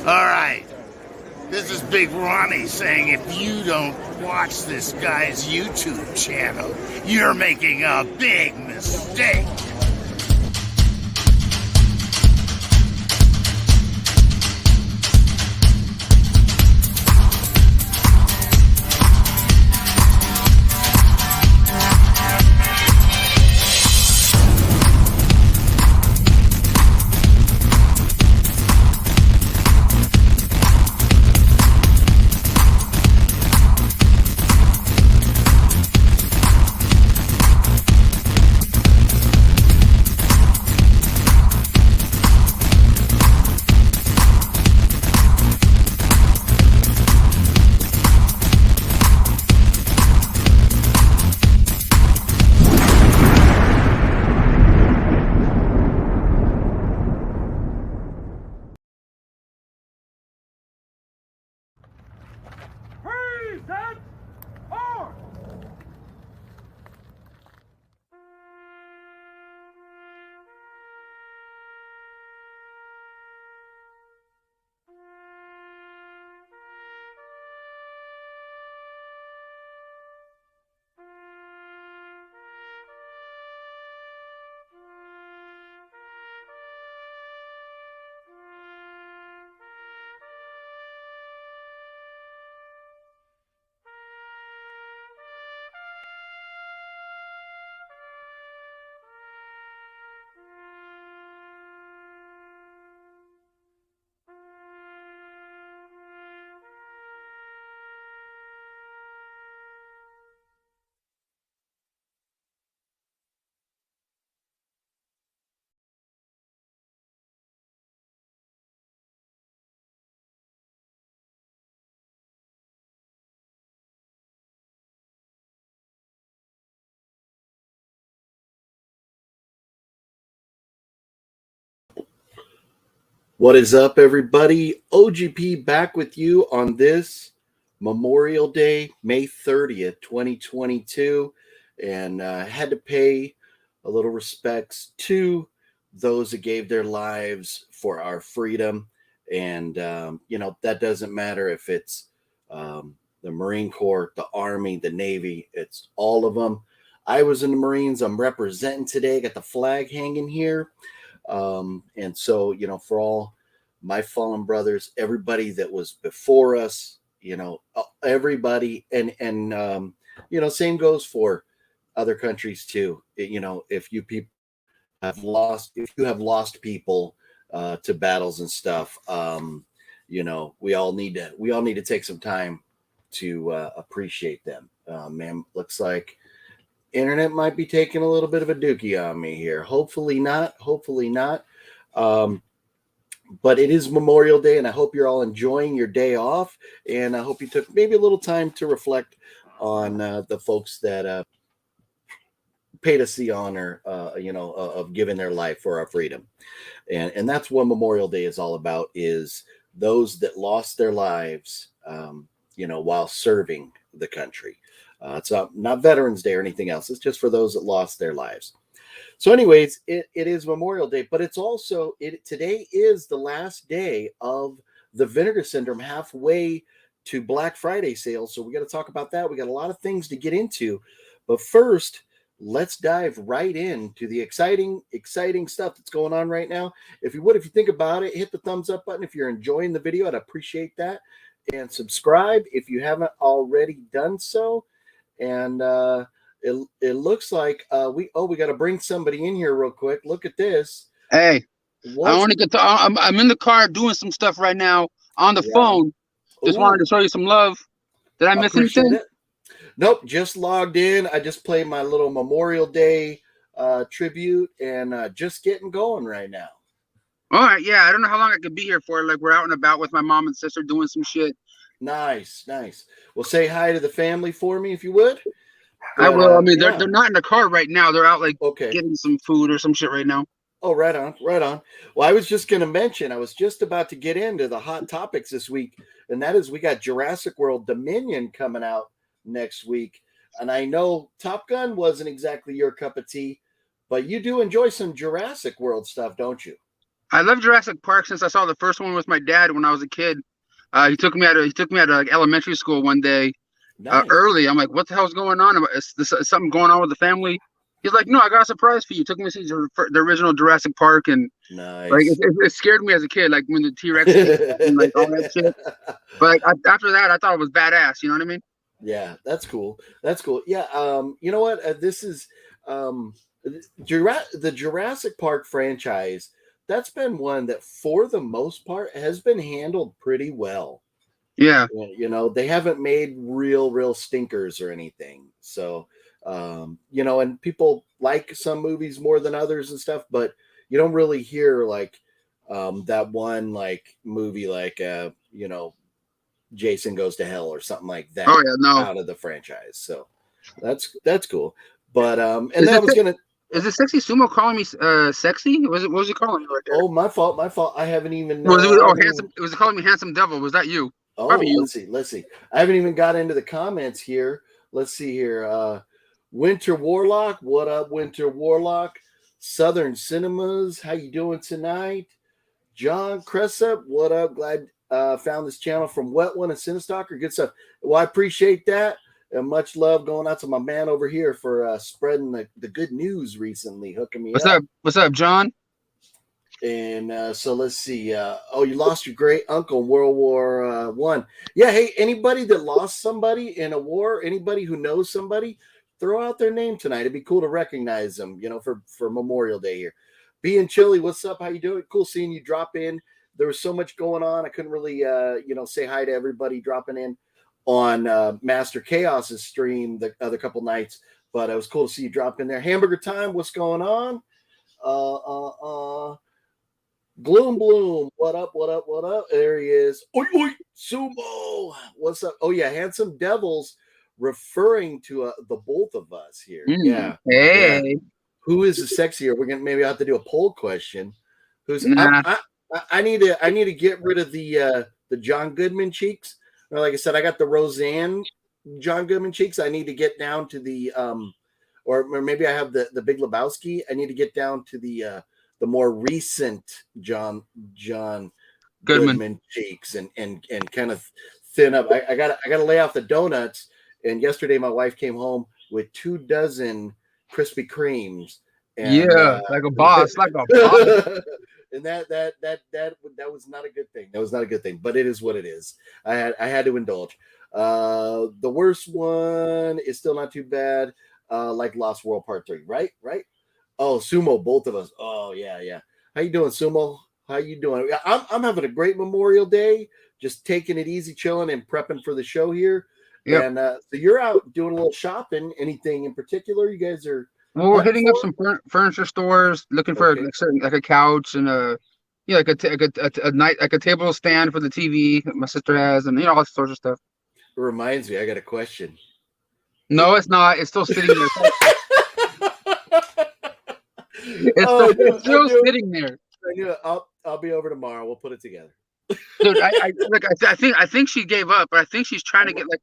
All right. This is Big Ronnie saying if you don't watch this guy's YouTube channel, you're making a big mistake. Present force! What is up, everybody? OGP back with you on this Memorial Day, May 30th, 2022. And had to pay a little respects to those that gave their lives for our freedom. And, that doesn't matter if it's the Marine Corps, the Army, the Navy, it's all of them. I was in the Marines. I'm representing today. Got the flag hanging here. And so, for all my fallen brothers, everybody that was before us, everybody, and same goes for other countries too. If you people if you have lost people to battles and stuff, we all need to take some time to appreciate them. Man, looks like internet might be taking a little bit of a dookie on me here. Hopefully not. But it is Memorial Day, and I hope you're all enjoying your day off. And I hope you took maybe a little time to reflect on the folks that paid us the honor, of giving their life for our freedom. And that's what Memorial Day is all about, is those that lost their lives, while serving the country. It's not Veterans Day or anything else. It's just for those that lost their lives. So anyways, it is Memorial Day, but it's also, today is the last day of the Vinegar Syndrome halfway to Black Friday sales. So we got to talk about that. We got a lot of things to get into. But first, let's dive right into the exciting stuff that's going on right now. If you think about it, hit the thumbs up button. If you're enjoying the video, I'd appreciate that. And subscribe if you haven't already done so. And it looks like we got to bring somebody in here real quick. Look at this. Hey, I want to get to. I'm in the car doing some stuff right now on the phone. Just wanted to show you some love. Did I miss anything? Nope, just logged in. I just played my little Memorial Day tribute and just getting going right now. All right, yeah. I don't know how long I could be here for. Like, we're out and about with my mom and sister doing some shit. Nice. Well, say hi to the family for me if you would. I will. I mean, they're not in the car right now. They're out getting some food or some shit right now. Oh, right on. Well, I was just going to mention, I was just about to get into the hot topics this week, and that is we got Jurassic World Dominion coming out next week. And I know Top Gun wasn't exactly your cup of tea, but you do enjoy some Jurassic World stuff, don't you? I love Jurassic Park since I saw the first one with my dad when I was a kid. He took me out of like, elementary school one day Nice. early. I'm like, what the hell's going on? Is something going on with the family? He's like, no, I got a surprise for you. Took me to see the original Jurassic Park, and like Nice. it scared me as a kid, like when the T-Rex came out and like all that shit. But after that, I thought it was badass. You know what I mean? Yeah, that's cool. That's cool. Yeah. You know what? This is the Jurassic Park franchise. That's been one that, for the most part, has been handled pretty well. Yeah. You know, they haven't made real stinkers or anything. So, you know, and people like some movies more than others and stuff, but you don't really hear like that one like movie like you know, Jason Goes to Hell or something like that Oh yeah. No. out of the franchise. So that's cool. But and Is that it was gonna is it sexy sumo calling me sexy? What was he calling me right there? oh my fault, my fault. I haven't even Was it I oh haven't even handsome? It was calling me handsome devil. Was that you? oh Probably you. let's see. I haven't even got into the comments here. Let's see here. Winter Warlock, what up, Winter Warlock? Southern Cinemas, how you doing tonight? John Cressup, what up? Glad found this channel from Wet One and Cinestalker. Good stuff. Well, I appreciate that. And much love going out to my man over here for spreading the good news recently, hooking me What's up. up? What's up, John? And so let's see. Oh, you lost your great uncle in World War One. Yeah. Hey, anybody that lost somebody in a war, anybody who knows somebody, throw out their name tonight. It'd be cool to recognize them. You know, for Memorial Day here. Being Chilly, what's up? How you doing? Cool seeing you drop in. There was so much going on. I couldn't really, you know, say hi to everybody dropping in on Master Chaos's stream the other couple nights, but it was cool to see you drop in there. Hamburger Time, what's going on? Bloom, what up, what up, what up? There he is. Oi, oi, Sumo, what's up? Oh yeah, Handsome Devils, referring to the both of us here. Yeah, Hey. yeah. Who is the sexier? We're gonna maybe have to do a poll question. Who's Nah. I need to get rid of the John Goodman cheeks. Or like I said, I got the Roseanne John Goodman cheeks. I need to get down to the or maybe I have the Big Lebowski. I need to get down to the more recent John Goodman cheeks and kind of thin up. I gotta lay off the donuts. And yesterday my wife came home with 24 Krispy Kremes. And, Yeah, like a boss, like a boss. and that was not a good thing. That was not a good thing, but it is what it is. I had to indulge. The worst one is still not too bad. Like Lost World Part 3, right? Oh, Sumo, both of us. Oh yeah. How you doing, Sumo? How you doing? I'm having a great Memorial Day. Just taking it easy, chilling, and prepping for the show here. Yep. And so you're out doing a little shopping. Anything in particular? You guys are. Well, we're hitting up some furniture stores, looking for like a couch and like a table stand for the TV that my sister has, and all sorts of stuff. It reminds me, I got a question. No, it's not. It's still sitting there. It's still sitting there. I knew it. I'll be over tomorrow. We'll put it together. Dude, I think she gave up, but I think she's trying to get like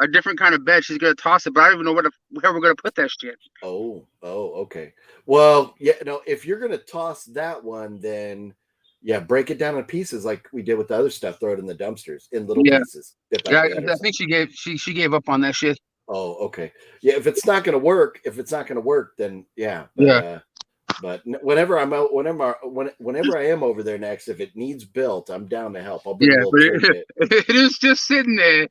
a different kind of bed. She's gonna toss it, but I don't even know where we're gonna put that shit. Oh, okay. Well, yeah, no, if you're gonna toss that one, then yeah, break it down in pieces like we did with the other stuff. Throw it in the dumpsters in little pieces. Yeah, I think she gave up on that shit. Oh, okay. Yeah, if it's not gonna work, then yeah. But whenever I'm out, whenever I am over there next, if it needs built, I'm down to help. I'll bring a little it is just sitting there.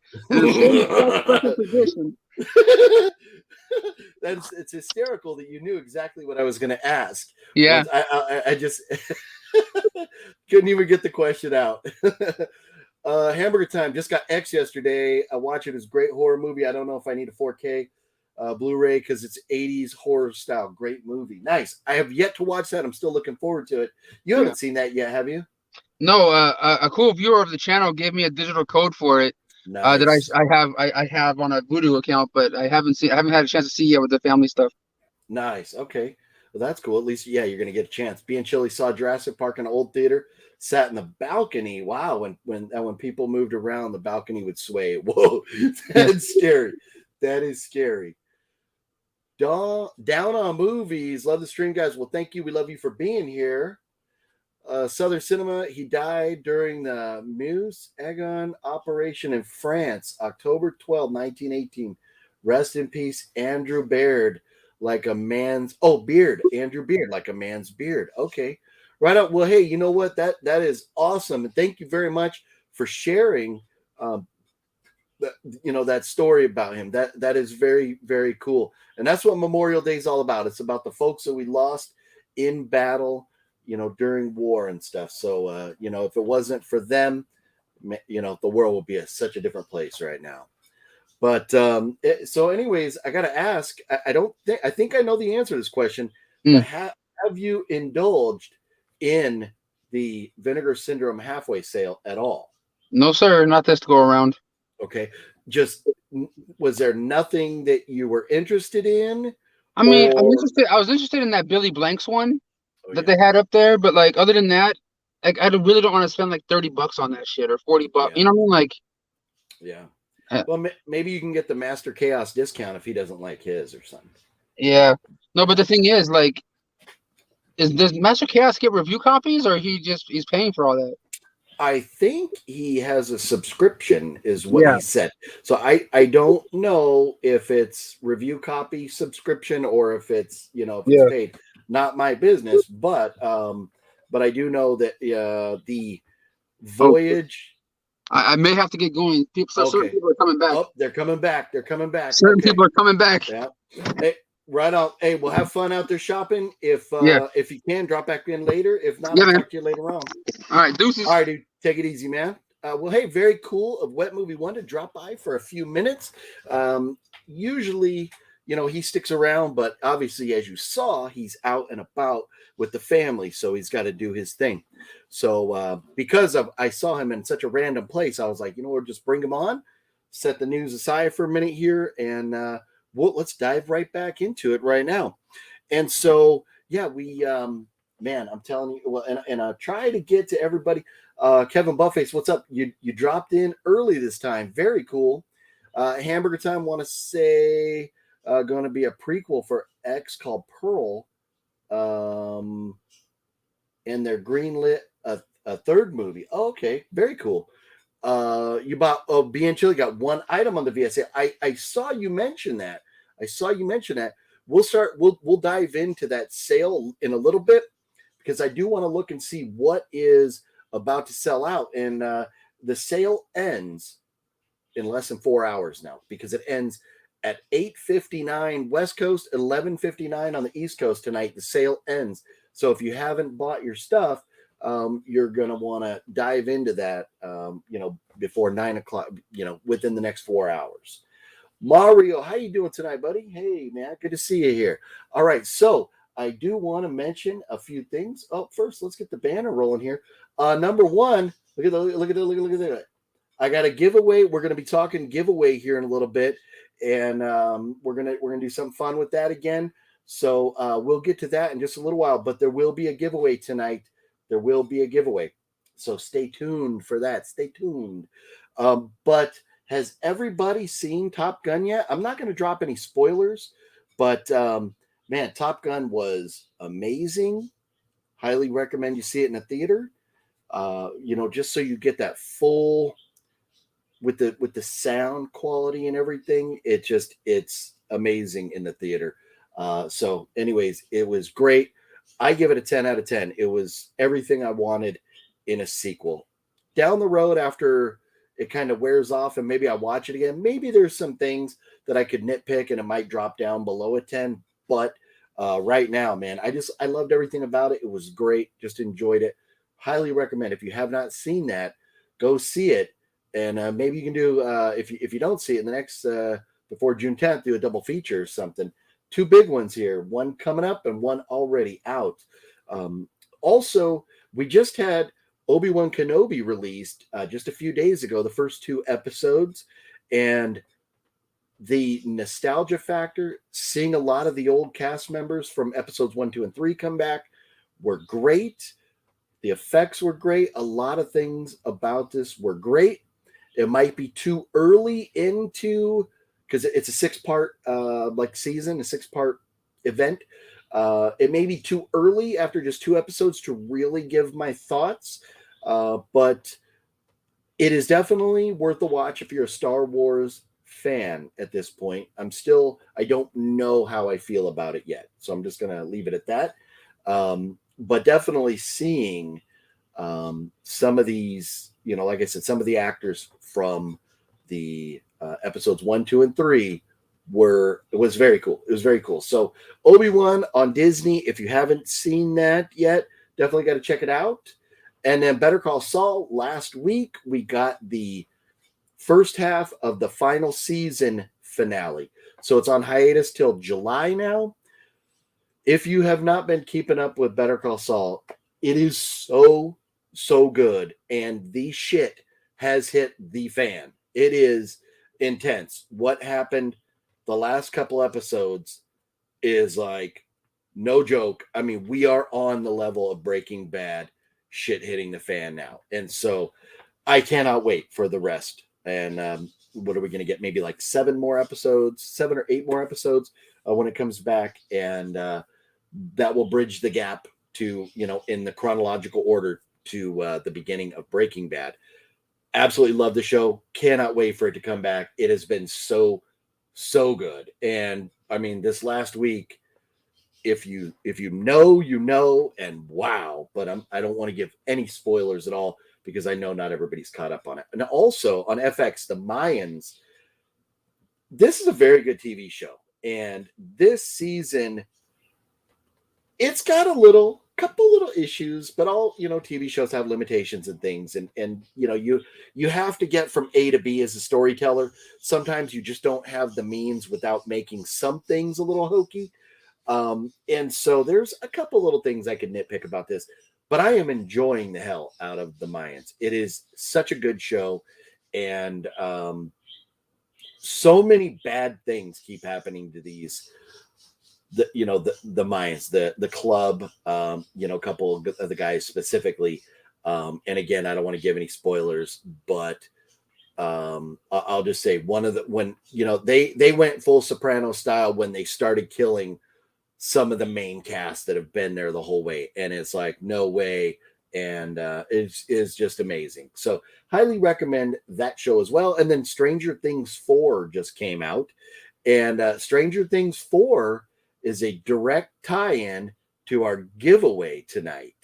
It's hysterical that you knew exactly what I was going to ask. Yeah, I just couldn't even get the question out. Hamburger Time just got X yesterday. I watched it. It's a great horror movie. I don't know if I need a 4K. Blu-ray because it's 80s horror style. Great movie. Nice. I have yet to watch that. I'm still looking forward to it. You haven't seen that yet, have you? No. A cool viewer of the channel gave me a digital code for it. Nice. That I have on a Voodoo account, but I haven't had a chance to see yet with the family stuff. Nice. Okay. Well, that's cool. At least, yeah, you're gonna get a chance. Being Chilly saw Jurassic Park in an old theater. Sat in the balcony. Wow. When people moved around, the balcony would sway. Whoa, that's scary. That is scary. Down on movies. Love the stream, guys. Well, thank you. We love you for being here. Southern Cinema. He died during the Meuse Agon operation in France, October 12, 1918. Rest in peace, Andrew Beard, like a man's beard. Andrew Beard, like a man's beard. Okay. Right up. Well, hey, you know what? That is awesome. And thank you very much for sharing that story about him. That is very, very cool. And that's what Memorial Day is all about. It's about the folks that we lost in battle, during war and stuff. So if it wasn't for them, the world would be such a different place right now. But so anyways, I got to ask, I think I know the answer to this question, but have you indulged in the Vinegar Syndrome halfway sale at all? No, sir, not this to go around. Okay. Just, was there nothing that you were interested in? I mean, I was interested in that Billy Blanks one that they had up there, but like other than that, like I really don't want to spend like $30 on that shit or $40. Yeah. You know what I mean? Like, yeah. Well, maybe you can get the Master Chaos discount if he doesn't like his or something. Yeah. No, but the thing is, like, does Master Chaos get review copies, or he's paying for all that? I think he has a subscription, is what he said. So I don't know if it's review copy subscription or if it's it's paid. Not my business, but I do know that the Voyage. I may have to get going. Certain people are coming back. Oh, they're coming back. They're coming back. Certain people are coming back. Yeah. Hey, right on. Hey, we'll have fun out there shopping. If you can, drop back in later. If not, I'll talk to you later on. All right, deuces. All right, dude. Take it easy, man. Well, hey, very cool of Wet Movie One to drop by for a few minutes. Usually, he sticks around, but obviously, as you saw, he's out and about with the family, so he's got to do his thing. So because I saw him in such a random place, I was like, we'll just bring him on, set the news aside for a minute here, and let's dive right back into it right now. And so, yeah, we, man, I'm telling you, well, and I'll try to get to everybody. Kevin Buffface, what's up? You dropped in early this time. Very cool. Hamburger Time, want to say going to be a prequel for X called Pearl. And they're greenlit a third movie. Oh, okay, very cool. You bought B&Q Chili got one item on the VSA. I saw you mention that. We'll dive into that sale in a little bit because I do want to look and see what is about to sell out. And the sale ends in less than 4 hours now because it ends at 8:59 West Coast, 11:59 on the East Coast tonight. The sale ends. So if you haven't bought your stuff, you're going to want to dive into that, before 9 o'clock, within the next 4 hours. Mario, how you doing tonight, buddy? Hey, man, good to see you here. All right, so I do want to mention a few things. Oh, first, let's get the banner rolling here. Number one, look at that. I got a giveaway. We're going to be talking giveaway here in a little bit, and we're gonna do something fun with that again. So we'll get to that in just a little while. But there will be a giveaway tonight. There will be a giveaway. So stay tuned for that. Stay tuned. But has everybody seen Top Gun yet? I'm not going to drop any spoilers, but man, Top Gun was amazing. Highly recommend you see it in a theater. Just so you get that full with the sound quality and everything. It's amazing in the theater. So anyways, it was great. I give it a 10 out of 10. It was everything I wanted in a sequel. Down the road, after it kind of wears off and maybe I watch it again, maybe there's some things that I could nitpick and it might drop down below a 10. But right now, man, I loved everything about it. It was great. Just enjoyed it. Highly recommend. If you have not seen that, go see it. And maybe you can do, if you don't see it in the next, before June 10th, do a double feature or something. Two big ones here, one coming up and one already out. Also, we just had Obi-Wan Kenobi released just a few days ago, the first 2 episodes. And the nostalgia factor, seeing a lot of the old cast members from episodes 1, 2, and 3 come back were great. The effects were great. A lot of things about this were great. It might be too early into, because it's a 6-part season, a 6-part event. It may be too early after just 2 episodes to really give my thoughts, but it is definitely worth a watch if you're a Star Wars fan at this point. I don't know how I feel about it yet, so I'm just going to leave it at that. But definitely seeing some of these, like I said, some of the actors from the episodes 1, 2, and 3 it was very cool. It was very cool. So Obi-Wan on Disney, if you haven't seen that yet, definitely got to check it out. And then Better Call Saul, last week we got the first half of the final season finale. So it's on hiatus till July now. If you have not been keeping up with Better Call Saul, it is so good. And the shit has hit the fan. It is intense. What happened the last couple episodes is like no joke. I mean, we are on the level of Breaking Bad shit hitting the fan now. And so I cannot wait for the rest. And what are we going to get? Maybe like 7 or 8 more episodes when it comes back. And that will bridge the gap to, in the chronological order to the beginning of Breaking Bad. Absolutely love the show. Cannot wait for it to come back. It has been so good. And I mean, this last week, if you know, and wow, but I don't want to give any spoilers at all because I know not everybody's caught up on it. And also on FX, The Mayans, this is a very good TV show. And this season, it's got a couple little issues, but all, TV shows have limitations and things. And you have to get from A to B as a storyteller. Sometimes you just don't have the means without making some things a little hokey. And so there's a couple little things I could nitpick about this, but I am enjoying the hell out of The Mayans. It is such a good show. And so many bad things keep happening to the Mayans, the club, a couple of the guys specifically. And again, I don't want to give any spoilers, but I'll just say when they went full Soprano style when they started killing some of the main cast that have been there the whole way. And it's like, no way. And it's just amazing. So highly recommend that show as well. And then Stranger Things 4 just came out. And Stranger Things 4 is a direct tie-in to our giveaway tonight.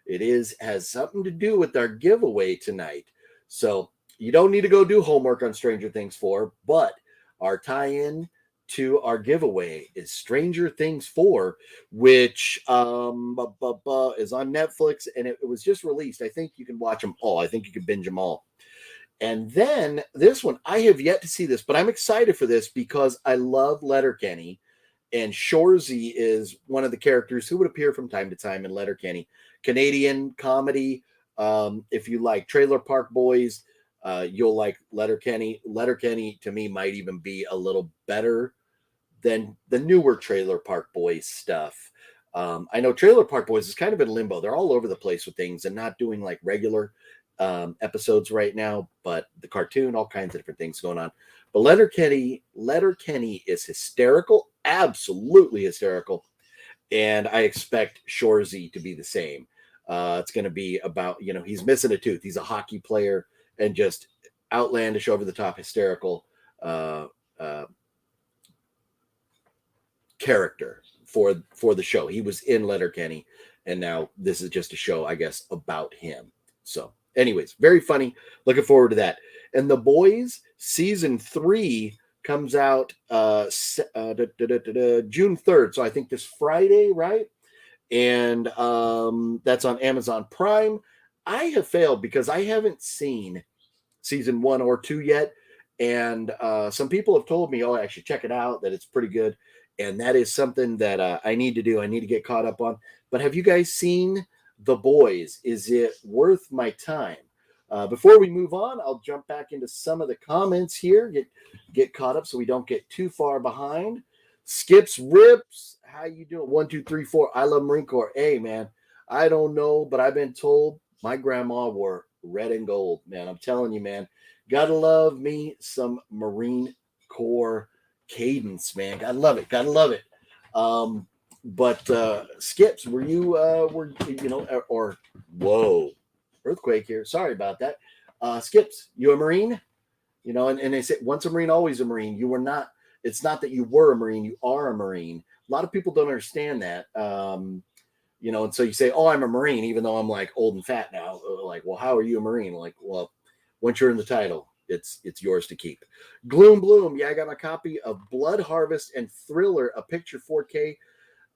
It has something to do with our giveaway tonight. So you don't need to go do homework on Stranger Things 4, but our tie-in to our giveaway is Stranger Things 4, which is on Netflix, and it was just released. I think you can watch them all. I think you can binge them all. And then this one, I have yet to see this, but I'm excited for this because I love Letterkenny, and Shorzy is one of the characters who would appear from time to time in Letterkenny. Canadian comedy. If you like Trailer Park Boys, you'll like Letterkenny. Letterkenny, to me, might even be a little better than the newer Trailer Park Boys stuff. I know Trailer Park Boys is kind of in limbo. They're all over the place with things and not doing like regular episodes right now, but the cartoon, all kinds of different things going on. But Letterkenny is hysterical, absolutely hysterical. And I expect Shorzy to be the same. It's going to be about, he's missing a tooth. He's a hockey player and just outlandish, over the top, hysterical character for the show. He was in Letterkenny, and now this is just a show, I guess, about him. So anyways, very funny. Looking forward to that. And The Boys season 3 comes out June 3rd. So I think this Friday, right? And that's on Amazon Prime. I have failed because I haven't seen season 1 or 2 yet. And some people have told me, I should check it out, that it's pretty good. And that is something that I need to do. I need to get caught up on. But have you guys seen The Boys? Is it worth my time? Before we move on, I'll jump back into some of the comments here. Get caught up so we don't get too far behind. Skips Rips, how you doing? 1, 2, 3, 4. I love Marine Corps. Hey, man, I don't know, but I've been told my grandma wore red and gold. Man, I'm telling you, man, gotta love me some Marine Corps cadence, man. Gotta love it. But Skips, were you or whoa, earthquake here. Sorry about that. Skips, you a Marine? And they say once a Marine, always a Marine. You were not. It's not that you were a Marine. You are a Marine. A lot of people don't understand that. And so you say, "Oh, I'm a Marine," even though I'm like old and fat now. Like, well, how are you a Marine? Like, well, once you're in the title, it's yours to keep. Gloom Bloom, yeah, I got my copy of Blood Harvest and Thriller, a picture 4K.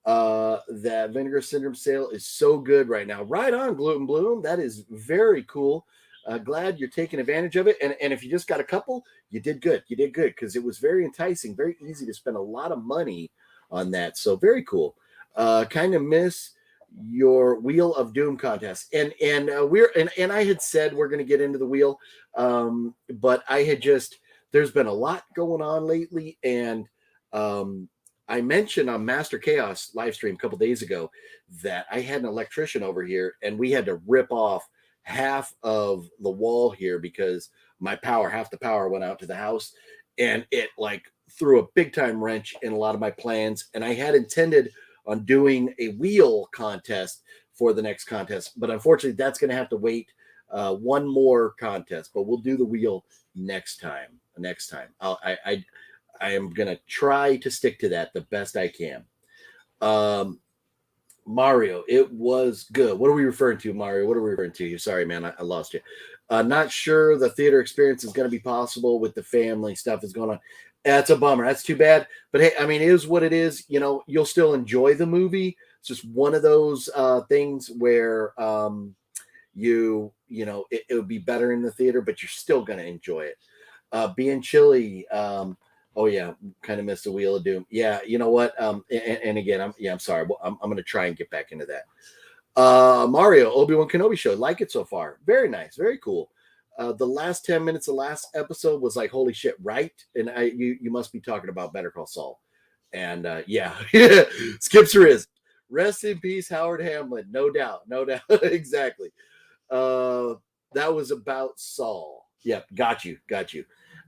That Vinegar Syndrome sale is so good right now. Right on, Gloom Bloom. That is very cool. Glad you're taking advantage of it. And if you just got a couple, you did good. You did good because it was very enticing, very easy to spend a lot of money on that. So very cool. Kind of miss your Wheel of Doom contest. And I had said we're going to get into the wheel, but I had there's been a lot going on lately, and I mentioned on Master Chaos live stream a couple days ago that I had an electrician over here, and we had to rip off half of the wall here because half the power went out to the house, and it like threw a big time wrench in a lot of my plans. And I had intended on doing a wheel contest for the next contest, but unfortunately that's going to have to wait one more contest, but we'll do the wheel next time. I am going to try to stick to that the best I can. Mario, it was good. What are we referring to, Mario? What are we referring to? Sorry, man, I lost you. Not sure the theater experience is going to be possible with the family stuff that's going on. That's a bummer. That's too bad. But hey, I mean, it is what it is. You'll still enjoy the movie. It's just one of those things where it would be better in the theater, but you're still going to enjoy it. Being chilly. Oh yeah, kind of missed the Wheel of Doom. Yeah, you know what? And again, I'm sorry. I'm going to try and get back into that. Mario, Obi-Wan Kenobi show. Like it so far. Very nice. Very cool. The last 10 minutes of last episode was like, holy shit, right? And you must be talking about Better Call Saul. And yeah, Skips is. Rest in peace, Howard Hamlin. No doubt. Exactly. That was about Saul. Yep, got you.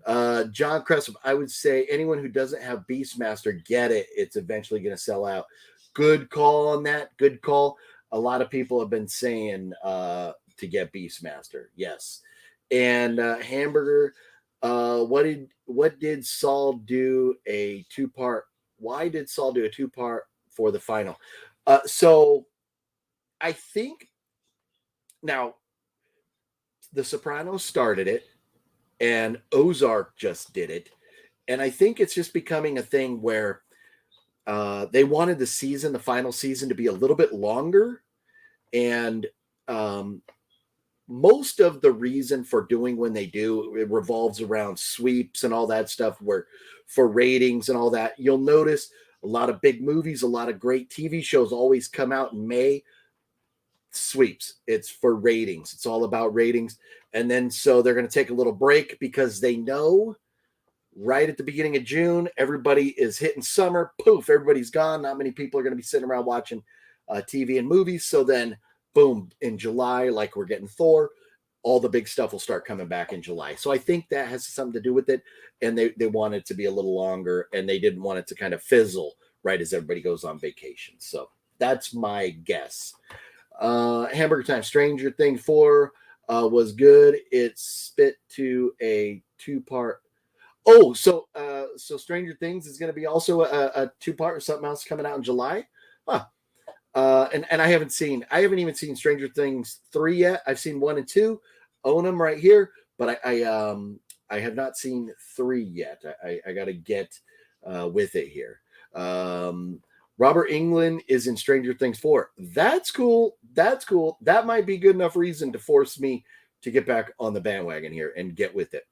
John Cresp, I would say anyone who doesn't have Beastmaster, get it. It's eventually going to sell out. Good call on that. Good call. A lot of people have been saying to get Beastmaster. Yes. And Hamburger, what did Saul do a two-part? Why did Saul do a two-part for the final? So I think now The Sopranos started it, and Ozark just did it. And I think it's just becoming a thing where they wanted the final season to be a little bit longer. And most of the reason for doing when they do, it revolves around sweeps and all that stuff where for ratings and all that. You'll notice a lot of big movies, a lot of great TV shows always come out in May. Sweeps. It's for ratings. It's all about ratings. And then so they're going to take a little break because they know right at the beginning of June, everybody is hitting summer. Poof, everybody's gone. Not many people are going to be sitting around watching TV and movies. So then, boom, in July, like we're getting Thor, all the big stuff will start coming back in July. So I think that has something to do with it. And they want it to be a little longer, and they didn't want it to kind of fizzle right as everybody goes on vacation. So that's my guess. Hamburger Time, Stranger Things 4 was good. It spit to a two-part. Oh, so Stranger Things is going to be also a two-part or something else coming out in July. Huh. And I haven't even seen Stranger Things 3 yet. I've seen 1 and 2, own them right here, but I have not seen 3 yet. I got to get with it here. Robert Englund is in Stranger Things 4. That's cool. That might be good enough reason to force me to get back on the bandwagon here and get with it.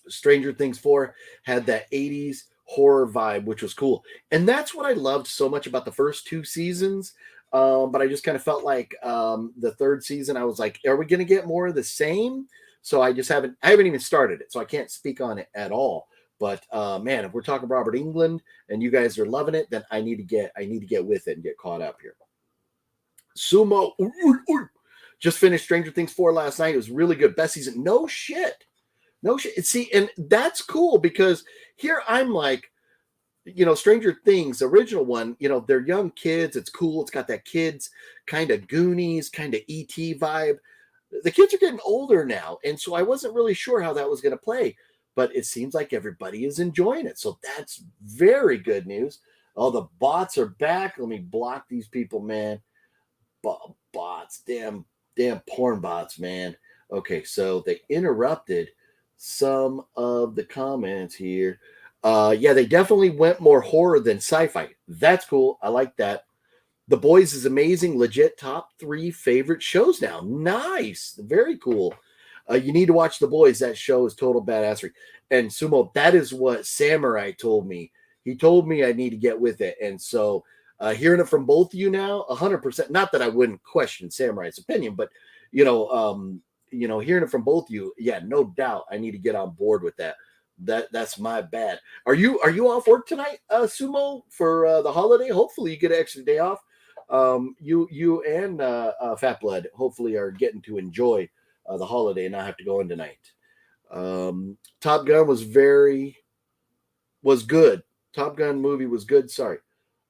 Stranger Things 4 had that 80s horror vibe, which was cool. And that's what I loved so much about the first 2 seasons. But I just kind of felt like the 3rd season, I was like, are we going to get more of the same? So I haven't even started it. So I can't speak on it at all. But man, if we're talking Robert Englund and you guys are loving it, then I need to get with it and get caught up here. Sumo just finished Stranger Things 4 last night. It was really good. Best season. No shit. See, and that's cool because here I'm like, Stranger Things, original one, they're young kids. It's cool. It's got that kids kind of Goonies, kind of ET vibe. The kids are getting older now. And so I wasn't really sure how that was going to play, but it seems like everybody is enjoying it. So that's very good news. Oh, the bots are back. Let me block these people, man. Bots, damn porn bots, man. Okay, so they interrupted some of the comments here. Yeah, they definitely went more horror than sci-fi. That's cool. I like that. The Boys is amazing. Legit top 3 favorite shows now. Nice. Very cool. You need to watch The Boys. That show is total badassery. And Sumo, that is what Samurai told me. He told me I need to get with it. And so hearing it from both of you now, 100%. Not that I wouldn't question Samurai's opinion, but hearing it from both of you, yeah, no doubt I need to get on board with that. That's my bad. Are you off work tonight, Sumo, for the holiday? Hopefully you get an extra day off. You and Fat Blood hopefully are getting to enjoy the holiday and not have to go in tonight. Top Gun was good. Top Gun movie was good. Sorry.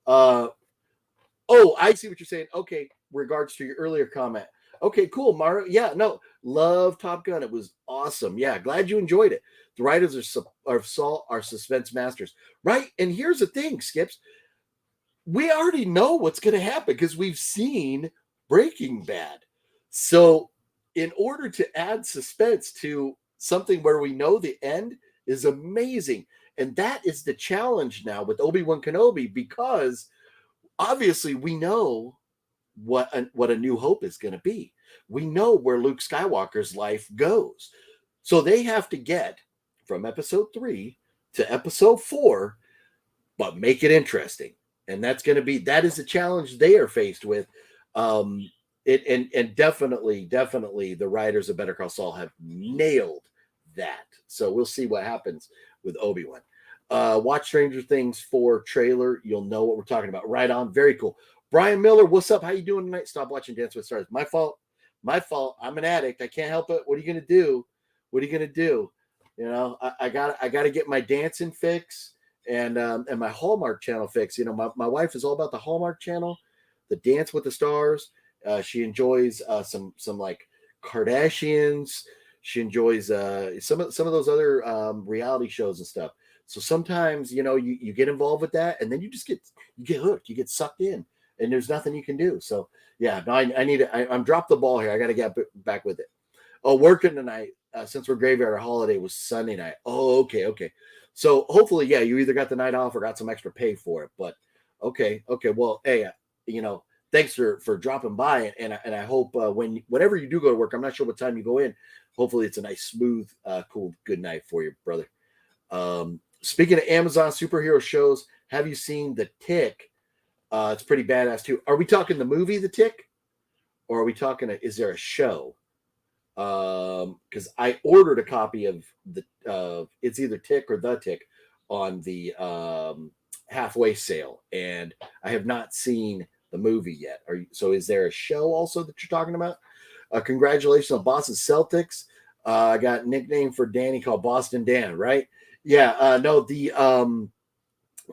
Oh, I see what you're saying. Okay, regards to your earlier comment. Okay, cool, Mara. Yeah, no, love Top Gun. It was awesome. Yeah, glad you enjoyed it. The writers are suspense masters, right? And here's the thing, Skips. We already know what's going to happen because we've seen Breaking Bad. So, in order to add suspense to something where we know the end is amazing, and that is the challenge now with Obi-Wan Kenobi, because obviously we know what a New Hope is going to be. We know where Luke Skywalker's life goes. So they have to get from episode 3 to episode 4, but make it interesting. And that is the challenge they are faced with. And definitely the writers of Better Call Saul have nailed that. So we'll see what happens with Obi-Wan. Watch Stranger Things 4 trailer. You'll know what we're talking about. Right on. Very cool. Brian Miller, what's up? How you doing tonight? Stop watching Dance with Stars. My fault. I'm an addict. I can't help it. What are you gonna do? I gotta get my dancing fix and my Hallmark channel fix. My wife is all about the Hallmark channel, the Dance with the Stars. She enjoys some like Kardashians. She enjoys some of those other reality shows and stuff. So sometimes you get involved with that, and then you get hooked. You get sucked in, and there's nothing you can do. So yeah, no, I'm dropped the ball here. I got to get back with it. Oh, working tonight. Since we're graveyard, our holiday was Sunday night. Oh, okay. So hopefully, yeah, you either got the night off or got some extra pay for it. But okay. Well, hey, thanks for dropping by, and I hope whenever you do go to work, I'm not sure what time you go in. Hopefully, it's a nice, smooth, cool, good night for you, brother. Speaking of Amazon superhero shows, have you seen The Tick? It's pretty badass too. Are we talking the movie The Tick, or are we talking? Is there a show? Because I ordered a copy of it's either Tick or The Tick on the halfway sale, and I have not seen the movie yet. So is there a show also that you're talking about? Congratulations on Boston Celtics. I got a nickname for Danny called Boston Dan, right? Yeah, no, the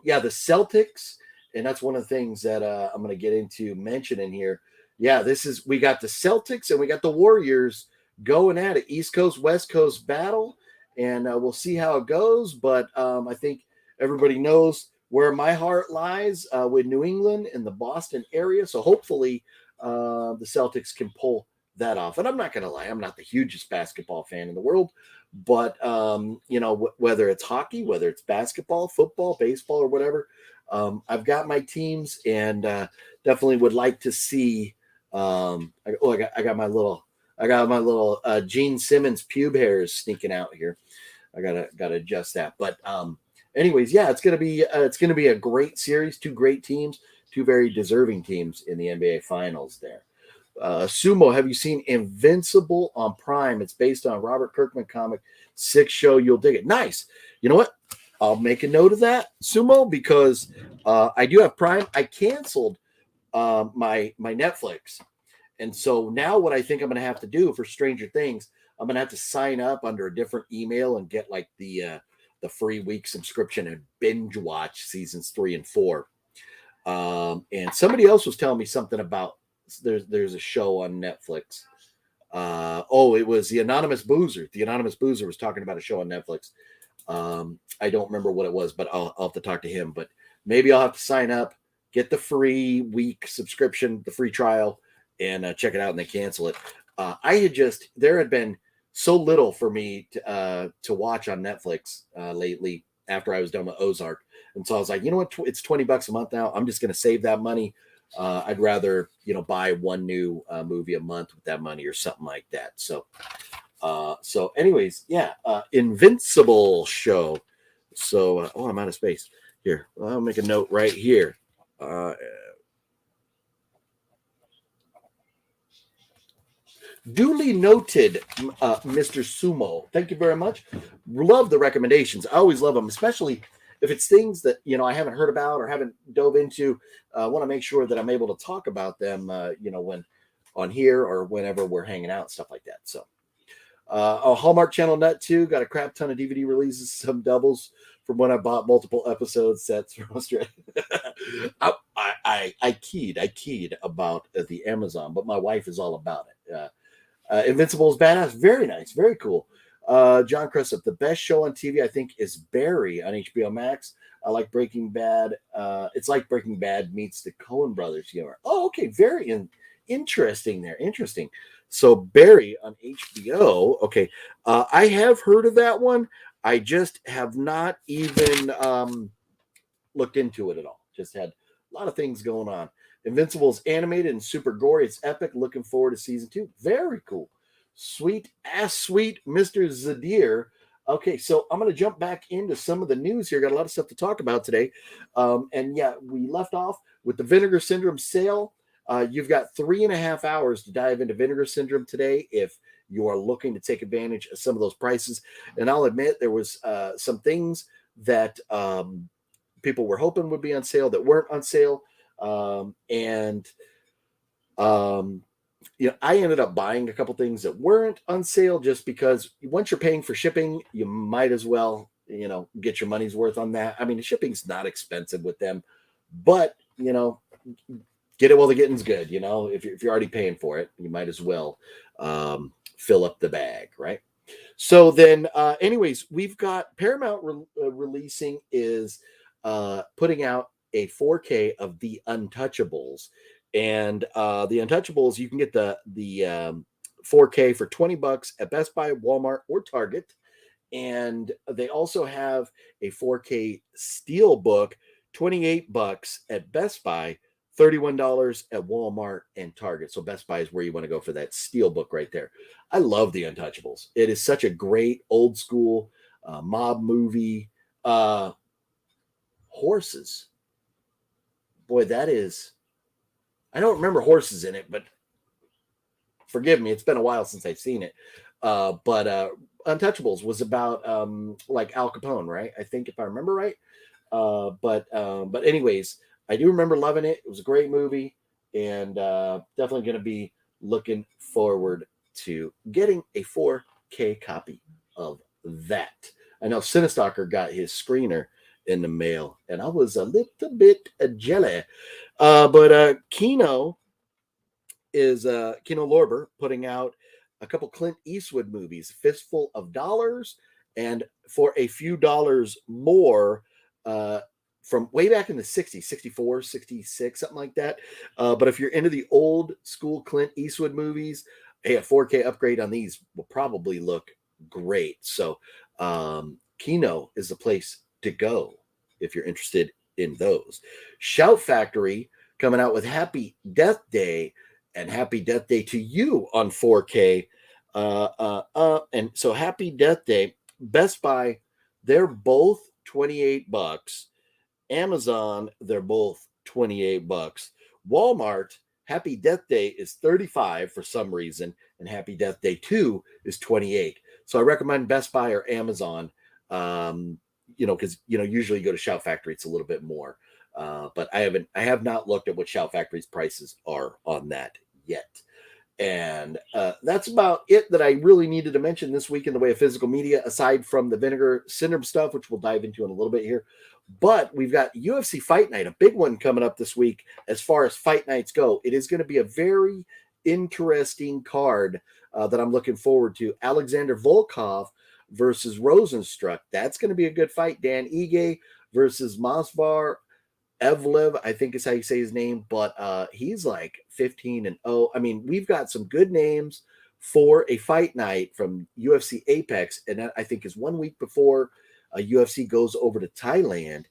Celtics, and that's one of the things that I'm going to get into mentioning here. Yeah, we got the Celtics and we got the Warriors going at it, East Coast, West Coast battle, and we'll see how it goes. But I think everybody knows where my heart lies with New England and the Boston area. So hopefully the Celtics can pull that off. And I'm not going to lie, I'm not the hugest basketball fan in the world, but whether it's hockey, whether it's basketball, football, baseball, or whatever, I've got my teams, and definitely would like to see. I got my little Gene Simmons pube hairs sneaking out here. I gotta adjust that. But anyways, yeah, it's gonna be a great series. Two great teams, two very deserving teams in the NBA Finals there. Sumo, have you seen Invincible on Prime? It's based on a Robert Kirkman comic. 6 show. You'll dig it. Nice. You know what? I'll make a note of that, Sumo, because I do have Prime. I canceled my Netflix. And so now what I think I'm going to have to do for Stranger Things, I'm going to have to sign up under a different email and get like the the free week subscription and binge watch seasons 3 and 4. And somebody else was telling me something about there's a show on Netflix. It was The Anonymous Boozer. The Anonymous Boozer was talking about a show on Netflix. I don't remember what it was, but I'll have to talk to him. But maybe I'll have to sign up, get the free week subscription, the free trial, and check it out and then cancel it. There had been so little for me to watch on Netflix lately after I was done with Ozark. And so I was like, you know what? It's $20 a month now. I'm just going to save that money. I'd rather, buy one new movie a month with that money or something like that. So anyways, yeah, Invincible show. So, I'm out of space here. I'll make a note right here. Duly noted, Mr. Sumo. Thank you very much. Love the recommendations. I always love them, especially if it's things that, I haven't heard about or haven't dove into. I want to make sure that I'm able to talk about them, when on here or whenever we're hanging out, stuff like that. So, a Hallmark Channel nut too. Got a crap ton of DVD releases, some doubles from when I bought multiple episode sets from Australia. I keyed about the Amazon, but my wife is all about it. Invincible is badass. Very nice. Very cool. John Cressup, the best show on TV, I think, is Barry on HBO Max. I like Breaking Bad. It's like Breaking Bad meets the Coen Brothers humor. Oh, okay. Very interesting there. Interesting. So Barry on HBO. Okay. I have heard of that one. I just have not even looked into it at all. Just had a lot of things going on. Invincible is animated and super gory. It's epic. Looking forward to season 2. Very cool. Sweet Mr. Zadir. Okay, so I'm going to jump back into some of the news here. Got a lot of stuff to talk about today. And yeah, we left off with the Vinegar Syndrome sale. You've got 3.5 hours to dive into Vinegar Syndrome today if you are looking to take advantage of some of those prices. And I'll admit there was some things that people were hoping would be on sale that weren't on sale. I ended up buying a couple things that weren't on sale just because once you're paying for shipping, you might as well, get your money's worth on that. I mean, the shipping's not expensive with them, but, get it while the getting's good. If you're already paying for it, you might as well fill up the bag, right? So then, anyways, we've got Paramount releasing is putting out a 4K of The Untouchables. And The Untouchables, you can get the 4K for $20 at Best Buy, Walmart, or Target. And they also have a 4K Steelbook, $28 at Best Buy, $31 at Walmart and Target. So Best Buy is where you want to go for that Steelbook right there. I love The Untouchables. It is such a great old school mob movie. Horses. Boy, that is... I don't remember horses in it, but forgive me. It's been a while since I've seen it. But Untouchables was about like Al Capone, right? I think if I remember right. But anyways, I do remember loving it. It was a great movie, and definitely going to be looking forward to getting a 4K copy of that. I know Cinestalker got his screener in the mail, and I was a little bit jelly. But Kino Lorber putting out a couple Clint Eastwood movies, Fistful of Dollars, and for a few dollars more from way back in the 60s, 64, 66, something like that. But if you're into the old school Clint Eastwood movies, a 4K upgrade on these will probably look great. So Kino is the place to go if you're interested in those. Shout Factory coming out with Happy Death Day and Happy Death Day to You on 4K. And so Happy Death Day, Best Buy, they're both $28. Amazon, they're both $28. Walmart, Happy Death Day is $35 for some reason, and Happy Death Day 2 is $28. So I recommend Best Buy or Amazon, because usually you go to Shout Factory, it's a little bit more. But I have not looked at what Shout Factory's prices are on that yet. And that's about it that I really needed to mention this week in the way of physical media, aside from the Vinegar Syndrome stuff, which we'll dive into in a little bit here. But we've got UFC Fight Night, a big one coming up this week as far as fight nights go. It is going to be a very interesting card that I'm looking forward to. Alexander Volkov versus Rosenstruck. That's going to be a good fight. Dan Ige versus Masvar Evlev, I think is how you say his name, but he's like 15-0. I mean, we've got some good names for a fight night from UFC Apex, and that I think is 1 week before UFC goes over to Thailand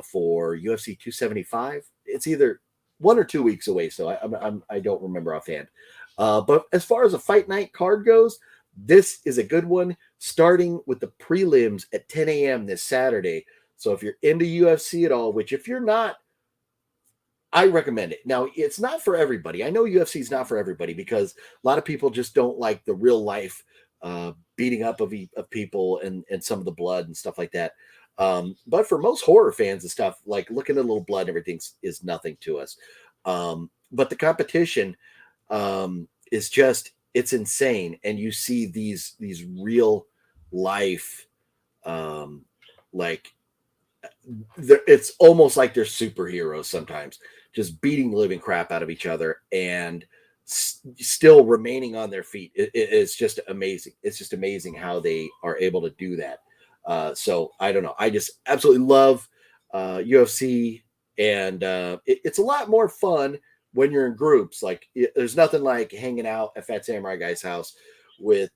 for UFC 275. It's either 1 or 2 weeks away, so I don't remember offhand. But as far as a fight night card goes, this is a good one, starting with the prelims at 10 a.m. this Saturday. So if you're into UFC at all, which if you're not, I recommend it. Now, it's not for everybody. I know UFC is not for everybody because a lot of people just don't like the real life beating up of people and some of the blood and stuff like that. But for most horror fans and stuff, like looking at a little blood and everything is nothing to us. But the competition is just, it's insane. And you see these real life, it's almost like they're superheroes sometimes, just beating the living crap out of each other and still remaining on their feet. It's just amazing. It's just amazing how they are able to do that. So I don't know. I just absolutely love UFC, and it's a lot more fun when you're in groups. Like there's nothing like hanging out at Fat Samurai Guy's house with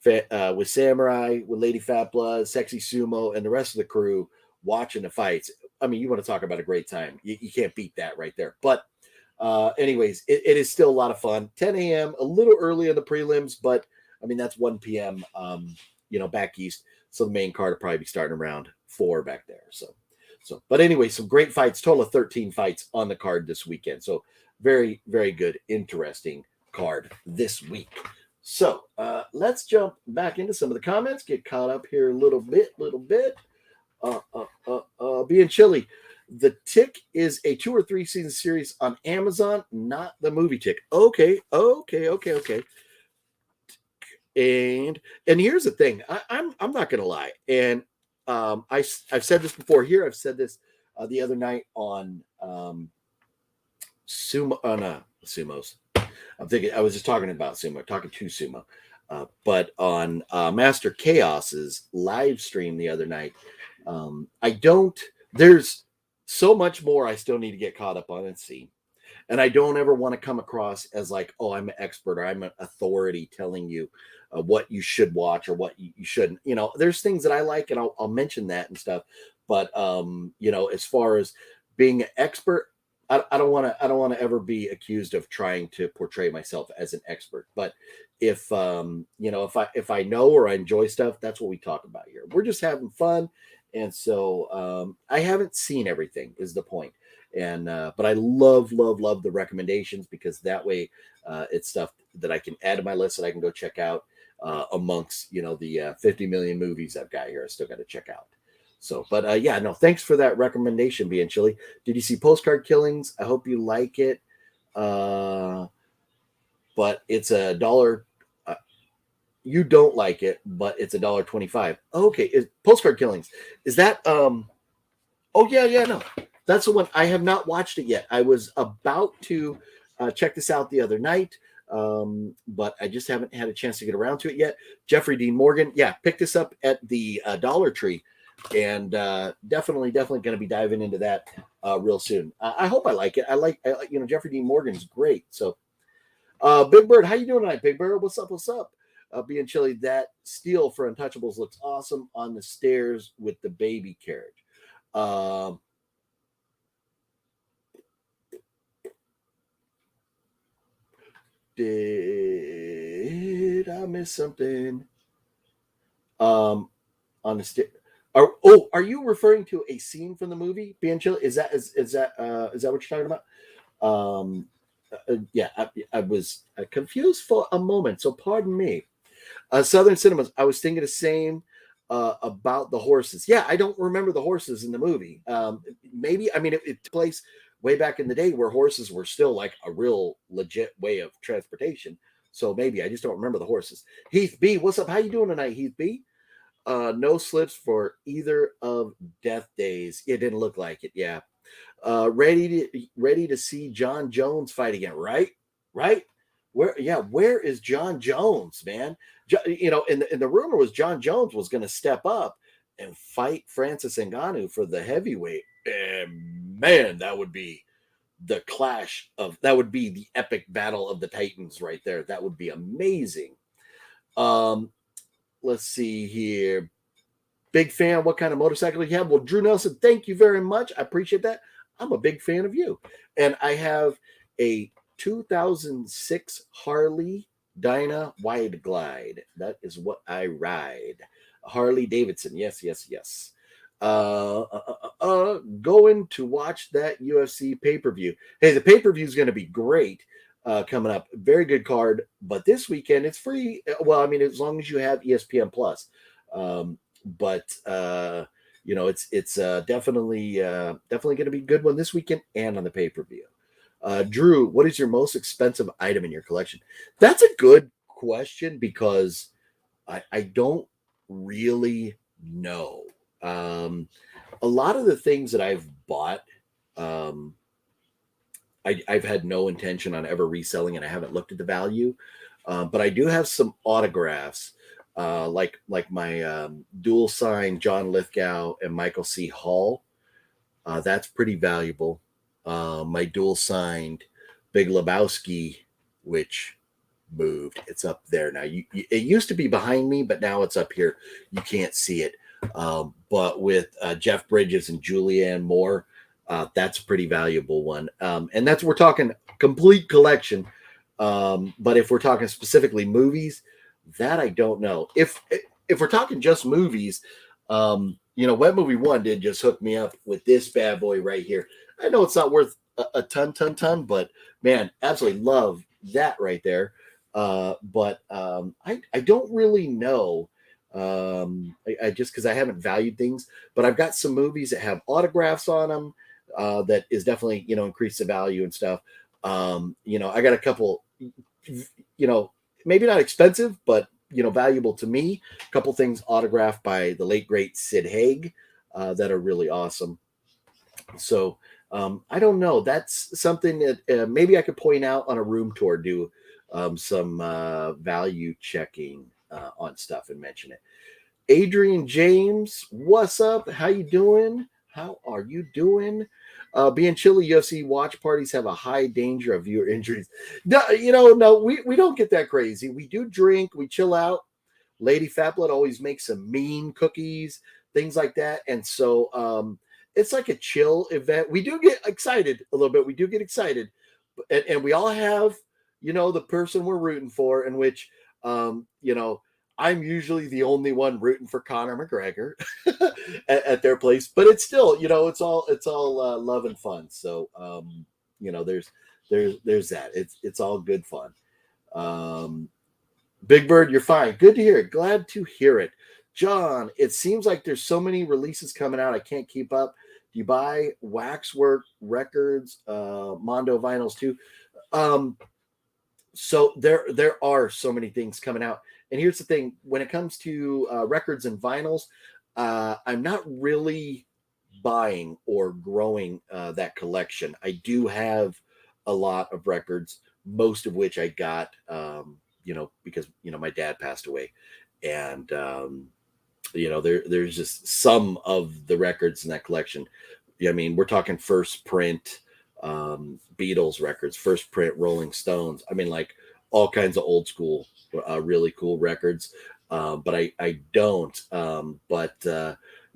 Samurai, with Lady Fat Blood, Sexy Sumo, and the rest of the crew watching the fights. I mean, you want to talk about a great time. You can't beat that right there. But anyways, it is still a lot of fun. 10 a.m., a little early in the prelims, but I mean, that's 1 p.m., back east. So the main card will probably be starting around 4 back there. So, but anyway, some great fights, total of 13 fights on the card this weekend. So very, very good, interesting card this week. So let's jump back into some of the comments, get caught up here a little bit. Being Chilly, The Tick is a 2 or 3 season series on Amazon, not the movie Tick. Okay. And here's the thing, I'm not gonna lie, and I've said this before here. I've said this the other night on Sumos. I'm thinking I was just talking about Sumo, talking to Sumo, but on Master Chaos's live stream the other night. There's so much more I still need to get caught up on and see. And I don't ever want to come across as like, oh, I'm an expert or I'm an authority telling you what you should watch or what you shouldn't. There's things that I like, and I'll mention that and stuff. But as far as being an expert, I don't want to ever be accused of trying to portray myself as an expert. But if I know or I enjoy stuff, that's what we talk about here. We're just having fun. And so I haven't seen everything is the point. And but I love the recommendations, because that way it's stuff that I can add to my list that I can go check out amongst the 50 million movies I've got here. I still got to check out. So, but thanks for that recommendation, Being Chilly. Did you see Postcard Killings? I hope you like it. But it's $1. You don't like it, but it's $1.25. Okay, Postcard Killings. Is that no. That's the one. I have not watched it yet. I was about to check this out the other night, but I just haven't had a chance to get around to it yet. Jeffrey Dean Morgan. Yeah, picked this up at the Dollar Tree, and definitely going to be diving into that real soon. I hope I like it. I like Jeffrey Dean Morgan's great. So, Big Bird, how you doing tonight, Big Bird? What's up? Being Chilly, that steel for Untouchables looks awesome on the stairs with the baby carriage. Did I miss something? On the stair. Are you referring to a scene from the movie, Being Chilly? Is that what you're talking about? I was confused for a moment, so pardon me. Southern Cinemas, I was thinking the same about the horses. Yeah, I don't remember the horses in the movie. Maybe, I mean, it took place way back in the day where horses were still like a real legit way of transportation. So maybe I just don't remember the horses. Heath B, what's up? How you doing tonight, Heath B? No slips for either of Death Days. It didn't look like it. Yeah. Ready to see John Jones fight again, right? Right? Where is John Jones, man? And the rumor was John Jones was going to step up and fight Francis Ngannou for the heavyweight. And man, that would be the that would be the epic battle of the Titans right there. That would be amazing. Let's see here. Big fan. What kind of motorcycle do you have? Well, Drew Nelson, thank you very much. I appreciate that. I'm a big fan of you. And I have a 2006 Harley Dyna Wide Glide. That is what I ride. Harley Davidson. Yes. Going to watch that UFC pay-per-view. Hey, the pay-per-view is going to be great coming up. Very good card. But this weekend, it's free. Well, I mean, as long as you have ESPN Plus. It's definitely going to be a good one this weekend and on the pay-per-view. Drew, what is your most expensive item in your collection? That's a good question because I don't really know. A lot of the things that I've bought, I've had no intention on ever reselling, and I haven't looked at the value. But I do have some autographs. Like my dual sign John Lithgow and Michael C. Hall. That's pretty valuable. My dual signed Big Lebowski, which moved. It's up there now. It used to be behind me, but now it's up here. You can't see it. But with Jeff Bridges and Julianne Moore, that's a pretty valuable one. And we're talking complete collection. But if we're talking specifically movies, that I don't know. If we're talking just movies, Wet Movie 1 did just hook me up with this bad boy right here. I know it's not worth a ton, but man, absolutely love that right there. But I don't really know. I just because I haven't valued things, but I've got some movies that have autographs on them that is definitely increase the value and stuff. I got a couple, maybe not expensive, but valuable to me. A couple things autographed by the late great Sid Haig that are really awesome. So I don't know. That's something that maybe I could point out on a room tour. Do some value checking on stuff and mention it. Adrian James, what's up? How you doing? How are you doing? Being chilly, UFC watch parties have a high danger of viewer injuries. No, we don't get that crazy. We do drink, we chill out. Lady Fatblood always makes some mean cookies, things like that. And so it's like a chill event. We do get excited a little bit. We do get excited. And we all have, the person we're rooting for, in which, I'm usually the only one rooting for Conor McGregor at their place, but it's still, it's all love and fun. So, there's that. It's all good fun. Big Bird, you're fine. Good to hear it. Glad to hear it. John, it seems like there's so many releases coming out. I can't keep up. Do you buy Waxwork Records, Mondo Vinyls too? So there are so many things coming out. And here's the thing, when it comes to records and vinyls, I'm not really buying or growing that collection. I do have a lot of records, most of which I got, because, my dad passed away. And, there's just some of the records in that collection. I mean, we're talking first print Beatles records, first print Rolling Stones. I mean, like all kinds of old school really cool records, but I don't.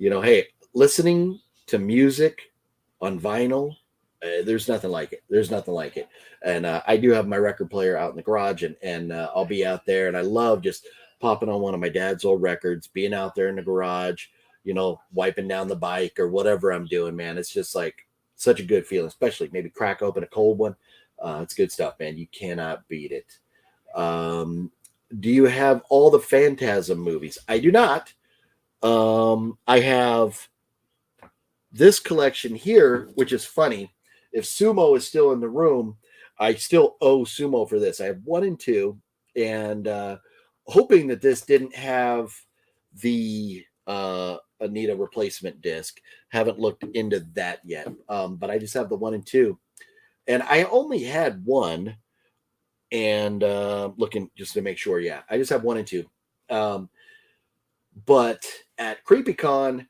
Hey, listening to music on vinyl, there's nothing like it. There's nothing like it. And I do have my record player out in the garage, and I'll be out there, and I love just popping on one of my dad's old records, being out there in the garage, wiping down the bike or whatever I'm doing, man. It's just like such a good feeling, especially maybe crack open a cold one. It's good stuff, man. You cannot beat it. Do you have all the Phantasm movies? I do not. I have this collection here, which is funny. if Sumo is still in the room, I still owe Sumo for this. I have 1 and 2, and hoping that this didn't have the Anita replacement disc. Haven't looked into that yet, but I just have the 1 and 2, and I only had 1. And looking just to make sure, yeah, I just have 1 and 2. But at CreepyCon,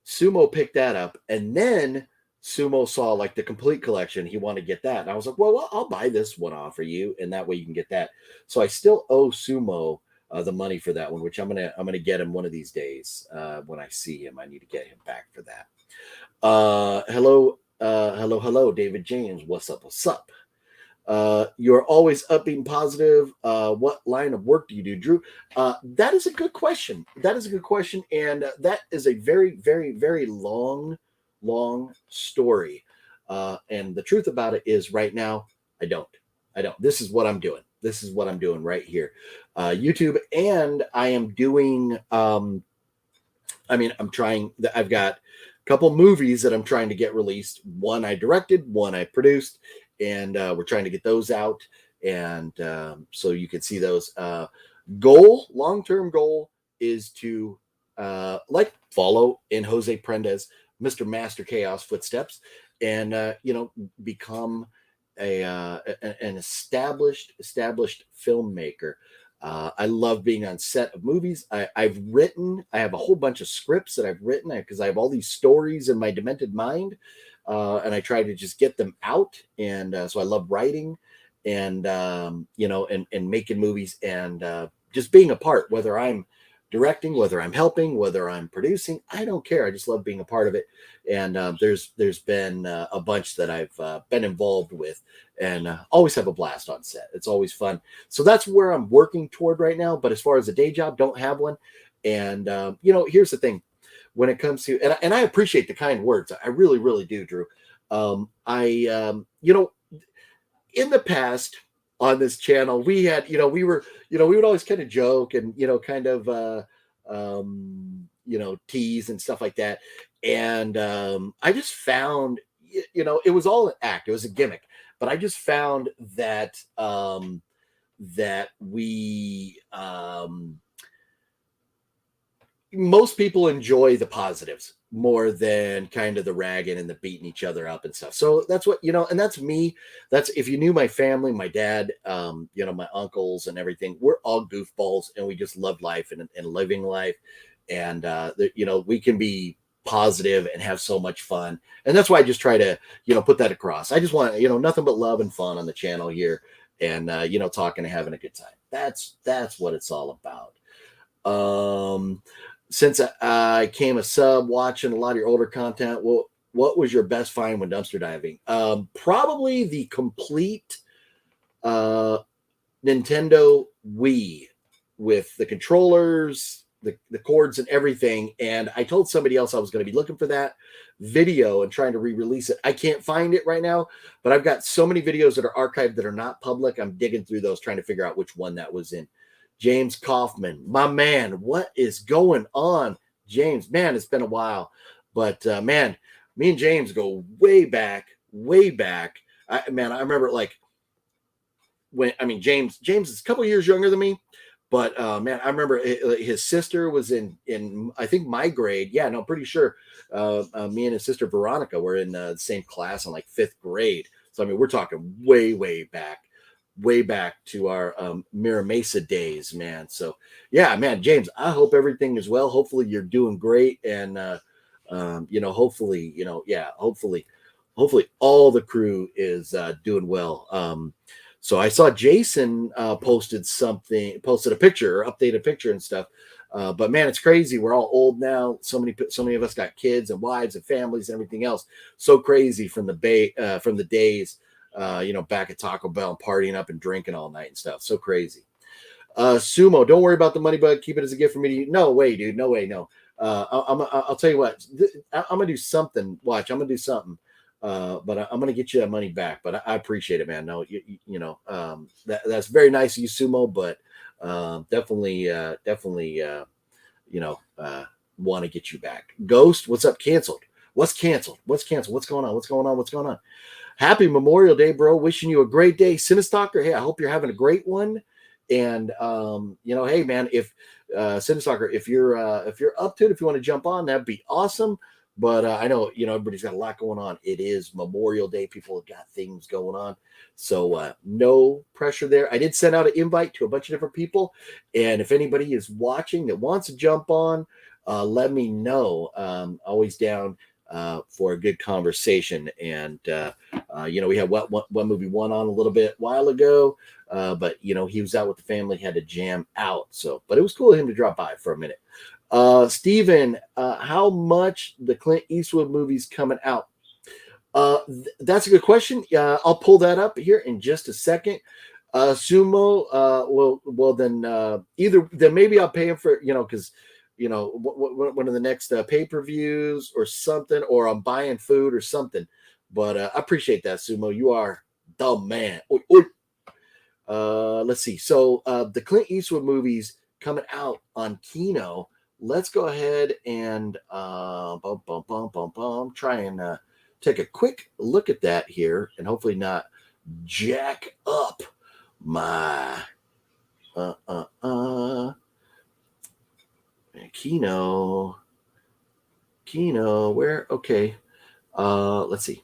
Sumo picked that up, and then Sumo saw like the complete collection. He wanted to get that, and I was like, well, I'll buy this one off for you, and that way you can get that. So I still owe Sumo the money for that one, which I'm gonna get him one of these days when I see him. I need to get him back for that. Hello, David James. What's up? You're always upbeat and positive. What line of work do you do, Drew? That is a good question. And that is a very, very, very long story. And the truth about it is, right now, I don't. This is what I'm doing. Right here. YouTube, and I am doing. I'm trying. I've got a couple movies that I'm trying to get released. One I directed, one I produced. And we're trying to get those out, and so you can see those. Long-term goal is to follow in Jose Prendez, Mr. Master Chaos footsteps, and become an established filmmaker. I love being on set of movies. I have a whole bunch of scripts that I've written because I have all these stories in my demented mind. And I try to just get them out. And so I love writing and making movies and just being a part, whether I'm directing, whether I'm helping, whether I'm producing, I don't care. I just love being a part of it. And there's been a bunch that I've been involved with, and always have a blast on set. It's always fun. So that's where I'm working toward right now. But as far as a day job, don't have one. And, here's the thing. When it comes to, and I appreciate the kind words. I really, really do, Drew. In the past on this channel, we had, we would always kind of joke and, tease and stuff like that. And I just found, it was all an act. It was a gimmick. But I just found that, most people enjoy the positives more than kind of the ragging and the beating each other up and stuff. So that's what, and that's me. That's, if you knew my family, my dad, my uncles and everything, we're all goofballs, and we just love life and living life. And, we can be positive and have so much fun. And that's why I just try to, put that across. I just want, nothing but love and fun on the channel here, and, talking and having a good time. That's what it's all about. Since I came a sub watching a lot of your older content, what was your best find when dumpster diving? Probably the complete Nintendo Wii with the controllers, the cords and everything. And I told somebody else I was going to be looking for that video and trying to re-release it. I can't find it right now, but I've got so many videos that are archived that are not public. I'm digging through those, trying to figure out which one that was in. James Kaufman, my man, what is going on? James, man, it's been a while. But, man, me and James go way back. I remember, James is a couple years younger than me. But, man, I remember his sister was in I think, my grade. Yeah, no, pretty sure me and his sister Veronica were in the same class in, 5th grade. So, we're talking way back to our Mira Mesa days, man. So yeah, man, James, I hope everything is well. Hopefully you're doing great. And, hopefully all the crew is doing well. So I saw Jason posted a picture, or updated a picture and stuff. But man, it's crazy. We're all old now. So many of us got kids and wives and families and everything else. So crazy from the days, back at Taco Bell and partying up and drinking all night and stuff. So crazy. Sumo, don't worry about the money bug. Keep it as a gift for me to you. No way, dude. No way. No. I'll tell you what. I'm gonna do something. Watch. I'm gonna do something. But I'm gonna get you that money back. But I appreciate it, man. No, that's very nice of you, Sumo. But definitely, want to get you back. Ghost, what's up? Canceled. What's canceled? What's going on? happy Memorial Day, bro. Wishing you a great day. Cinestalker, hey, I hope you're having a great one. And hey, man, if Cinestalker, if you're up to it, if you want to jump on, that'd be awesome. But I know, everybody's got a lot going on. It is Memorial Day. People have got things going on. So no pressure there. I did send out an invite to a bunch of different people. And if anybody is watching that wants to jump on, let me know. Always down for a good conversation. And, we had one movie one on a little bit while ago. But he was out with the family, had to jam out. So, but it was cool of him to drop by for a minute. Steven, how much the Clint Eastwood movies coming out? That's a good question. I'll pull that up here in just a second. Sumo, well then then maybe I'll pay him for, because one of the next pay-per-views or something, or I'm buying food or something. But I appreciate that, Sumo. You are the man. Oy, oy. Let's see. So the Clint Eastwood movies coming out on Kino. Let's go ahead and try and take a quick look at that here, and hopefully not jack up my Kino. Where? Okay. Let's see.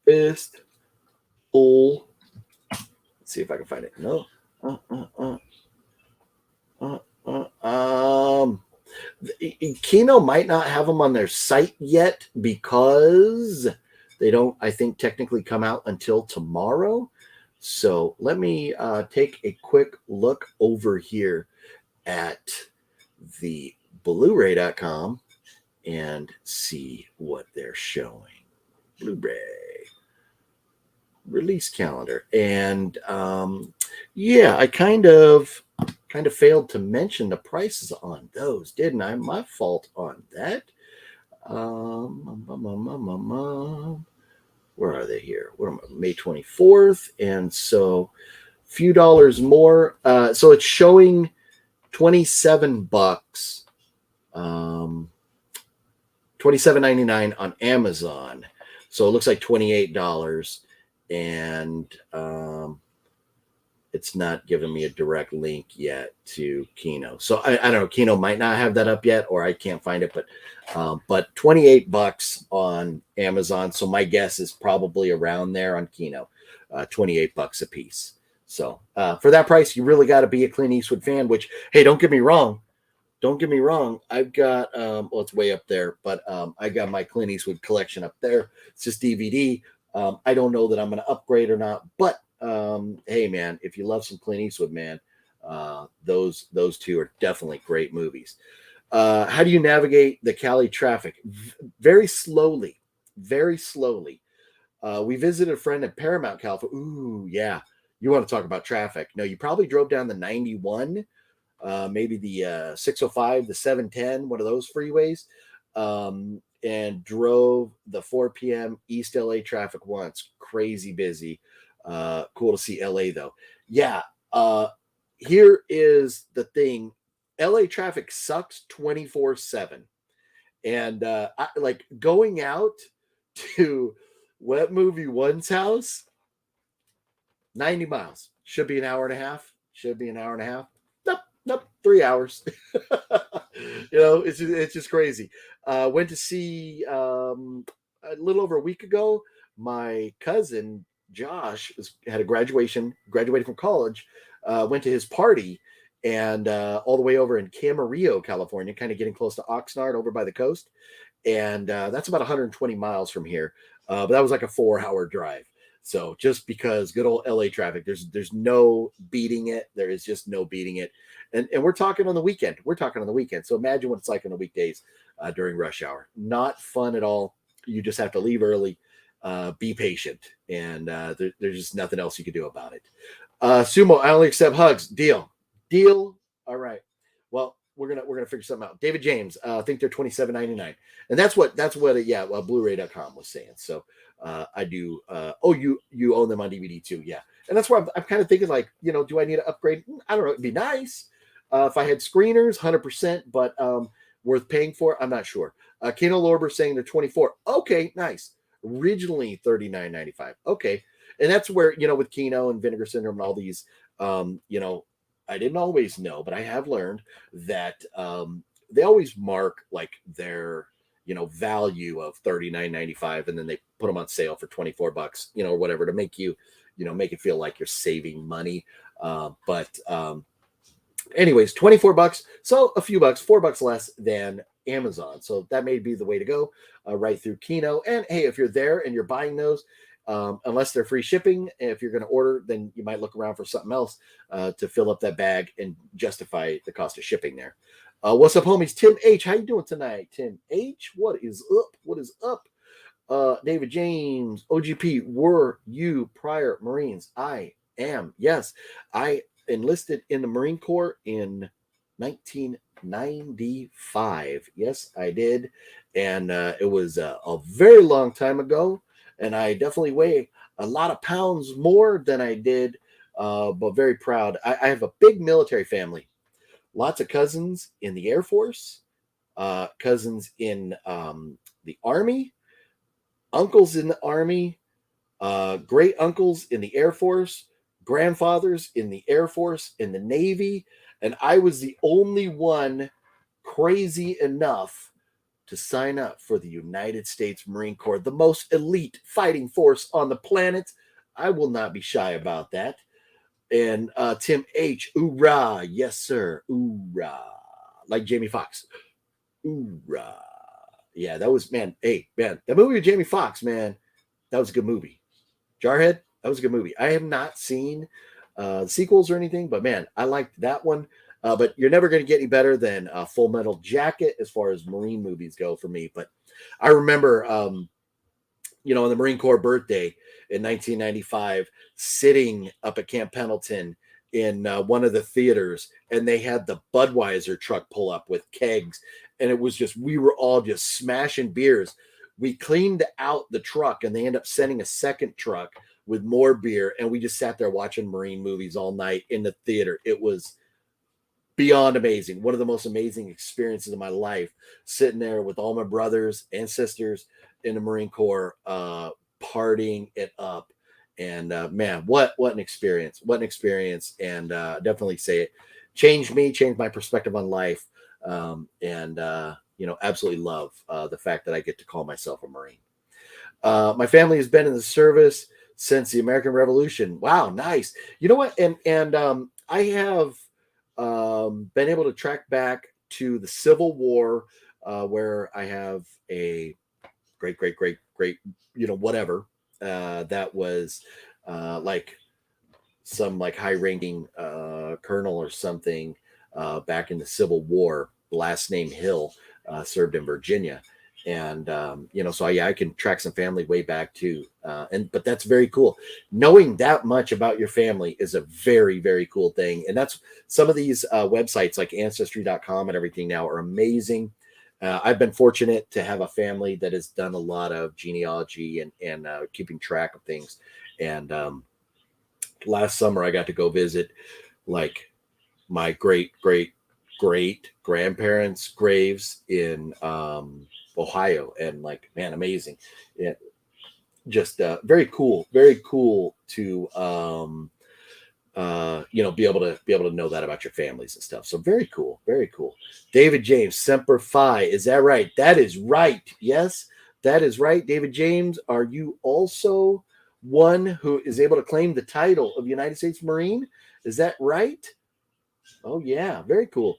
Fist. Let's see if I can find it. No. Kino might not have them on their site yet because they don't, I think, technically come out until tomorrow. So let me take a quick look over here at the Blu-ray.com and see what they're showing. Blu-ray release calendar. And I kind of failed to mention the prices on those, didn't I? My fault on that. Where are they here? What am I? May 24th. And so a few dollars more. So it's showing $27, $27.99 on Amazon. So it looks like $28. And it's not giving me a direct link yet to Kino. So I don't know. Kino might not have that up yet, or I can't find it. But $28 on Amazon. So my guess is probably around there on Kino, $28 a piece. So for that price, you really got to be a Clint Eastwood fan. Which, hey, don't get me wrong. I've got it's way up there, but I got my Clint Eastwood collection up there. It's just DVD. I don't know that I'm going to upgrade or not, but hey, man, if you love some Clint Eastwood, man, those two are definitely great movies. How do you navigate the Cali traffic? Very slowly. We visited a friend in Paramount, California. Ooh, yeah. You want to talk about traffic? No, you probably drove down the 91, maybe the 605, the 710, one of those freeways, and drove the 4 p.m. East LA traffic once. Crazy busy. Cool to see LA though. Yeah. Here is the thing. LA traffic sucks 24/7. And I like going out to Wet Movie One's house, 90 miles. Should be an hour and a half. Nope, 3 hours. It's just crazy. Went to see a little over a week ago. My cousin Josh had graduated from college. Went to his party, and all the way over in Camarillo, California, kind of getting close to Oxnard, over by the coast. And that's about 120 miles from here. But that was like a 4-hour drive. So just because good old LA traffic, there's no beating it. There is just no beating it. And we're talking on the weekend. So imagine what it's like on the weekdays during rush hour. Not fun at all. You just have to leave early, be patient, and there's just nothing else you can do about it. Sumo, I only accept hugs. Deal. All right. Well, we're gonna figure something out. David James, I think they're $27.99, and that's what Blu-ray.com was saying. So I do. You own them on DVD too, yeah. And that's where I'm kind of thinking, like, do I need to upgrade? I don't know. It'd be nice if I had screeners, 100%, but worth paying for. I'm not sure. Keno Lorber saying they're 24. Okay, nice. Originally $39.95. Okay. And that's where, you know, with Kino and Vinegar Syndrome and all these, you know, I didn't always know, but I have learned that they always mark like their, you know, value of $39.95, and then they put them on sale for $24, you know, or whatever, to make you, you know, make it feel like you're saving money. But anyways, $24. So a few bucks, $4 less than Amazon. So that may be the way to go, right through Kino. And hey, if you're there and you're buying those, unless they're free shipping, if you're going to order, then you might look around for something else to fill up that bag and justify the cost of shipping there. What's up, homies? Tim H, how you doing tonight? Tim H, what is up? What is up? David James, OGP, were you prior Marines? I am. Yes, I enlisted in the Marine Corps in 1995. Yes, I did. And it was a very long time ago. And I definitely weigh a lot of pounds more than I did, but very proud. I have a big military family. Lots of cousins in the Air Force, cousins in the Army, uncles in the Army, great uncles in the Air Force, grandfathers in the Air Force, in the Navy, and I was the only one crazy enough to sign up for the United States Marine Corps, the most elite fighting force on the planet. I will not be shy about that. And Tim H, oorah, yes sir, oorah, like Jamie Foxx, oorah. Yeah, that was, man, hey, man, that movie with Jamie Foxx, man, that was a good movie. Jarhead, that was a good movie. I have not seen sequels or anything, but man, I liked that one. But you're never going to get any better than Full Metal Jacket as far as Marine movies go for me. But I remember, you know, on the Marine Corps birthday in 1995, sitting up at Camp Pendleton in one of the theaters, and they had the Budweiser truck pull up with kegs, and it was just, we were all just smashing beers. We cleaned out the truck, and they ended up sending a second truck with more beer, and we just sat there watching Marine movies all night in the theater. It was beyond amazing. One of the most amazing experiences of my life, sitting there with all my brothers and sisters in the Marine Corps, partying it up. And man, what an experience. What an experience. And definitely say it changed me, changed my perspective on life. And you know, absolutely love the fact that I get to call myself a Marine. My family has been in the service since the American Revolution. Wow, nice. You know what? And I have been able to track back to the Civil War, where I have a great, you know, whatever, that was like some like high-ranking colonel or something back in the Civil War, last name Hill, served in Virginia. And you know, so yeah, I can track some family way back too. But that's very cool. Knowing that much about your family is a very, very cool thing. And that's some of these websites like ancestry.com and everything now are amazing. I've been fortunate to have a family that has done a lot of genealogy and keeping track of things. And last summer I got to go visit like my great grandparents' graves in Ohio, and like, man, amazing. Yeah, just very cool to you know, be able to know that about your families and stuff. So very cool. David James, Semper Fi, is that right? That is right. Yes, that is right. David James, are you also one who is able to claim the title of United States Marine? Is that right? Oh yeah, very cool.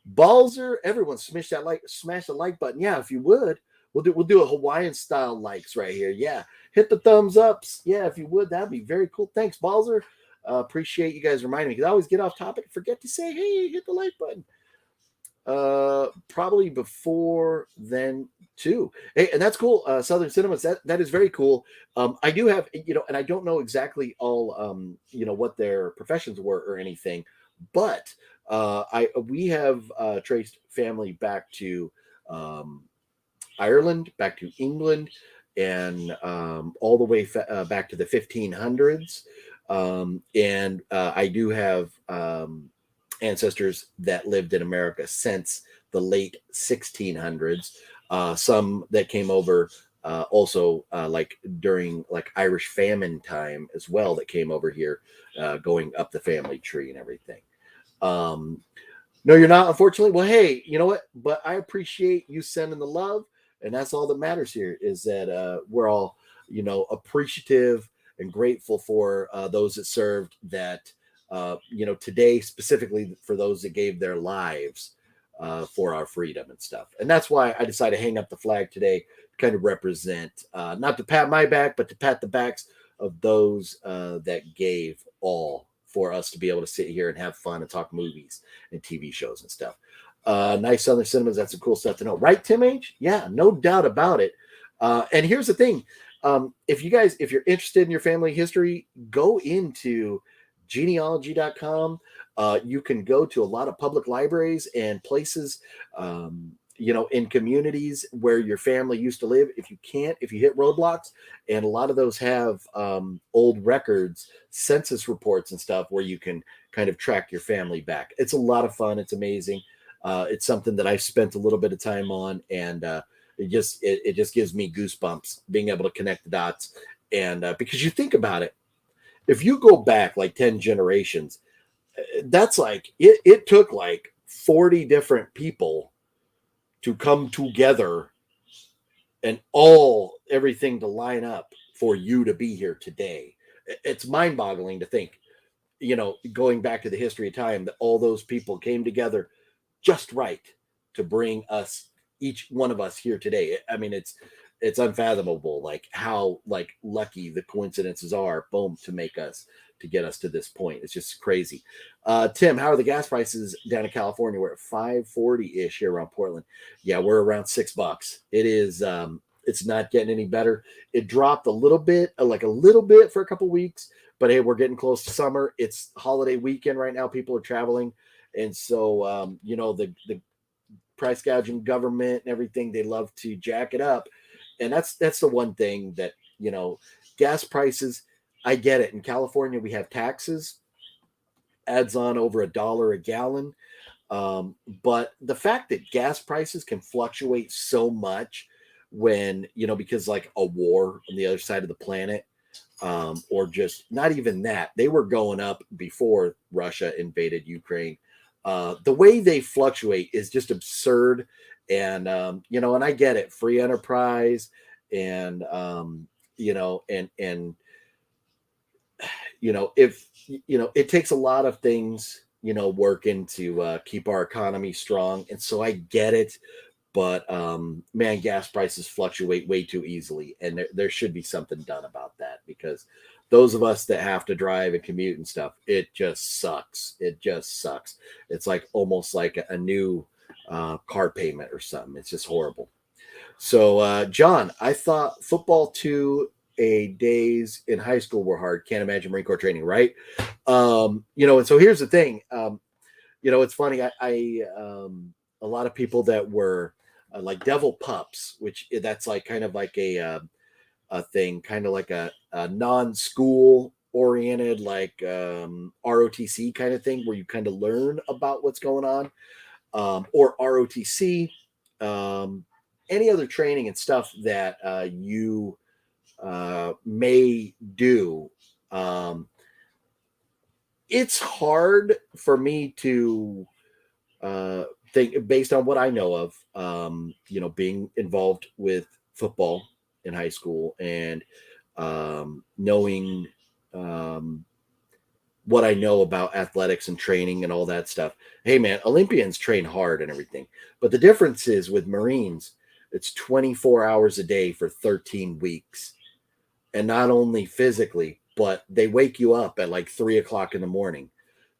Balzer, everyone smash the like button. Yeah, if you would, we'll do a Hawaiian style likes right here. Yeah, hit the thumbs ups. Yeah, if you would, that'd be very cool. Thanks, Balzer. Appreciate you guys reminding me, because I always get off topic and forget to say, hey, hit the like button. Probably before then too. Hey, and that's cool. Southern Cinemas, that is very cool. I do have, you know, and I don't know exactly all you know, what their professions were or anything, but we have traced family back to Ireland, back to England, and all the way back to the 1500s. And I do have ancestors that lived in America since the late 1600s. Some that came over Also, like during like Irish famine time as well, that came over here, going up the family tree and everything. Um, no, you're not, unfortunately. Well, hey, you know what? But I appreciate you sending the love, and that's all that matters here. Is that we're all, appreciative and grateful for those that served. That today specifically for those that gave their lives for our freedom and stuff. And that's why I decided to hang up the flag today, to kind of represent, not to pat my back, but to pat the backs of those that gave all for us to be able to sit here and have fun and talk movies and TV shows and stuff. Nice Southern cinemas. That's some cool stuff to know. Right, Tim H? Yeah, no doubt about it. And here's the thing. If you're interested in your family history, go into genealogy.com. You can go to a lot of public libraries and places, in communities where your family used to live. If you hit roadblocks, and a lot of those have old records, census reports and stuff where you can kind of track your family back. It's a lot of fun. It's amazing. It's something that I've spent a little bit of time on, and it just gives me goosebumps being able to connect the dots. And because you think about it, if you go back like 10 generations, that's like it took like 40 different people to come together and everything to line up for you to be here today. It's mind-boggling to think, going back to the history of time, that all those people came together just right to bring us, each one of us, here today. I mean, it's unfathomable, like how like lucky the coincidences are, boom, to get us to this point. It's just crazy. Tim, how are the gas prices down in California? We're at 540-ish here around Portland. Yeah, we're around $6. It is it's not getting any better. It dropped a little bit for a couple weeks, but hey, we're getting close to summer. It's holiday weekend right now. People are traveling. And so the price gouging government and everything, they love to jack it up. And that's the one thing that, gas prices, I get it. In California, we have taxes, adds on over $1 a gallon. But the fact that gas prices can fluctuate so much when, because like a war on the other side of the planet, or just not even that, they were going up before Russia invaded Ukraine. The way they fluctuate is just absurd. And, and I get it, free enterprise, and, if, it takes a lot of things, working to keep our economy strong. And so I get it. But man, gas prices fluctuate way too easily. And there should be something done about that, because those of us that have to drive and commute and stuff, it just sucks. It just sucks. It's like almost like a new car payment or something. It's just horrible. So, John, I thought football 2 days in high school were hard. Can't imagine Marine Corps training, right? And so here's the thing. It's funny. I a lot of people that were like devil pups, which that's like kind of like a thing, kind of like a non-school oriented, like ROTC kind of thing, where you kind of learn about what's going on, or ROTC, any other training and stuff that you may do. It's hard for me to think, based on what I know of, being involved with football in high school, and knowing what I know about athletics and training and all that stuff. Hey man, Olympians train hard and everything, but the difference is with Marines, it's 24 hours a day for 13 weeks. And not only physically, but they wake you up at like 3 o'clock in the morning,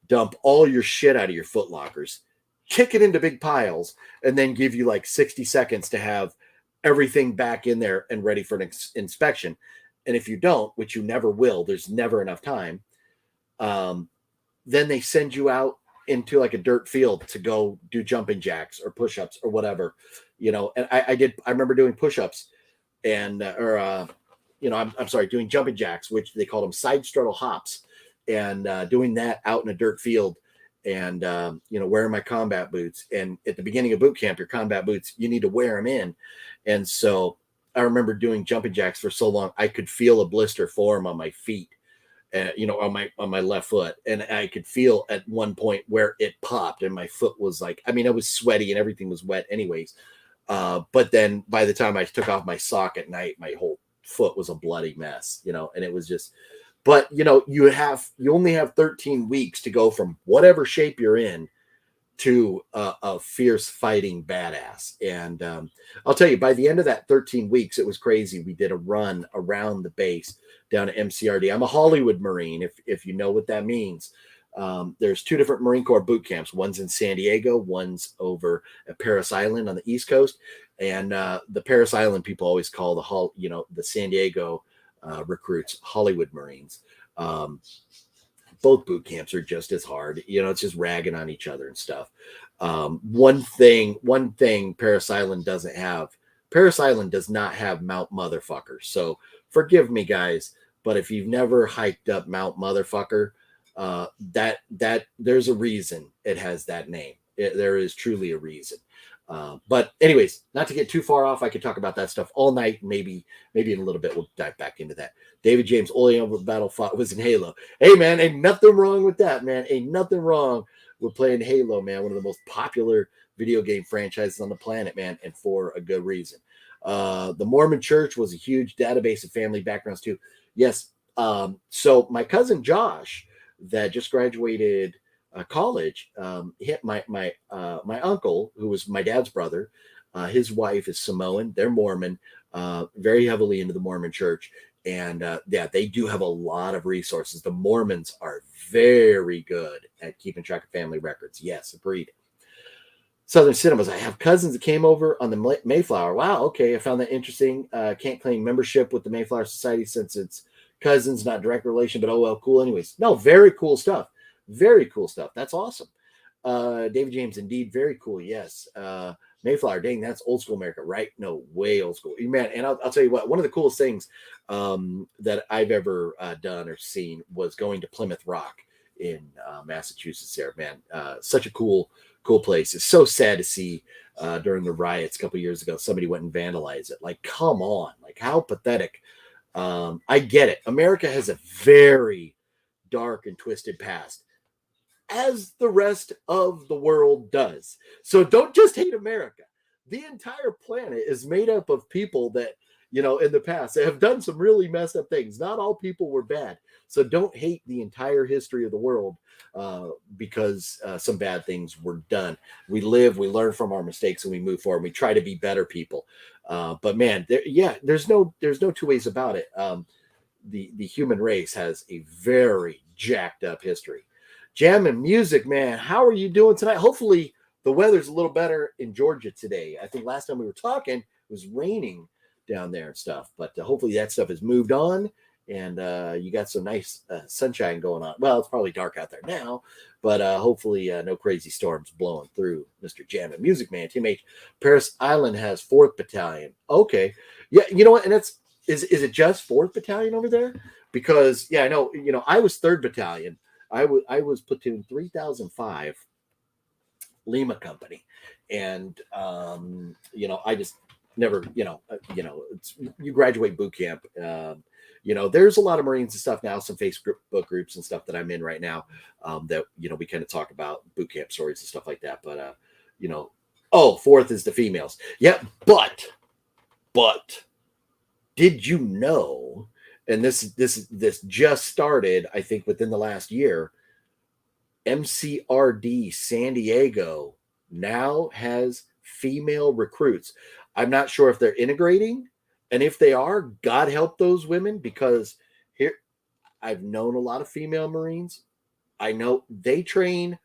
dump all your shit out of your foot lockers, kick it into big piles, and then give you like 60 seconds to have everything back in there and ready for an inspection. And if you don't, which you never will, there's never enough time, then they send you out into like a dirt field to go do jumping jacks or push-ups or whatever, and I remember doing push-ups and, I'm sorry, doing jumping jacks, which they called them side straddle hops, and doing that out in a dirt field, and wearing my combat boots. And at the beginning of boot camp, your combat boots, you need to wear them in. And so I remember doing jumping jacks for so long, I could feel a blister form on my feet, on my left foot, and I could feel at one point where it popped, and my foot was like, I mean, I was sweaty and everything was wet, anyways. But then by the time I took off my sock at night, my whole foot was a bloody mess, and it was just. But you only have 13 weeks to go from whatever shape you're in to a fierce fighting badass. And I'll tell you, by the end of that 13 weeks, it was crazy. We did a run around the base down to MCRD. I'm a Hollywood Marine, if you know what that means. There's 2 different Marine Corps boot camps. One's in San Diego, one's over at Parris Island on the East Coast. And the Parris Island people always call the San Diego recruits Hollywood Marines. Both boot camps are just as hard. It's just ragging on each other and stuff. One thing Parris Island doesn't have. Parris Island does not have Mount Motherfucker. So forgive me, guys, but if you've never hiked up Mount Motherfucker, that there's a reason it has that name. There is truly a reason. But anyways, not to get too far off, I could talk about that stuff all night. Maybe in a little bit we'll dive back into that. David James, only battle fought was in Halo. Hey man, ain't nothing wrong with that, man. Ain't nothing wrong with playing Halo, man. One of the most popular video game franchises on the planet, man, and for a good reason. The Mormon Church was a huge database of family backgrounds too. Yes. So my cousin Josh, that just graduated college, hit my uncle, who was my dad's brother. His wife is Samoan. They're Mormon, very heavily into the Mormon Church. And they do have a lot of resources. The Mormons are very good at keeping track of family records. Yes, agreed. Southern Cinemas. I have cousins that came over on the Mayflower. Wow, okay. I found that interesting. Can't claim membership with the Mayflower Society since it's cousins, not direct relation, but oh well, cool anyways. No, very cool stuff. Very cool stuff. That's awesome. David James, indeed, very cool. Yes. Mayflower, dang, that's old school America, right? No, way old school. Man, and I'll tell you what, one of the coolest things that I've ever done or seen was going to Plymouth Rock in Massachusetts there, man. Such a cool place. It's so sad to see during the riots a couple years ago, somebody went and vandalized it. Like, come on, like how pathetic. I get it. America has a very dark and twisted past, as the rest of the world does. So don't just hate America. The entire planet is made up of people that, in the past have done some really messed up things. Not all people were bad. So don't hate the entire history of the world because some bad things were done. We live, we learn from our mistakes, and we move forward. We try to be better people. But man, there's no 2 ways about it. The human race has a very jacked up history. Jam and music, man. How are you doing tonight? Hopefully the weather's a little better in Georgia today. I think last time we were talking, it was raining down there and stuff, but hopefully that stuff has moved on and you got some nice sunshine going on. Well, it's probably dark out there now, but hopefully no crazy storms blowing through Mr. Jam and Music Man. Team H, Parris Island has 4th Battalion. Okay. Yeah, you know what? And is it just 4th Battalion over there? Because, yeah, I know, I was 3rd Battalion. I was platoon 3005 Lima Company. And, I just never, you graduate boot camp. There's a lot of Marines and stuff now, some Facebook groups and stuff that I'm in right now that, we kind of talk about boot camp stories and stuff like that. But, 4th is the females. Yeah. But did you know, and this just started, I think, within the last year, MCRD San Diego now has female recruits. I'm not sure if they're integrating, and if they are, God help those women, because here I've known a lot of female Marines. I know they train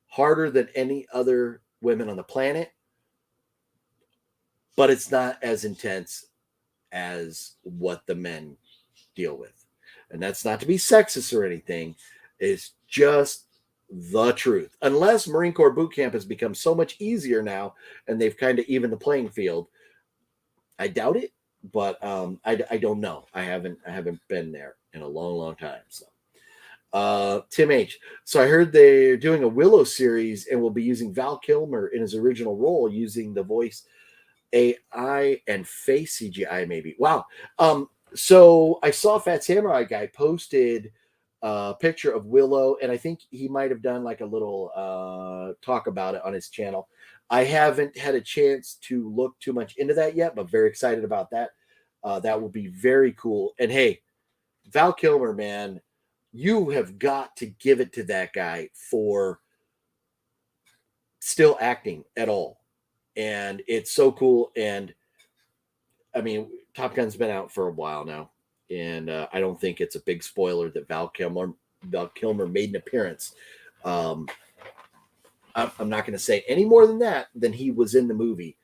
harder than any other women on the planet, but it's not as intense as what the men deal with. And that's not to be sexist or anything. It's just the truth. Unless Marine Corps boot camp has become so much easier now and they've kind of evened the playing field. I doubt it, but I don't know. I haven't been there in a long time. So Tim H. So I heard they're doing a Willow series and will be using Val Kilmer in his original role, using the voice AI and face CGI, maybe. Wow. So I saw Fat Samurai guy posted a picture of Willow, and I think he might have done like a little talk about it on his channel. I haven't had a chance to look too much into that yet, but very excited about that. That will be very cool. And hey, Val Kilmer, man, you have got to give it to that guy for still acting at all. And it's so cool. And I mean, Top Gun's been out for a while now, and I don't think it's a big spoiler that Val Kilmer made an appearance. Um, I'm not going to say any more than that. Than he was in the movie,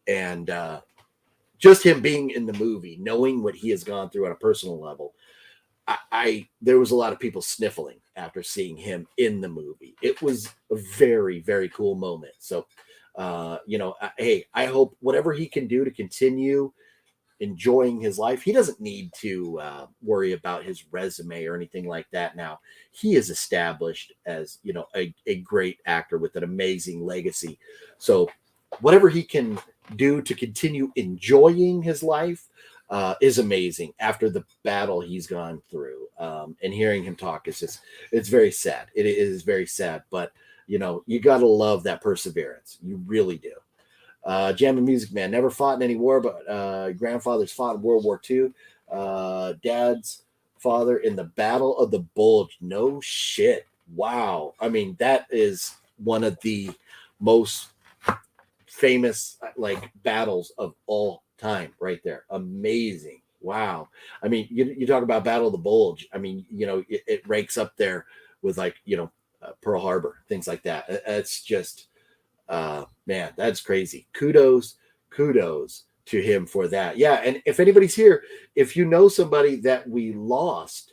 and just him being in the movie, knowing what he has gone through on a personal level, there was a lot of people sniffling after seeing him in the movie. It was a very, very cool moment. So, hey, I hope whatever he can do to continue enjoying his life. He doesn't need to worry about his resume or anything like that now. He is established as, a great actor with an amazing legacy. So whatever he can do to continue enjoying his life is amazing after the battle he's gone through. And hearing him talk is it's very sad. It is very sad, but you got to love that perseverance. You really do. Jam and Music Man never fought in any war, but grandfathers fought in World War II. Dad's father in the Battle of the Bulge. No shit. Wow. I mean, that is one of the most famous battles of all time right there. Amazing. Wow. I mean, you talk about Battle of the Bulge. I mean, it ranks up there with Pearl Harbor, things like that. It's just man, that's crazy. Kudos to him for that. Yeah, and if anybody's here, if you know somebody that we lost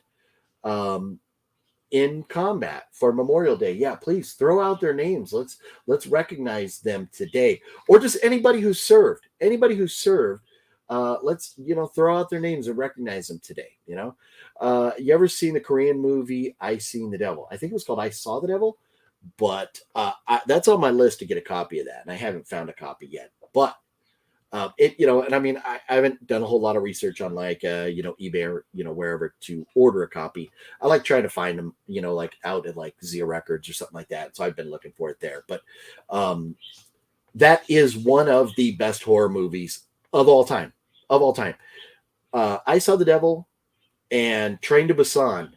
in combat for Memorial Day, yeah, please throw out their names. Let's recognize them today, or just anybody who served. Let's throw out their names and recognize them today. You ever seen the Korean movie I Seen the Devil? I think it was called I Saw the Devil. But that's on my list to get a copy of that, and I haven't found a copy yet. But and I mean, I haven't done a whole lot of research on eBay or wherever to order a copy. I like trying to find them, out at Zia Records or something like that. So I've been looking for it there. But that is one of the best horror movies of all time. I Saw the Devil and Train to Busan.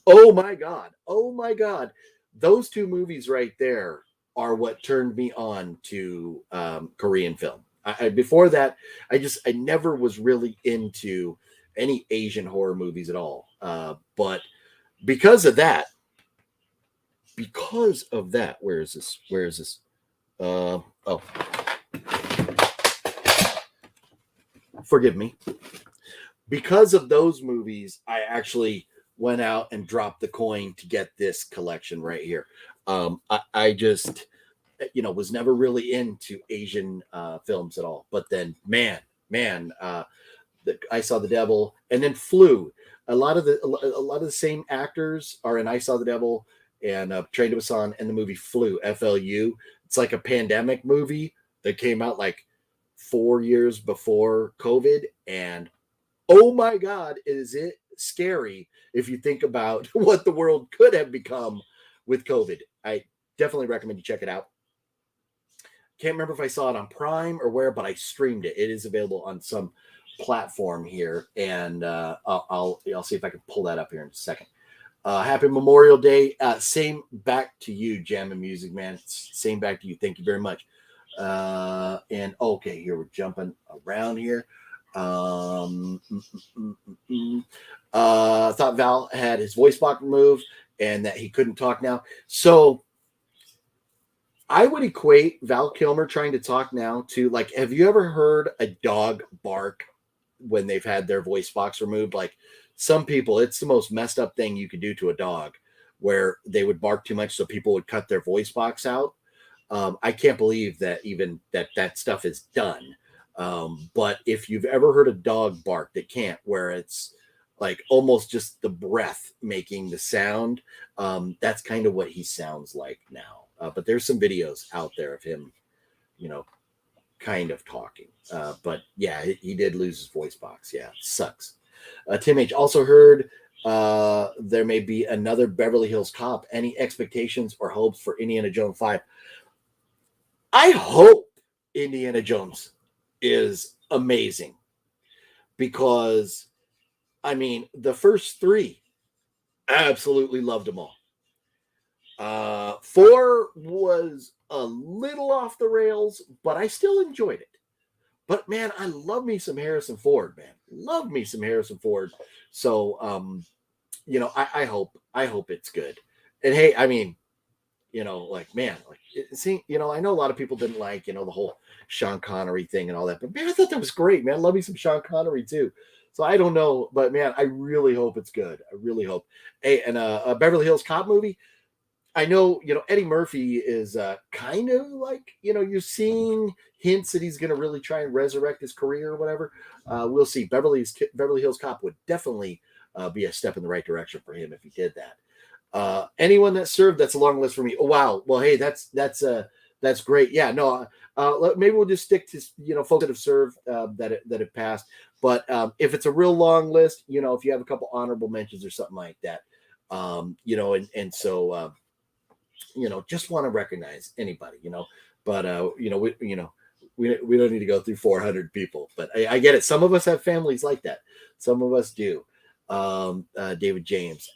Oh my God. Those two movies right there are what turned me on to Korean film. Before that, I never was really into any Asian horror movies at all. But because of that, where is this? Forgive me. Because of those movies, I actually went out and dropped the coin to get this collection right here. I just, was never really into Asian films at all. But then, man, I Saw the Devil, and then Flew. A lot of the same actors are in I Saw the Devil and Train to Busan and the movie Flew, FLU. It's like a pandemic movie that came out 4 years before COVID, and oh my God, is it scary if you think about what the world could have become with COVID. I definitely recommend you check it out. Can't remember if I saw it on Prime or where, but I streamed it. It is available on some platform here, and I'll see if I can pull that up here in a second. Happy Memorial Day. Same back to you, Jam and Music Man. Same back to you. Thank you very much. And okay, here we're jumping around here. Thought Val had his voice box removed and that he couldn't talk now. So I would equate Val Kilmer trying to talk now to have you ever heard a dog bark when they've had their voice box removed? Some people, it's the most messed up thing you could do to a dog, where they would bark too much so people would cut their voice box out. I can't believe that even that stuff is done. But if you've ever heard a dog bark that can't, where it's almost just the breath making the sound, that's kind of what he sounds like now. But there's some videos out there of him, kind of talking. But yeah, he did lose his voice box. Yeah, sucks. Tim H also heard there may be another Beverly Hills Cop. Any expectations or hopes for Indiana Jones 5? I hope Indiana Jones is amazing because, I mean, the first three, absolutely loved them all. 4 was a little off the rails, but I still enjoyed it. But man, I love me some Harrison Ford, man. Love me some Harrison Ford. So, I hope it's good. And hey, I mean, like, man, like, see, I know a lot of people didn't like, the whole Sean Connery thing and all that, but man, I thought that was great, man. Love me some Sean Connery too. So I don't know, but man, I really hope it's good. I really hope. Hey, and a Beverly Hills Cop movie. I know, Eddie Murphy is kind of like, you're seeing hints that he's going to really try and resurrect his career or whatever. We'll see. Beverly Hills Cop would definitely be a step in the right direction for him if he did that. Anyone that served, that's a long list for me. Oh, wow. Well, hey, that's great. Yeah, no, maybe we'll just stick to, folks that have served that have passed. But if it's a real long list, if you have a couple honorable mentions or something like that, so just want to recognize anybody, but we don't need to go through 400 people, but I get it. Some of us have families like that. Some of us do. David James,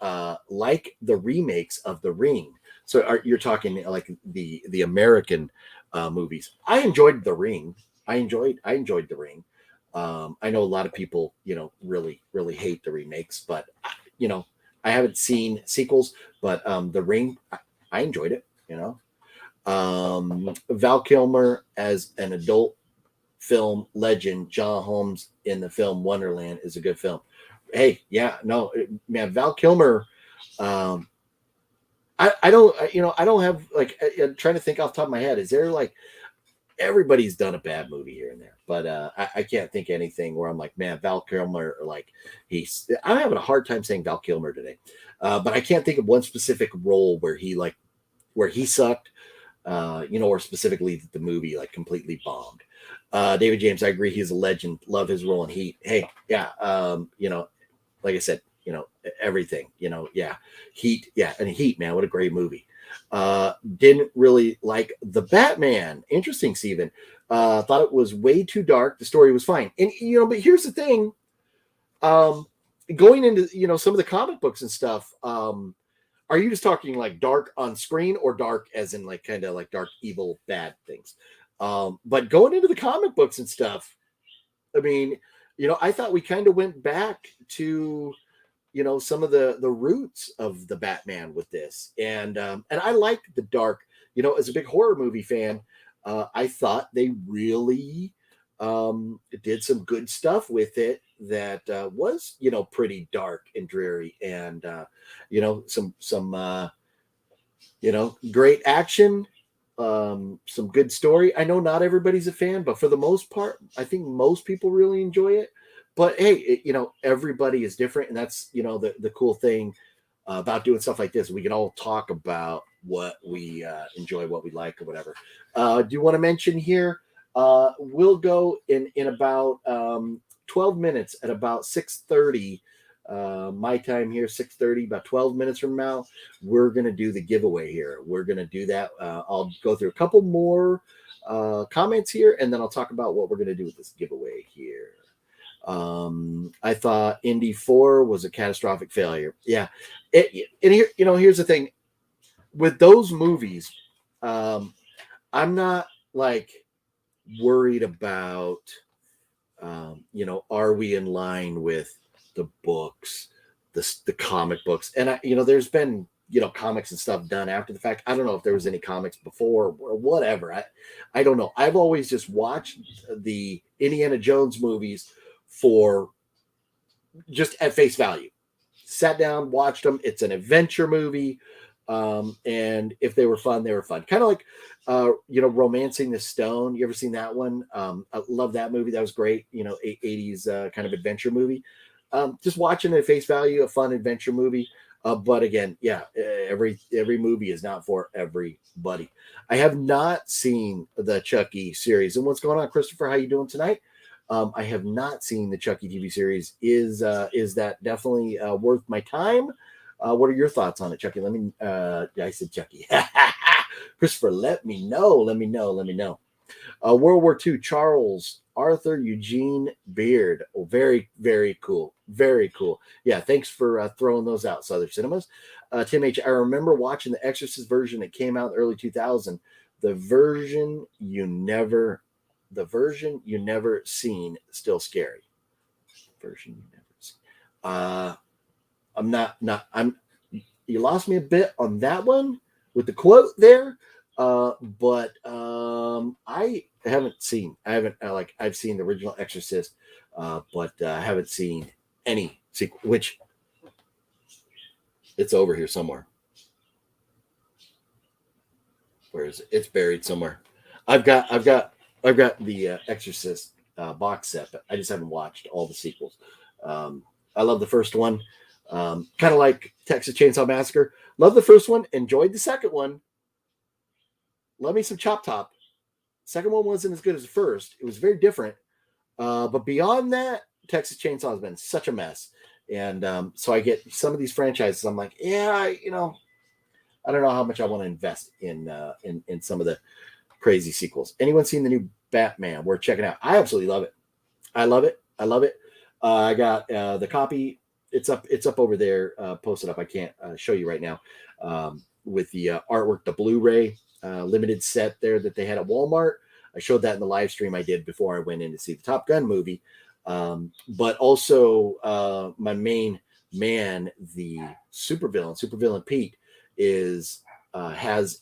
like the remakes of The Ring. So you're talking like the American movies. I enjoyed The Ring. I enjoyed The Ring. I know a lot of people, really, really hate the remakes, but I haven't seen sequels, but The Ring, I enjoyed it, Val Kilmer as an adult film legend, John Holmes in the film Wonderland is a good film. Hey, yeah, no, man, Val Kilmer, I don't, I don't have, like, I'm trying to think off the top of my head. Is there, like, everybody's done a bad movie here and there, but I can't think anything where I'm like, man, Val Kilmer, like, I'm having a hard time saying Val Kilmer today. But I can't think of one specific role where he sucked, or specifically the movie like completely bombed. David James, I agree, he's a legend. Love his role in Heat. Hey, yeah, like I said, everything, yeah, Heat, yeah, and Heat, man, what a great movie. Didn't really like The Batman. Interesting, Steven. Thought it was way too dark. The story was fine, and but here's the thing. Going into some of the comic books and stuff. Are you just talking like dark on screen or dark as in like kind of like dark, evil, bad things? But going into the comic books and stuff, I mean, I thought we kind of went back to, some of the roots of the Batman with this. And I liked the dark, as a big horror movie fan, I thought they really did some good stuff with it that was, pretty dark and dreary and, some great action, some good story. I know not everybody's a fan, but for the most part, I think most people really enjoy it. But hey, everybody is different. And that's, the cool thing about doing stuff like this. We can all talk about what we enjoy, what we like or whatever. Do you want to mention here? We'll go in about 12 minutes at about 6:30 my time here, 6:30, about 12 minutes from now, we're going to do the giveaway here. We're going to do that. I'll go through a couple more comments here, and then I'll talk about what we're going to do with this giveaway here. I thought Indy 4 was a catastrophic failure. Yeah. And here, here's the thing with those movies. I'm not like worried about, are we in line with the books, the comic books? And there's been, comics and stuff done after the fact. I don't know if there was any comics before or whatever. I don't know. I've always just watched the Indiana Jones movies for just at face value. Sat down, watched them. It's an adventure movie. And if they were fun, they were fun. Kind of like, Romancing the Stone. You ever seen that one? I love that movie. That was great. 80s kind of adventure movie. Just watching it at face value, a fun adventure movie. But again, yeah, every movie is not for everybody. I have not seen the Chucky series. And what's going on, Christopher? How you doing tonight? I have not seen the Chucky TV series. Is that definitely worth my time? What are your thoughts on it, Chucky? Let me. I said Chucky. Christopher, let me know. Let me know. World War II, Charles Arthur Eugene Beard. Oh, very, very cool. Very cool. Yeah, thanks for throwing those out, Southern Cinemas. Tim H., I remember watching the Exorcist version that came out in the early 2000s. The version you never seen, still scary. Version you never seen. You lost me a bit on that one with the quote there. But I haven't seen. I've seen the original Exorcist, but I haven't seen any sequel. Which it's over here somewhere. Where is it? It's buried somewhere. I've got the Exorcist box set, but I just haven't watched all the sequels. I love the first one. Kind of like Texas Chainsaw Massacre. Love the first one. Enjoyed the second one. Love me some Chop Top. Second one wasn't as good as the first. It was very different. But beyond that, Texas Chainsaw has been such a mess. And so I get some of these franchises. I'm like, yeah, I don't know how much I want to invest in some of the crazy sequels. Anyone seen the new Batman? We're checking out. I absolutely love it. I love it. I got the copy. It's up over there, posted up. I can't show you right now with the artwork, the Blu-ray limited set there that they had at Walmart. I showed that in the live stream I did before I went in to see the Top Gun movie. But also my main man, the supervillain Pete, has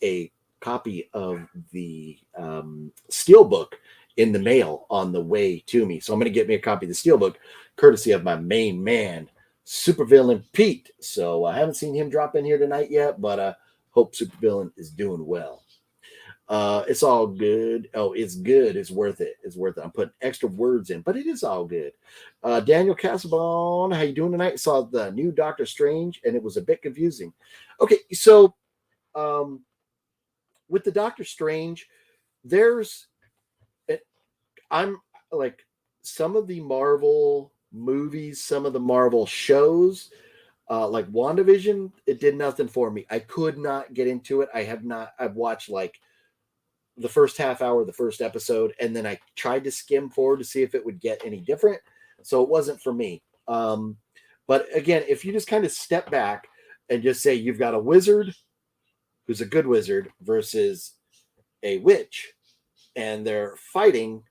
a copy of the Steelbook in the mail on the way to me. So I'm going to get me a copy of the Steelbook, courtesy of my main man, supervillain Pete. So I haven't seen him drop in here tonight yet, but hope supervillain is doing well. It's all good. Oh, it's good. It's worth it. I'm putting extra words in, but it is all good. Daniel Casabon, how you doing tonight? Saw the new Doctor Strange, and it was a bit confusing. Okay, so with the Doctor Strange, I'm like some of the Marvel movies, some of the Marvel shows, like WandaVision, it did nothing for me. I could not get into it. I've watched like the first half hour of the first episode, and then I tried to skim forward to see if it would get any different. So it wasn't for me. But again, if you just kind of step back and just say you've got a wizard who's a good wizard versus a witch, and they're fighting,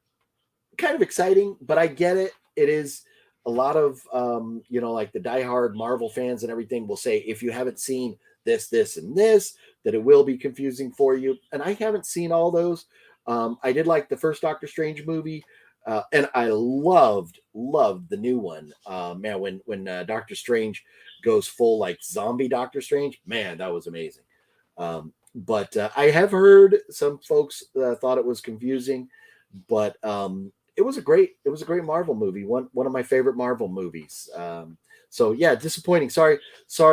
kind of exciting, but I get it. It is a lot of, like the diehard Marvel fans and everything will say, if you haven't seen this, and this, that it will be confusing for you. And I haven't seen all those. I did like the first Doctor Strange movie, and I loved the new one. Man, when Doctor Strange goes full like zombie Doctor Strange, man, that was amazing. But I have heard some folks thought it was confusing, but it was a great Marvel movie. One of my favorite Marvel movies. So yeah, disappointing. Sorry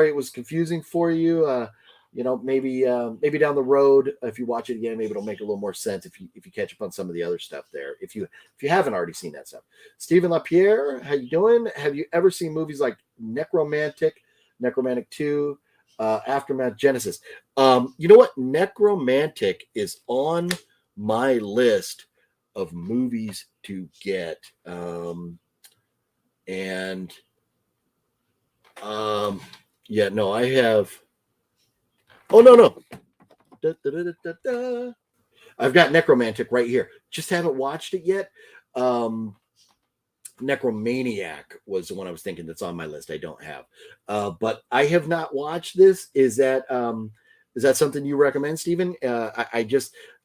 it was confusing for you. Maybe down the road, if you watch it again, maybe it'll make a little more sense if you catch up on some of the other stuff there. If you haven't already seen that stuff. Stephen LaPierre, how you doing? Have you ever seen movies like Necromantic 2, Aftermath, Genesis? You know what? Necromantic is on my list of movies to get. I have. Oh, no. I've got Necromantic right here. Just haven't watched it yet. Necromaniac was the one I was thinking that's on my list. I don't have. But I have not watched this. Is that something you recommend, Stephen?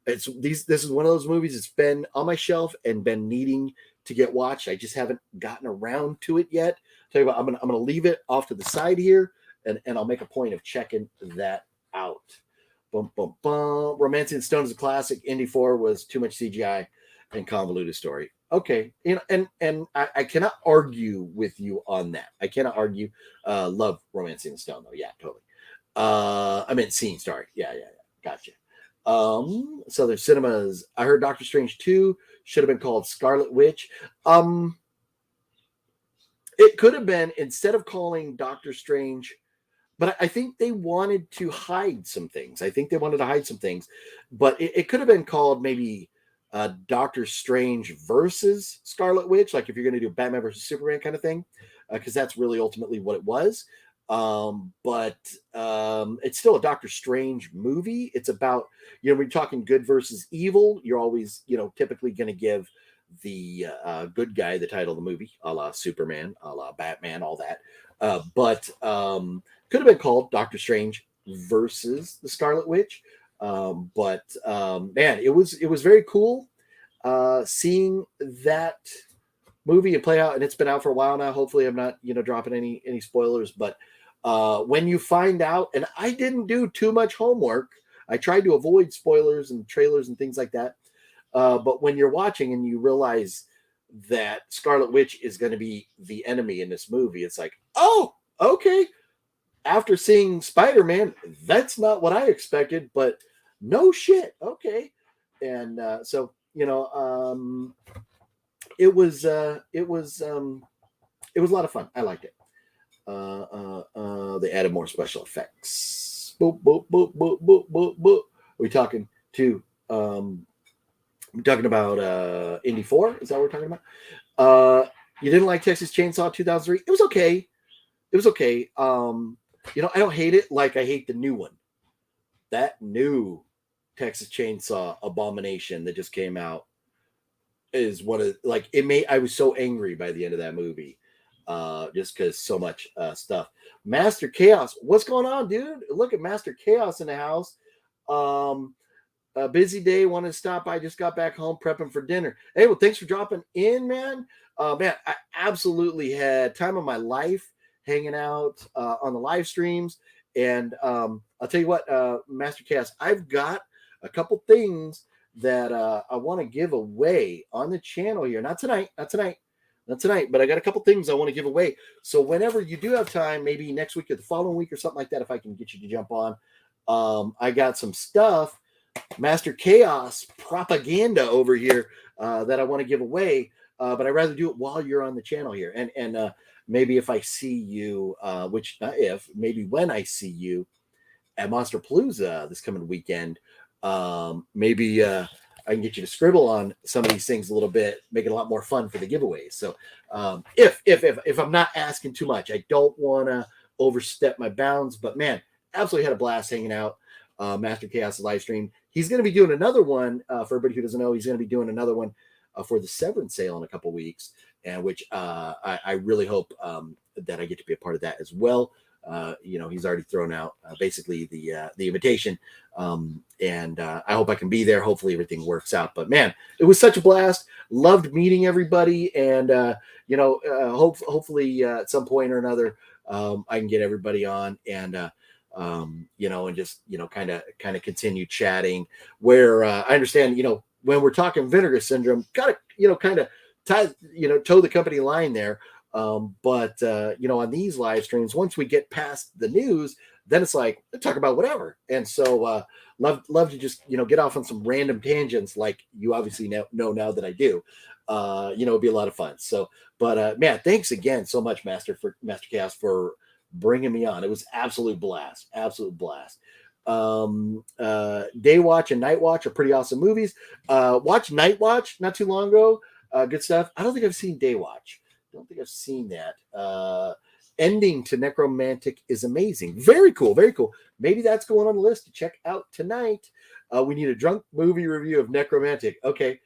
This is one of those movies that's been on my shelf and been needing to get watched. I just haven't gotten around to it yet. Tell you what, I'm gonna leave it off to the side here, and I'll make a point of checking that out. Bum, bum, bum. Romancing the Stone is a classic. Indy 4 was too much CGI and convoluted story. Okay, and I cannot argue with you on that. I cannot argue. Love Romancing the Stone though. Yeah, totally. I meant scene. Sorry. Yeah. Gotcha. So there's cinemas. I heard Doctor Strange 2 should have been called Scarlet Witch. It could have been, instead of calling Doctor Strange, but I think they wanted to hide some things. But it could have been called maybe Doctor Strange versus Scarlet Witch, like if you're going to do Batman versus Superman kind of thing, because that's really ultimately what it was. But it's still a Doctor Strange movie. It's about, when you're talking good versus evil, you're always, typically going to give the good guy the title of the movie, a la Superman, a la Batman, all that. But could have been called Doctor Strange versus the Scarlet Witch. But man, it was very cool seeing that movie and play out, and it's been out for a while now. Hopefully I'm not dropping any spoilers, but when you find out, and I didn't do too much homework, I tried to avoid spoilers and trailers and things like that, but when you're watching and you realize that Scarlet Witch is going to be the enemy in this movie, it's like, oh, okay. After seeing Spider-Man, that's not what I expected, but no shit. Okay. And so, it was a lot of fun. I liked it. They added more special effects. Boop, boop, boop, boop, boop, boop, boop. We're talking about Indy 4. Is that what we're talking about? You didn't like Texas Chainsaw 2003? It was okay. I don't hate it like I hate the new one. That new Texas Chainsaw Abomination that just came out is I was so angry by the end of that movie. Just because so much stuff. Master Chaos, what's going on, dude? Look at Master Chaos in the house. A busy day, wanted to stop by. Just got back home prepping for dinner. Hey, well, thanks for dropping in, man. Man, I absolutely had time of my life hanging out on the live streams. And I'll tell you what, Master Chaos, I've got a couple things that I want to give away on the channel here. Not tonight, but I got a couple things I want to give away. So whenever you do have time, maybe next week or the following week or something like that, if I can get you to jump on, I got some stuff, Master Chaos propaganda over here that I want to give away. But I'd rather do it while you're on the channel here. And maybe if I see you, maybe when I see you at Monster Palooza this coming weekend, maybe I can get you to scribble on some of these things a little bit, make it a lot more fun for the giveaways. So if I'm not asking too much, I don't want to overstep my bounds, but man, absolutely had a blast hanging out. Master Chaos live stream. He's going to be doing another one for everybody who doesn't know. He's going to be doing another one for the Severance sale in a couple weeks, and which I really hope that I get to be a part of that as well. He's already thrown out basically the invitation, and I hope I can be there. Hopefully everything works out. But man, it was such a blast. Loved meeting everybody, and hopefully at some point or another I can get everybody on and and just kind of continue chatting. Where I understand, when we're talking Vinegar Syndrome, gotta kind of toe the company line there. But on these live streams, once we get past the news, then it's like talk about whatever. And so love to just get off on some random tangents, like you obviously know now that I do. It'd be a lot of fun. So, but man, thanks again so much, Master Chaos, for bringing me on. It was absolute blast. Day Watch and Night Watch are pretty awesome movies. Watch Night Watch not too long ago. Good stuff. I don't think I've seen Day Watch. Don't think I've seen that. Ending to Necromantic is amazing. Very cool. Maybe that's going on the list to check out tonight. We need a drunk movie review of Necromantic. Okay.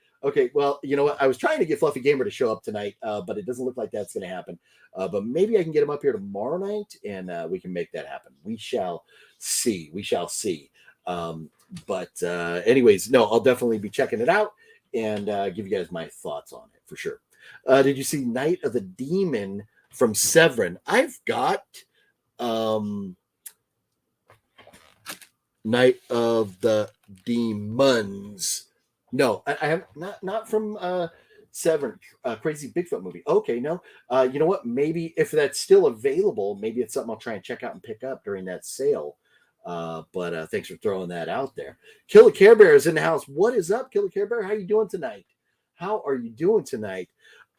Well, you know what? I was trying to get Fluffy Gamer to show up tonight, but it doesn't look like that's going to happen. But maybe I can get him up here tomorrow night, and we can make that happen. We shall see. But anyways, no, I'll definitely be checking it out and give you guys my thoughts on it for sure. Did you see Night of the Demon from Severin? I've got Night of the Demons. No, I have not from Severin, Crazy Bigfoot movie. Okay, no. You know what? Maybe if that's still available, maybe it's something I'll try and check out and pick up during that sale But thanks for throwing that out there. Killer Care Bear is in the house. What is up, Killer Care Bear? How you doing tonight? How are you doing tonight?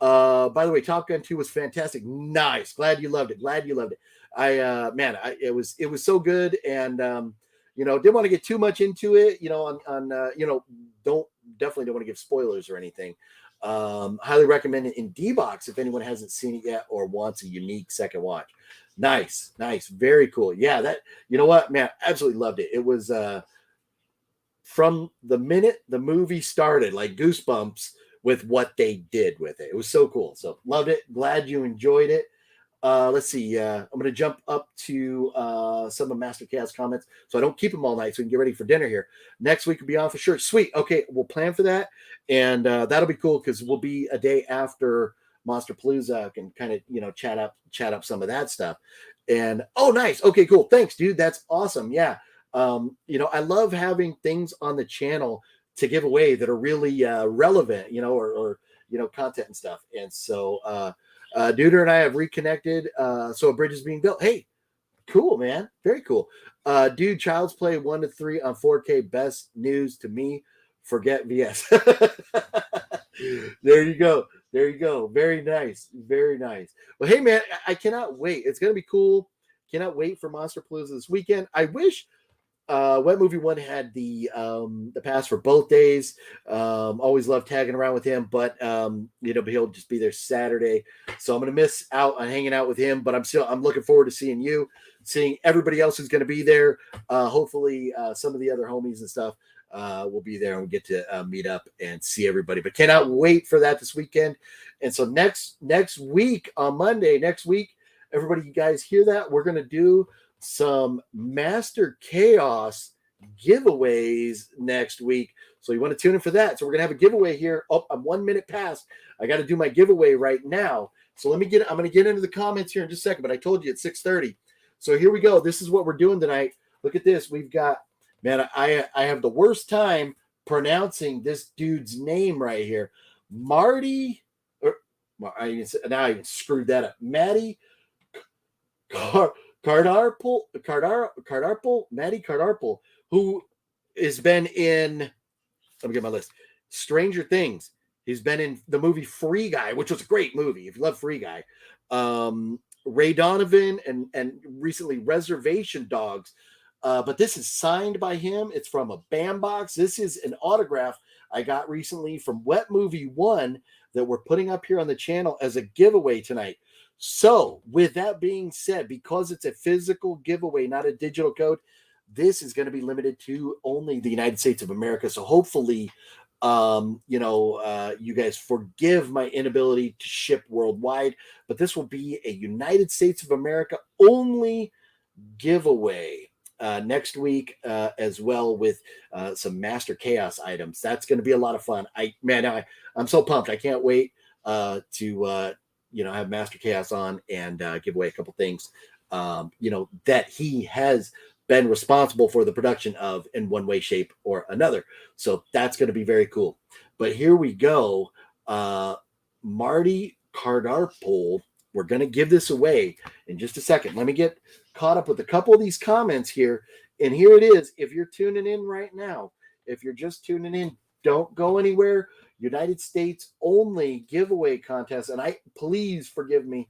By the way, Top Gun 2 was fantastic. Nice. Glad you loved it. It was so good. And, didn't want to get too much into it, definitely don't want to give spoilers or anything. Highly recommend it in D-Box if anyone hasn't seen it yet or wants a unique second watch. Nice. Very cool. Yeah, that, you know what, man, absolutely loved it. It was, from the minute the movie started, like goosebumps with what they did with it. It was so cool. So loved it. Glad you enjoyed it. Let's see. I'm going to jump up to some of Master Chaos comments so I don't keep them all night so we can get ready for dinner here. Next week will be on for sure. Sweet. Okay, we'll plan for that. And that'll be cool because we'll be a day after Monster Palooza and kind of, chat up some of that stuff. And, oh, nice. Okay, cool. Thanks, dude. That's awesome. Yeah. I love having things on the channel to give away that are really relevant, or content and stuff. And so Duder and I have reconnected. So a bridge is being built. Hey, cool, man. Very cool. Dude, Child's Play 1 to 3 on 4K. Best news to me. Forget VS. There you go. Very nice. Well, hey, man, I cannot wait. It's going to be cool. Cannot wait for Monster Palooza this weekend. I wish Wet Movie One had the pass for both days. Always love tagging around with him, but he'll just be there Saturday, so I'm gonna miss out on hanging out with him. But I'm looking forward to seeing everybody else who's gonna be there. Hopefully, some of the other homies and stuff will be there and we'll get to meet up and see everybody. But cannot wait for that this weekend. And so next week on Monday, everybody, you guys hear that? We're gonna do some Master Chaos giveaways next week. So you want to tune in for that. So we're going to have a giveaway here. Oh, I'm 1 minute past. I got to do my giveaway right now. So I'm going to get into the comments here in just a second, but I told you it's 6:30. So here we go. This is what we're doing tonight. Look at this. We've got, man, I have the worst time pronouncing this dude's name right here. Marty, now I even screwed that up. Maddie Cardarpel, Maddie Cardarpel, who has been in, let me get my list, Stranger Things. He's been in the movie Free Guy, which was a great movie if you love Free Guy. Ray Donovan and recently Reservation Dogs. But this is signed by him. It's from a BAM box. This is an autograph I got recently from Wet Movie One that we're putting up here on the channel as a giveaway tonight. So with that being said, because it's a physical giveaway, not a digital code, this is going to be limited to only the United States of America. So hopefully, you guys forgive my inability to ship worldwide, but this will be a United States of America only giveaway next week as well with some Master Chaos items. That's going to be a lot of fun. I'm so pumped. I can't wait to have Master Chaos on and give away a couple things, that he has been responsible for the production of in one way, shape, or another. So that's going to be very cool. But here we go. Marty Cardarpol. We're going to give this away in just a second. Let me get caught up with a couple of these comments here. And here it is. If you're tuning in right now, if you're just tuning in, don't go anywhere. United States only giveaway contest. And please forgive me,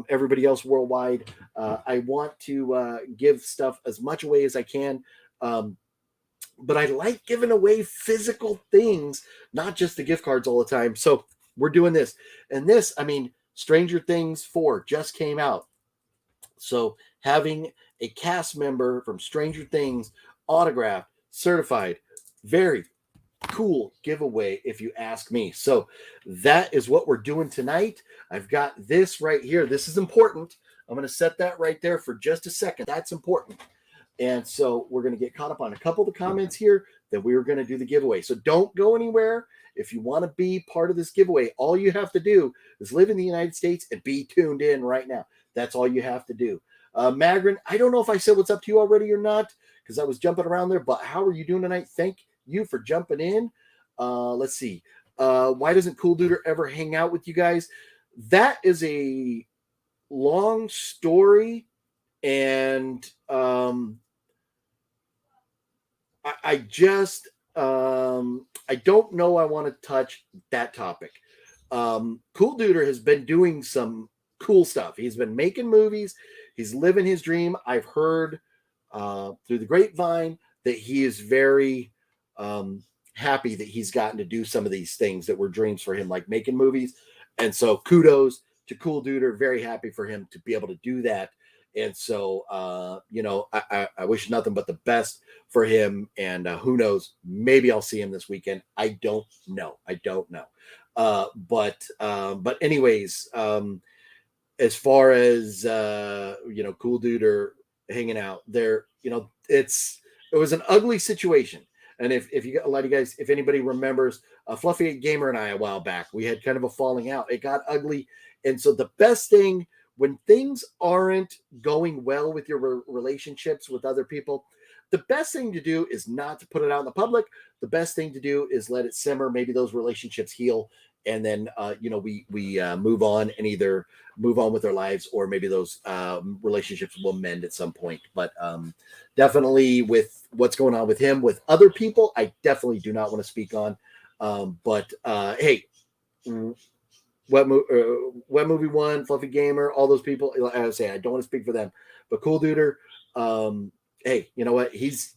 everybody else worldwide. I want to give stuff as much away as I can. But I like giving away physical things, not just the gift cards all the time. So we're doing this. And this, Stranger Things 4 just came out. So having a cast member from Stranger Things autographed, certified, very cool giveaway if you ask me. So that is what we're doing tonight. I've got this right here. This is important. I'm going to set that right there for just a second. That's important. And so we're going to get caught up on a couple of the comments here that we were going to do the giveaway. So don't go anywhere. If you want to be part of this giveaway, all you have to do is live in the United States and be tuned in right now. That's all you have to do. Magrin, I don't know if I said what's up to you already or not, because I was jumping around there, but how are you doing tonight? Thank you for jumping in. Let's see. Why doesn't Cool Duder ever hang out with you guys? That is a long story, and I just I don't know I want to touch that topic. Cool Duder has been doing some cool stuff. He's been making movies. He's living his dream. I've heard through the grapevine that he is very happy that he's gotten to do some of these things that were dreams for him, like making movies. And so kudos to Cool Duder. Very happy for him to be able to do that. And so, you know, I wish nothing but the best for him. And who knows, maybe I'll see him this weekend. I don't know. But anyways, as far as, you know, Cool Duder hanging out there, you know, it was an ugly situation. And if you got a lot of you guys, if anybody remembers, Fluffy Gamer and I a while back, we had kind of a falling out. It got ugly. And so the best thing when things aren't going well with your relationships with other people, the best thing to do is not to put it out in the public. The best thing to do is let it simmer. Maybe those relationships heal. And then, you know, we move on and either move on with our lives, or maybe those relationships will mend at some point. But definitely with what's going on with him, with other people, I definitely do not want to speak on. But hey, Wet Movie One, Fluffy Gamer, all those people, I was saying, I don't want to speak for them. But Cool Duder, hey, you know what? He's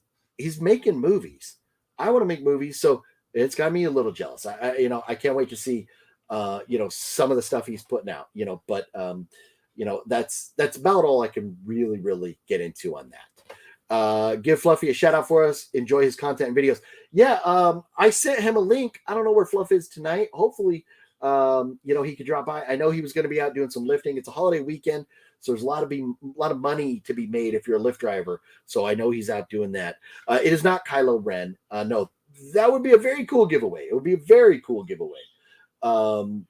making movies. I want to make movies, so it's got me a little jealous. You know, I can't wait to see, you know, some of the stuff he's putting out. You know, but you know, that's about all I can really get into on that. Give Fluffy a shout out for us. Enjoy his content and videos. Yeah, I sent him a link. I don't know where Fluff is tonight. Hopefully, you know, he could drop by. I know he was going to be out doing some lifting. It's a holiday weekend, so there's a lot of money to be made if you're a Lyft driver. So I know he's out doing that. It is not Kylo Ren. No. That would be a very cool giveaway. It would be a very cool giveaway. You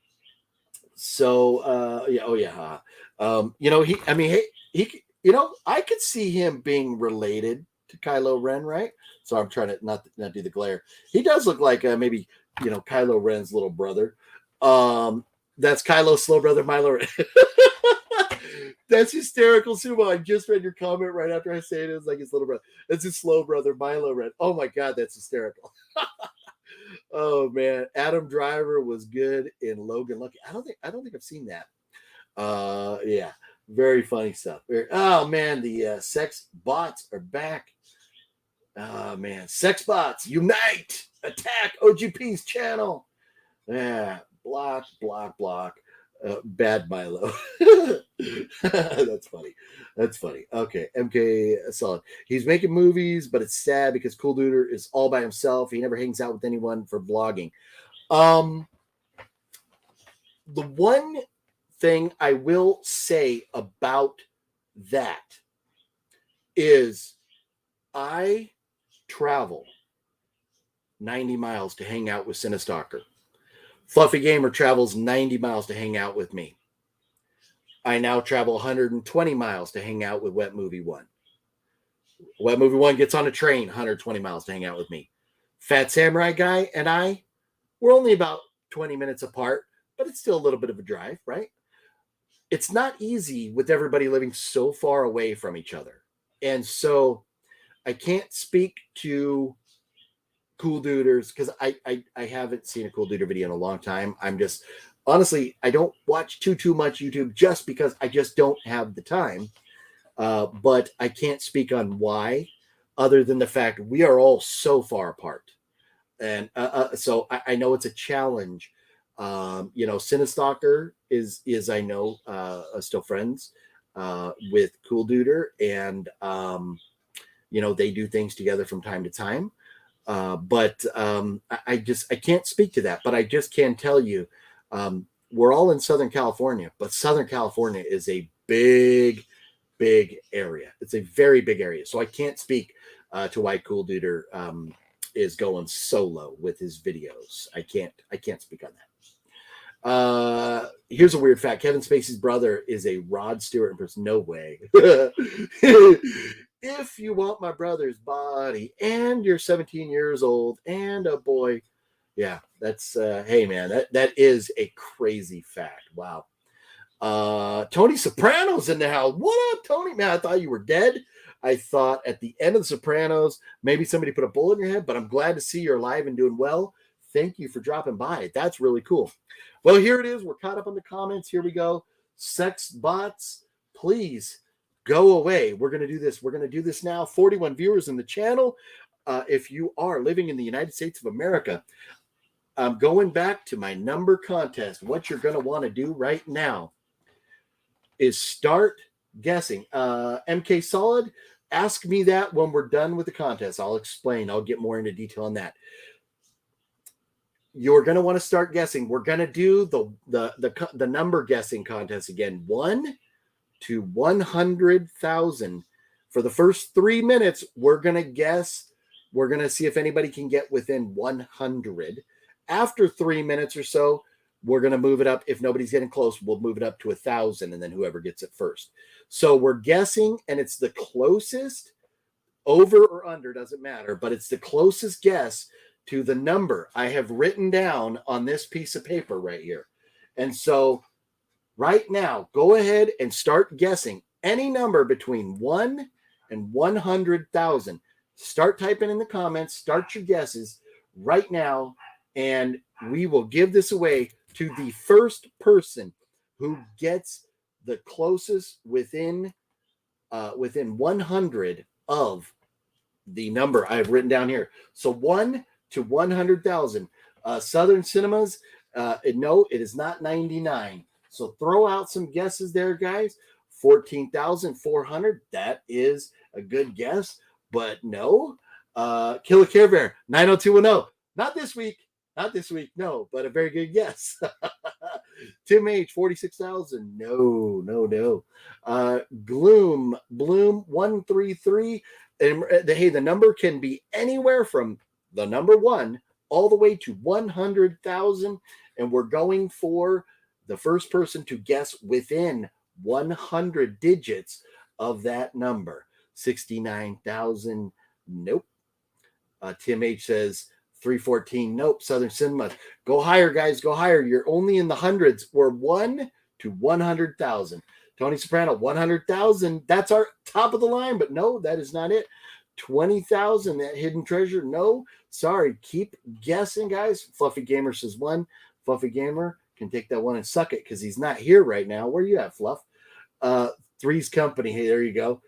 know, he, you know, I could see him being related to Kylo Ren, right? So I'm trying to not do the glare. He does look like maybe, you know, Kylo Ren's little brother. That's Kylo's slow brother, Milo Ren. That's hysterical, Sumo. I just read your comment right after I say it. It's like his little brother. That's his slow brother, Milo Ren. Oh my God, that's hysterical. Oh man, Adam Driver was good in Logan Lucky. I don't think I've seen that. Yeah, very funny stuff. Oh man, the sex bots are back. Oh man, sex bots unite, attack OGP's channel. Yeah, block. Bad Milo. That's funny. Okay, MK solid. He's making movies, but it's sad because Cool Duder is all by himself. He never hangs out with anyone for vlogging. The one thing I will say about that is I travel 90 miles to hang out with Cinestalker. Fluffy Gamer travels 90 miles to hang out with me. I now travel 120 miles to hang out with Wet Movie One. Wet Movie One gets on a train 120 miles to hang out with me. Fat Samurai Guy and I, we're only about 20 minutes apart, but it's still a little bit of a drive, right? It's not easy with everybody living so far away from each other. And so I can't speak to Cool Duders because I haven't seen a Cool Duder video in a long time. I'm just honestly, I don't watch too much YouTube just because I just don't have the time. But I can't speak on why, other than the fact we are all so far apart, and so I know it's a challenge. You know, Cinestalker is I know still friends with Cool Duder, and you know, they do things together from time to time. But I can't speak to that, but I just can tell you, we're all in Southern California, but Southern California is a big area. It's a very big area. So I can't speak to why Cool Duder is going solo with his videos. I can't speak on that. Here's a weird fact. Kevin Spacey's brother is a Rod Stewart impersonator. No way. If you want my brother's body and you're 17 years old and a boy. Yeah, that's hey man, that is a crazy fact. Wow. Tony Soprano's in the house. What up, Tony? Man, I thought you were dead. I thought at the end of The Sopranos, maybe somebody put a bullet in your head, but I'm glad to see you're alive and doing well. Thank you for dropping by. That's really cool. Well, here it is. We're caught up on the comments. Here we go. Sex bots, please go away. We're going to do this. We're going to do this now. 41 viewers in the channel. If you are living in the United States of America, I'm going back to my number contest. What you're going to want to do right now is start guessing. MK Solid, ask me that when we're done with the contest. I'll explain. I'll get more into detail on that. You're going to want to start guessing. We're going to do the number guessing contest again. 1 to 100,000. For the first 3 minutes, we're going to guess. We're going to see if anybody can get within 100. After 3 minutes or so, we're going to move it up. If nobody's getting close, we'll move it up to 1,000, and then whoever gets it first. So we're guessing, and it's the closest, over or under, doesn't matter, but it's the closest guess to the number I have written down on this piece of paper right here. And so right now, go ahead and start guessing any number between 1 and 100,000. Start typing in the comments, start your guesses right now, and we will give this away to the first person who gets the closest within 100 of the number I've written down here. So 1 to 100,000. Southern Cinemas, no, it is not 99. So throw out some guesses there, guys. 14,400. That is a good guess, but no. Killer Care Bear, 90210. Not this week. Not this week, no, but a very good guess. Tim H, 46,000. No. Bloom 133. And hey, the number can be anywhere from the number 1 all the way to 100,000. And we're going for the first person to guess within 100 digits of that number. 69,000. Nope. Tim H says 314. Nope. Southern Cinema. Go higher, guys. Go higher. You're only in the hundreds. We're 1 to 100,000. Tony Soprano, 100,000. That's our top of the line, but no, that is not it. 20,000. That hidden treasure. No, sorry. Keep guessing, guys. Fluffy Gamer says 1. Fluffy Gamer can take that one and suck it because he's not here right now. Where you at, Fluff? Three's Company. Hey, there you go.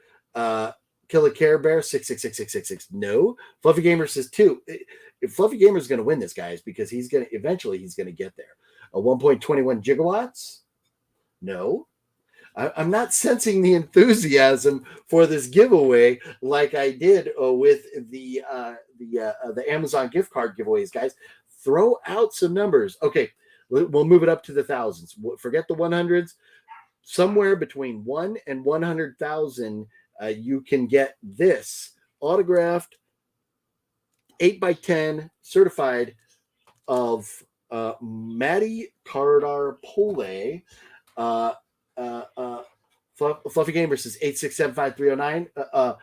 Killer Care Bear, 6666666. No. Fluffy Gamer says 2. If Fluffy Gamer is going to win this, guys, because he's going to eventually get there. 1.21 gigawatts. No. I'm not sensing the enthusiasm for this giveaway like I did with the Amazon gift card giveaways, guys. Throw out some numbers. Okay, we'll move it up to the thousands. Forget the 100s. Somewhere between 1 and 100,000, you can get this autographed 8x10 certified of Maddie Cardar-Pole. Fluffy Gamer says 8675309.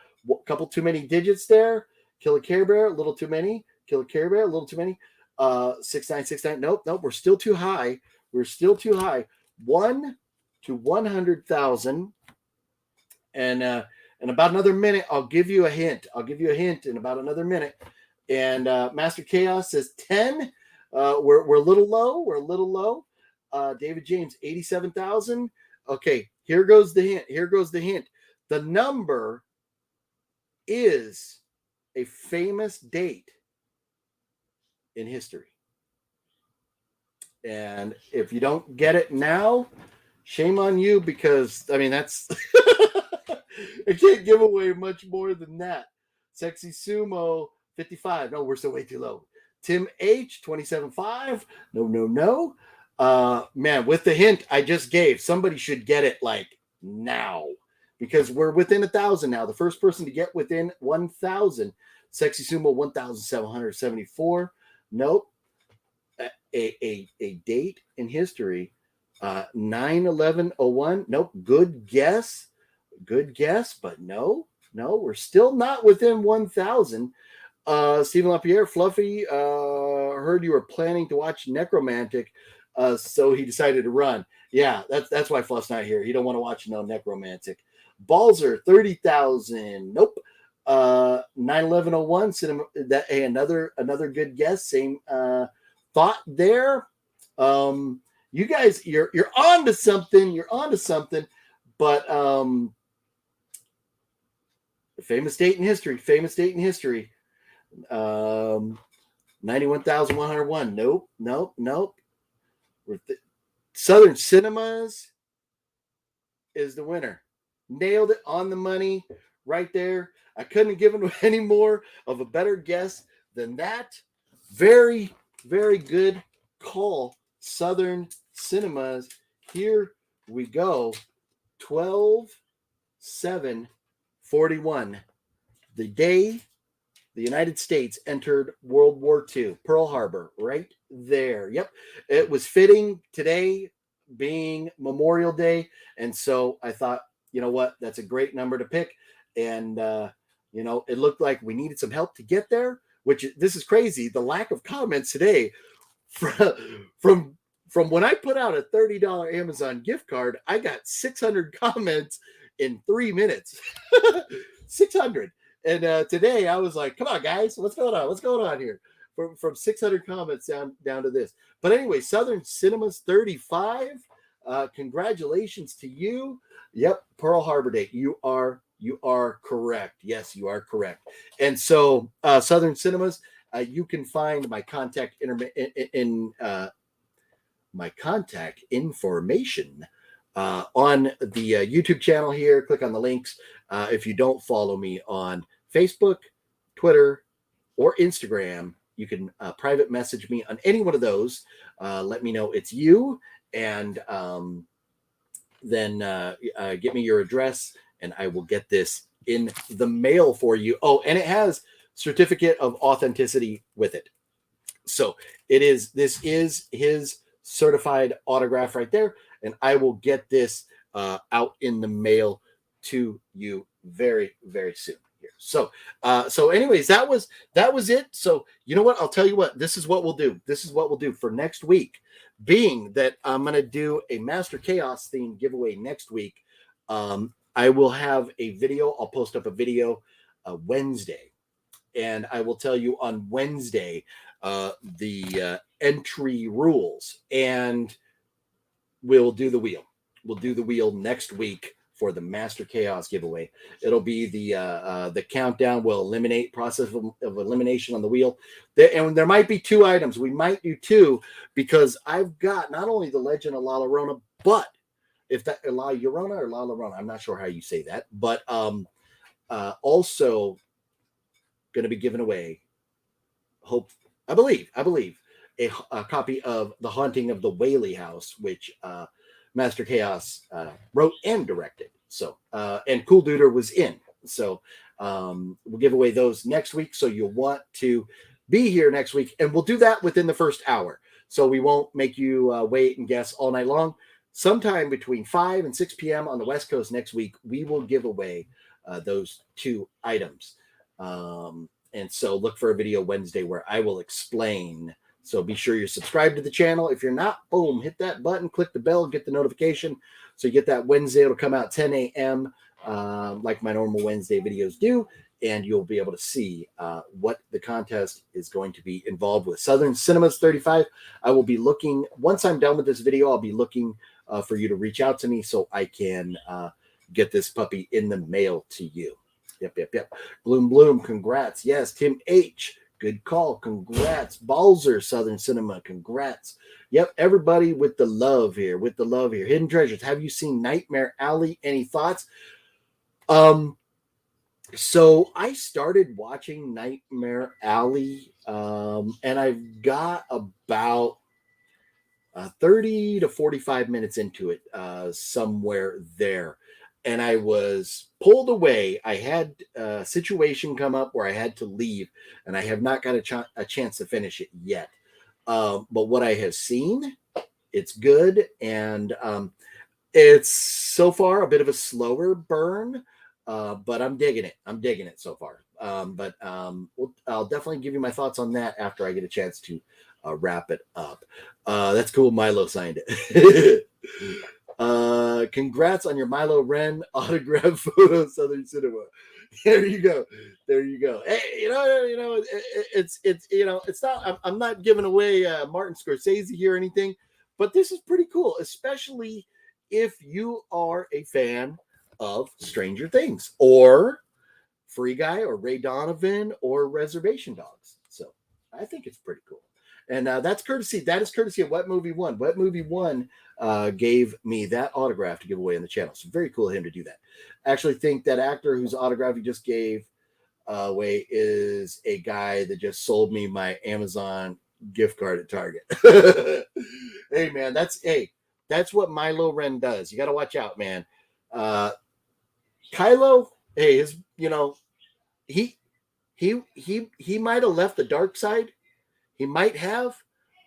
Couple too many digits there. Killer Care Bear, a little too many. Killer Care Bear, a little too many. 6969. Nope. We're still too high. 1 to 100,000. And in about another minute, I'll give you a hint. In about another minute. And Master Chaos says 10. We're a little low. David James, 87,000. Okay, here goes the hint. The number is a famous date in history. And if you don't get it now, shame on you, because I mean that's I can't give away much more than that. Sexy Sumo 55. No, we're still way too low. Tim H 27.5. No. Man, with the hint I just gave, somebody should get it like now, because we're within 1,000 now. The first person to get within 1,000. Sexy Sumo 1,774. Nope. A date in history. 9/11/01. Nope. Good guess, but no, we're still not within 1,000. Stephen LaPierre, Fluffy, heard you were planning to watch Necromantic, so he decided to run. Yeah, that's why Fluff's not here. He don't want to watch no Necromantic. Balzer, 30,000. Nope. 91101 cinema. That hey, another good guess. Same thought there. You guys, you're on to something. You're on to something. But famous date in history. Famous date in history. 91,101. Nope. Southern Cinemas is the winner. Nailed it on the money right there. I couldn't have given any more of a better guess than that. Very, very good call. Southern Cinemas. Here we go. 12/7/41. The day the United States entered World War II. Pearl Harbor, right there. Yep. It was fitting today being Memorial Day. And so I thought, you know what? That's a great number to pick. And, it looked like we needed some help to get there, which this is crazy. The lack of comments today from when I put out a $30 Amazon gift card, I got 600 comments in 3 minutes. 600. And today I was like, come on, guys, what's going on? What's going on here? From 600 comments down to this. But anyway, Southern Cinemas 35. Congratulations to you. Yep, Pearl Harbor Day. You are correct. Yes, you are correct. And so Southern Cinemas, you can find my contact my contact information on the YouTube channel here. Click on the links. If you don't follow me on Facebook, Twitter, or Instagram, you can private message me on any one of those. Let me know it's you, and then get me your address, and I will get this in the mail for you. Oh, and it has certificate of authenticity with it. So this is his certified autograph right there, and I will get this out in the mail to you very, very soon here. So anyways, that was it. So you know what? I'll tell you what, this is what we'll do. This is what we'll do for next week, being that I'm going to do a Master Chaos theme giveaway next week. I will have a video. I'll post up a video Wednesday, and I will tell you on Wednesday the entry rules, and we'll do the wheel. We'll do the wheel next week for the Master Chaos giveaway. It'll be the countdown. We'll eliminate process of elimination on the wheel. And there might be 2 items. We might do 2 because I've got not only the Legend of La Llorona, but if that La Llorona or La Llorona, I'm not sure how you say that, but also going to be giving away, I believe a copy of The Haunting of the Whaley House, which Master Chaos wrote and directed. So, and Cool Duder was in. So we'll give away those next week. So you'll want to be here next week, and we'll do that within the first hour. So we won't make you wait and guess all night long. Sometime between 5 and 6 p.m. on the West Coast next week, we will give away those 2 items. And so look for a video Wednesday where I will explain. So be sure you're subscribed to the channel. If you're not, boom, hit that button, click the bell, get the notification. So you get that Wednesday. It'll come out 10 a.m. Like my normal Wednesday videos do. And you'll be able to see what the contest is going to be involved with. Southern Cinemas 35. I will be looking, once I'm done with this video, I'll be looking for you to reach out to me so I can get this puppy in the mail to you. Yep. Bloom, congrats. Yes, Tim H., good call. Congrats. Balzer, Southern Cinema, congrats. Yep, everybody with the love here, Hidden Treasures, have you seen Nightmare Alley? Any thoughts? So I started watching Nightmare Alley, and I've got about 30 to 45 minutes into it, somewhere there. And I was pulled away. I had a situation come up where I had to leave, and I have not got a chance to finish it yet. But what I have seen, it's good. And it's so far a bit of a slower burn, but I'm digging it. I'm digging it so far. But I'll definitely give you my thoughts on that after I get a chance to wrap it up. That's cool. Milo signed it. Congrats on your Milo Ren autograph photo, Southern Cinema. There you go. There you go. Hey, it's it's not. I'm not giving away Martin Scorsese here or anything, but this is pretty cool, especially if you are a fan of Stranger Things or Free Guy or Ray Donovan or Reservation Dogs. So I think it's pretty cool. And that's courtesy. That is courtesy of What Movie One. What Movie One gave me that autograph to give away on the channel. So very cool of him to do that. I actually think that actor whose autograph he just gave away is a guy that just sold me my Amazon gift card at Target. Hey man, that's what Milo Ren does. You got to watch out, man. Kylo, hey, he might have left the dark side. He might have,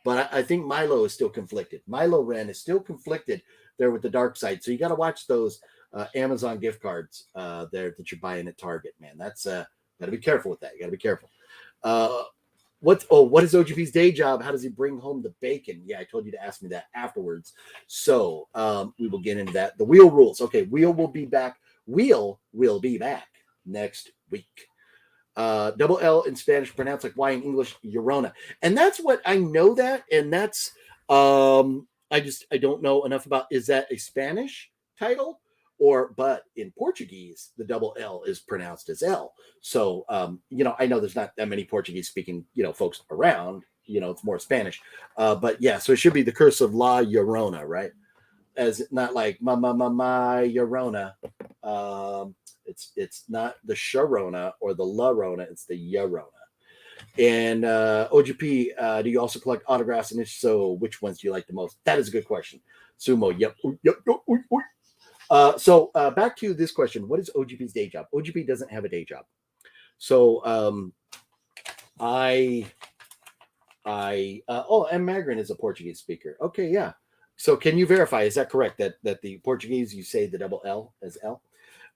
but I think Milo is still conflicted. Milo Ren is still conflicted there with the dark side. So you got to watch those Amazon gift cards there that you're buying at Target, man. That's got to be careful with that. You got to be careful. What is OGP's day job? How does he bring home the bacon? Yeah, I told you to ask me that afterwards. So we will get into that. The wheel rules. Okay, Wheel will be back. Wheel will be back next week. Double L in Spanish pronounced like Y in English, Llorona. And that's what I know that. And that's, I don't know enough about, is that a Spanish title but in Portuguese, the double L is pronounced as L. So, I know there's not that many Portuguese speaking, folks around, it's more Spanish. But yeah, so it should be the curse of La Llorona, right? As not like ma Llorona. It's not the Sharona or the La Rona, it's the Llorona. And OGP, do you also collect autographs? And if so, which ones do you like the most? That is a good question. Sumo, yep. So back to this question. What is OGP's day job? OGP doesn't have a day job. So and Magrin is a Portuguese speaker. Okay, yeah. So can you verify, is that correct, that the Portuguese, you say the double L as L?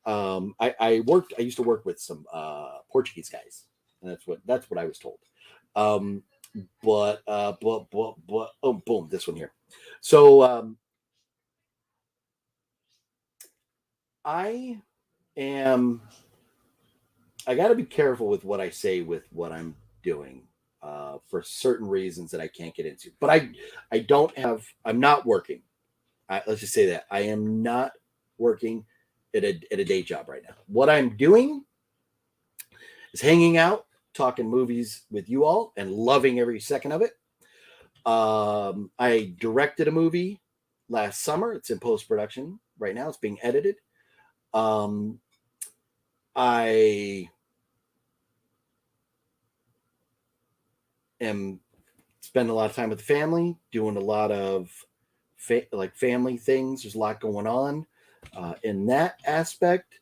I used to work with some Portuguese guys, and that's what I was told. But boom, this one here. So I got to be careful with what I say with what I'm doing for certain reasons that I can't get into. But I'm not working. Let's just say that I am not working at a day job right now. What I'm doing is hanging out, talking movies with you all, and loving every second of it. I directed a movie last summer. It's in post-production right now. It's being edited. I am spending a lot of time with the family, doing a lot of family things. There's a lot going on in that aspect,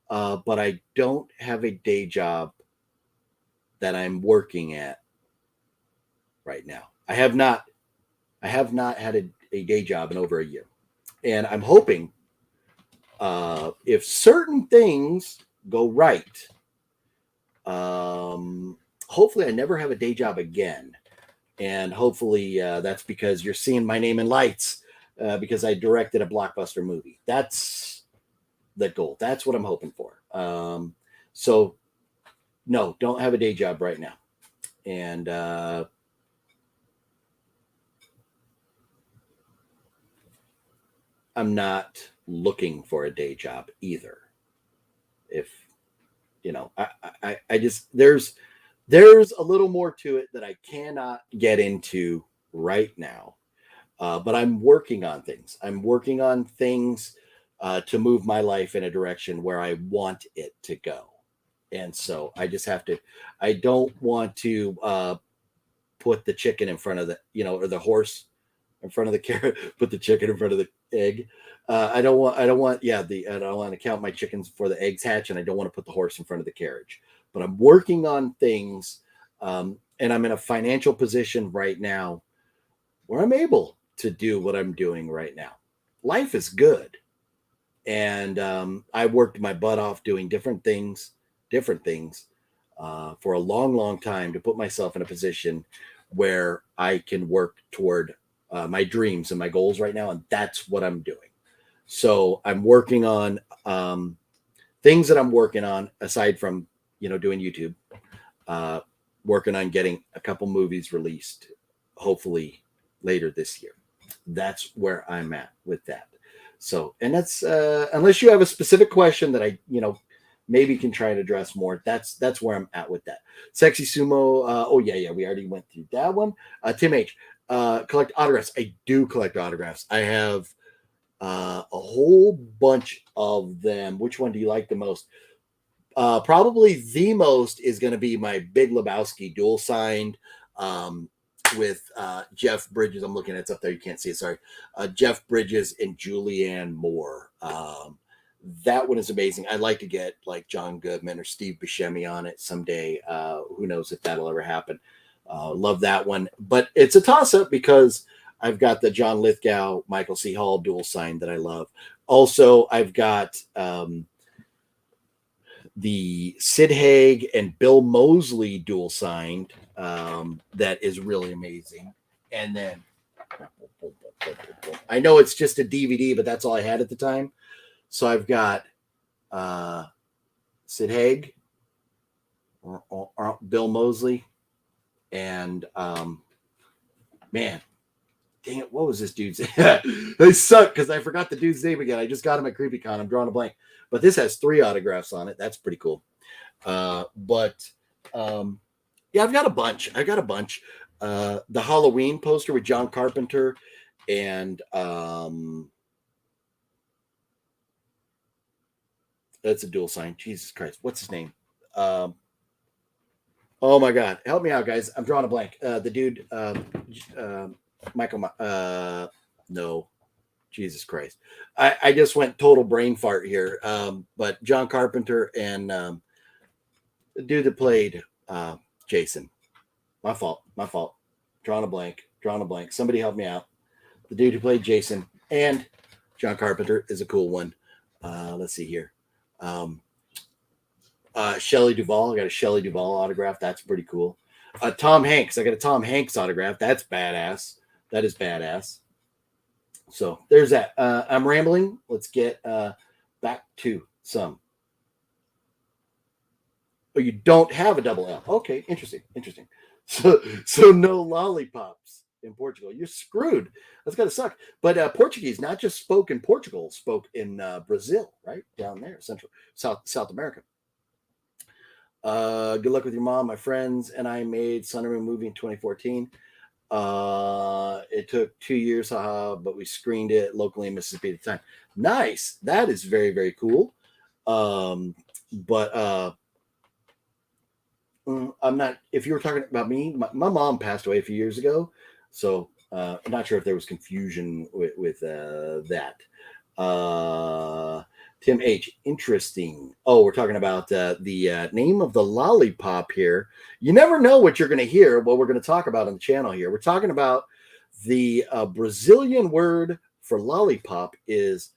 but I don't have a day job that I'm working at right now. I have not had a day job in over a year, and I'm hoping if certain things go right, hopefully I never have a day job again. And hopefully that's because you're seeing my name in lights because I directed a blockbuster movie. That's the goal. That's what I'm hoping for. So no, don't have a day job right now. And I'm not looking for a day job either. If I just there's a little more to it that I cannot get into right now. But I'm working on things. I'm working on things to move my life in a direction where I want it to go. And so I just have to, I don't want to put the chicken in front of or the horse in front of the carrot, put the chicken in front of the egg. I don't want I don't want to count my chickens before the eggs hatch, and I don't want to put the horse in front of the carriage. But I'm working on things, and I'm in a financial position right now where I'm able to do what I'm doing right now. Life is good. And I worked my butt off doing different things for a long, long time to put myself in a position where I can work toward my dreams and my goals right now. And that's what I'm doing. So I'm working on things that I'm working on aside from, doing YouTube, working on getting a couple movies released, hopefully later this year. That's where I'm at with that. So, and that's unless you have a specific question that I, maybe can try and address more. That's where I'm at with that. Sexy Sumo. Oh yeah, we already went through that one. Tim H. Collect autographs. I do collect autographs. I have a whole bunch of them. Which one do you like the most? Probably the most is going to be my Big Lebowski dual signed with Jeff Bridges. I'm looking at it's up there. You can't see it. Sorry. Jeff Bridges and Julianne Moore. That one is amazing. I'd like to get like John Goodman or Steve Buscemi on it someday. Who knows if that'll ever happen. Love that one. But it's a toss-up because I've got the John Lithgow, Michael C. Hall dual sign that I love. Also, I've got the Sid Haig and Bill Moseley dual signed that is really amazing. And then I know it's just a DVD, but that's all I had at the time. So I've got Sid Haig, or Bill Moseley, and man, dang it, what was this dude's name? They suck because I forgot the dude's name again. I just got him at CreepyCon. I'm drawing a blank. But this has 3 autographs on it. That's pretty cool. Yeah, I've got a bunch. The Halloween poster with John Carpenter and that's a dual sign. Jesus Christ. What's his name? Oh my God. Help me out, guys. I'm drawing a blank. The dude, Michael, no, Jesus Christ. I just went total brain fart here. But John Carpenter and the dude that played Jason. My fault. Drawing a blank. Somebody help me out. The dude who played Jason and John Carpenter is a cool one. Let's see here. Shelley Duvall. I got a Shelley Duvall autograph. That's pretty cool. Tom Hanks. I got a Tom Hanks autograph. That's badass. That is badass. So there's that. I'm rambling. Let's get back to some. Oh, you don't have a double L. Okay, interesting. So no lollipops in Portugal. You're screwed. That's gotta suck. But Portuguese, not just spoke in Portugal, spoke in Brazil, right down there, South America. Good luck with your mom. My friends and I made Sun and Moon movie in 2014. It took 2 years, but we screened it locally in Mississippi at the time. Nice. That is very, very cool. I'm not, if you were talking about me, my mom passed away a few years ago. So I'm not sure if there was confusion with that. Tim H. Interesting. Oh, we're talking about the name of the lollipop here. You never know what you're going to hear. What we're going to talk about on the channel here. We're talking about the Brazilian word for lollipop is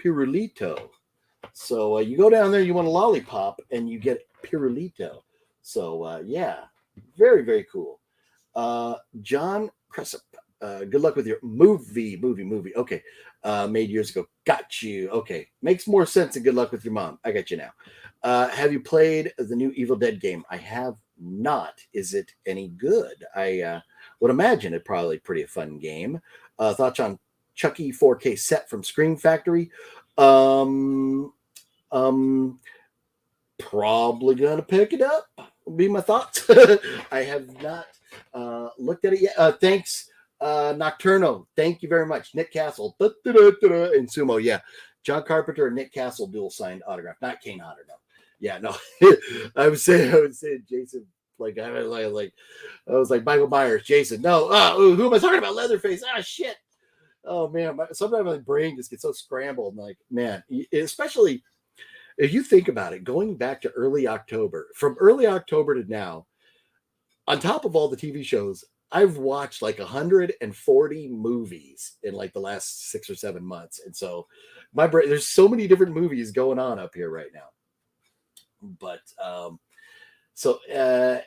pirulito. So you go down there, you want a lollipop, and you get pirulito. So yeah, very, very cool. John Cressup. Good luck with your movie. Okay. Made years ago. Got you. Okay. Makes more sense than good luck with your mom. I got you now. Have you played the new Evil Dead game? I have not. Is it any good? I would imagine it probably pretty fun game. Thoughts on Chucky 4K set from Scream Factory? Probably gonna pick it up. Will be my thoughts. I have not looked at it yet. Thanks. Nocturno, thank you very much. Nick Castle and Sumo, yeah. John Carpenter and Nick Castle dual signed autograph, not Kane Hodder, no. Yeah, no. I would say Jason, like I was like Michael Myers, Jason. No, who am I talking about? Leatherface. Shit. Oh man, sometimes my brain just gets so scrambled. Like, man, especially if you think about it, going back to early October, from early October to now, on top of all the TV shows, I've watched like 140 movies in like the last 6 or 7 months. And so my brain, there's so many different movies going on up here right now. But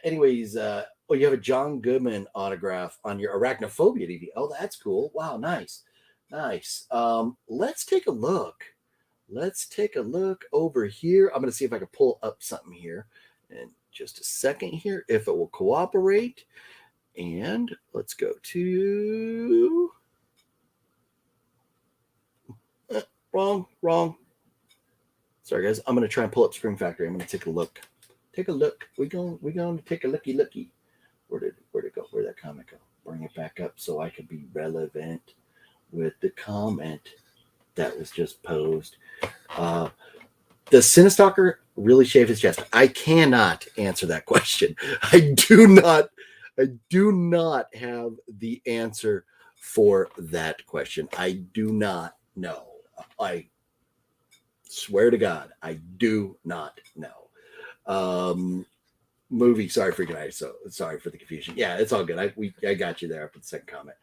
anyways, you have a John Goodman autograph on your Arachnophobia DVD. Oh, that's cool. Wow, nice. Nice. Let's take a look. Let's take a look over here. I'm going to see if I can pull up something here in just a second here, if it will cooperate. And let's go to wrong. Sorry, guys. I'm going to try and pull up Scream Factory. I'm going to take a look. Take a look. We're going to take a looky. Where'd it go? Where'd that comment go? Bring it back up so I can be relevant with the comment that was just posed. Does Cinestalker really shave his chest? I cannot answer that question. I do not have the answer for that question. I do not know. I swear to God, I do not know. Movie, sorry for tonight. So sorry for the confusion. Yeah, it's all good. I got you there after the second comment.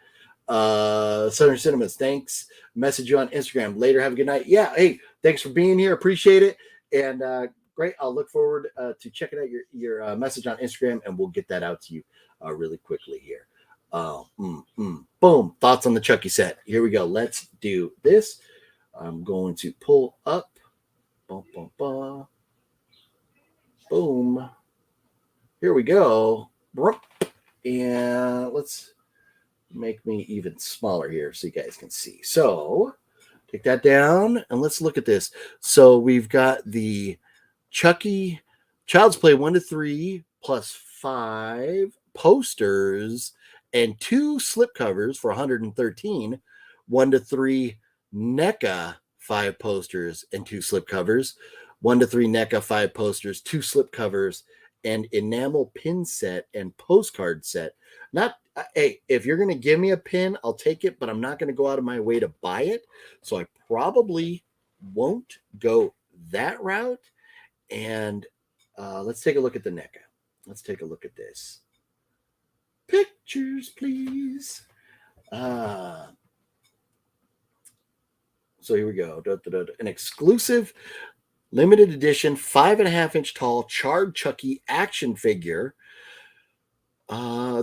Southern Cinemas, thanks. Message you on Instagram later. Have a good night. Yeah, hey, thanks for being here. Appreciate it. And great. I'll look forward to checking out your message on Instagram, and we'll get that out to you really quickly here. Boom. Thoughts on the Chucky set. Here we go. Let's do this. I'm going to pull up. Boom. Here we go. And let's make me even smaller here so you guys can see. So take that down and let's look at this. So we've got the Chucky Child's Play 1 to 3 plus 5 posters and 2 slipcovers for 113. 1 to 3 NECA 5 posters and 2 slipcovers. 1 to 3 NECA 5 posters, 2 slipcovers, and enamel pin set and postcard set. Not, hey, if you're going to give me a pin, I'll take it, but I'm not going to go out of my way to buy it. So I probably won't go that route. And let's take a look at the NECA. Let's take a look at this. Pictures, please. So here we go. An exclusive limited edition 5.5-inch tall charred Chucky action figure.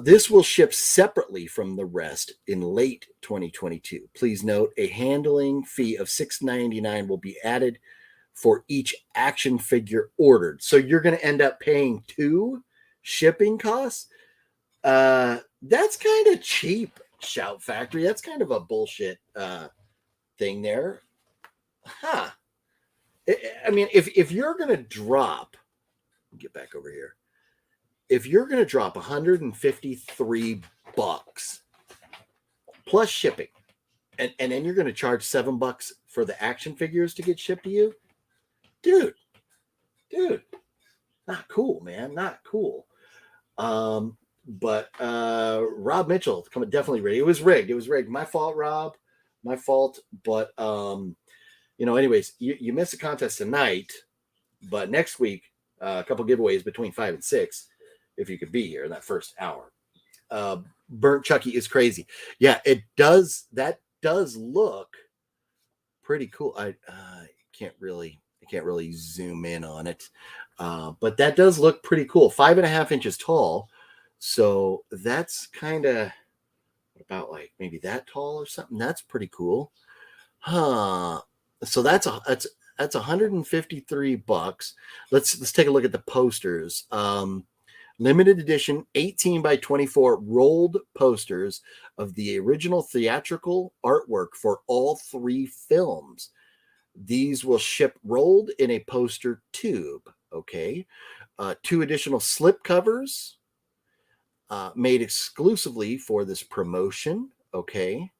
This will ship separately from the rest in late 2022. Please note a handling fee of $6.99 will be added for each action figure ordered. So you're going to end up paying 2 shipping costs. That's kind of cheap, Shout Factory. That's kind of a bullshit thing there. Huh. I mean, if you're going to drop, get back over here. If you're going to drop $153 plus shipping, and then you're going to charge $7 for the action figures to get shipped to you, dude, not cool, man, not cool. But Rob Mitchell, definitely rigged. It was rigged. My fault, Rob. My fault. But anyways, you missed the contest tonight, but next week, a couple giveaways between 5 and 6, if you could be here in that first hour. Burnt Chucky is crazy. Yeah, it does. That does look pretty cool. I can't really zoom in on it, but that does look pretty cool. 5.5 inches tall, so that's kind of about like maybe that tall or something. That's pretty cool, huh? So that's $153. Let's take a look at the posters. Limited edition 18 by 24 rolled posters of the original theatrical artwork for all 3 films. These will ship rolled in a poster tube. Okay. 2 additional slip covers made exclusively for this promotion. Okay.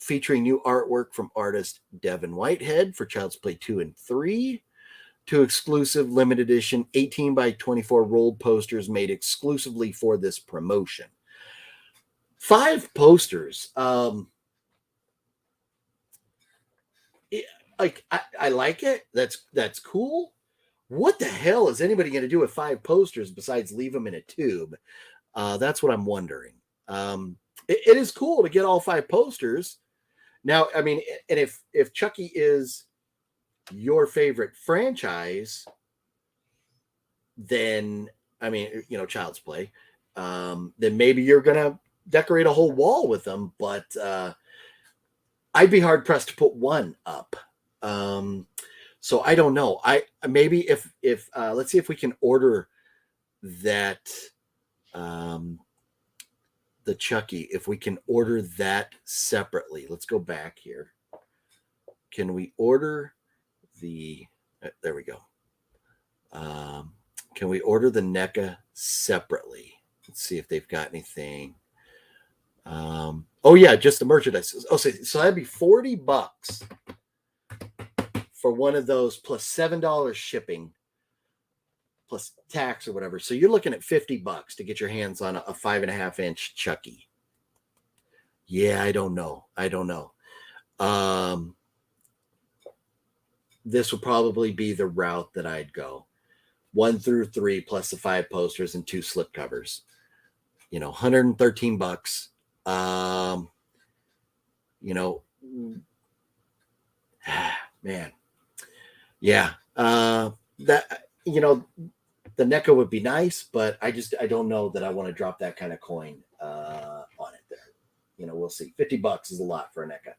Featuring new artwork from artist Devin Whitehead for Child's Play 2 and 3. 2 exclusive limited edition 18 by 24 rolled posters made exclusively for this promotion. 5 posters. I like it. That's cool. What the hell is anybody going to do with 5 posters besides leave them in a tube? That's what I'm wondering. It is cool to get all 5 posters. Now, I mean, and if Chucky is your favorite franchise, then, I mean, Child's Play, then maybe you're going to decorate a whole wall with them, but I'd be hard pressed to put one up. So I don't know. I maybe if let's see if we can order that the Chucky, if we can order that separately. Let's go back here. Can we order the there we go. Can we order the NECA separately? Let's see if they've got anything. Oh yeah, just the merchandise. Oh, so that'd be $40 for one of those plus $7 shipping plus tax or whatever. So you're looking at $50 to get your hands on a 5.5-inch Chucky. Yeah, I don't know. This would probably be the route that I'd go. 1 through 3 plus the 5 posters and 2 slipcovers. $113. Man. Yeah. That, the NECA would be nice, but I don't know that I want to drop that kind of coin on it there. We'll see. $50 is a lot for a NECA.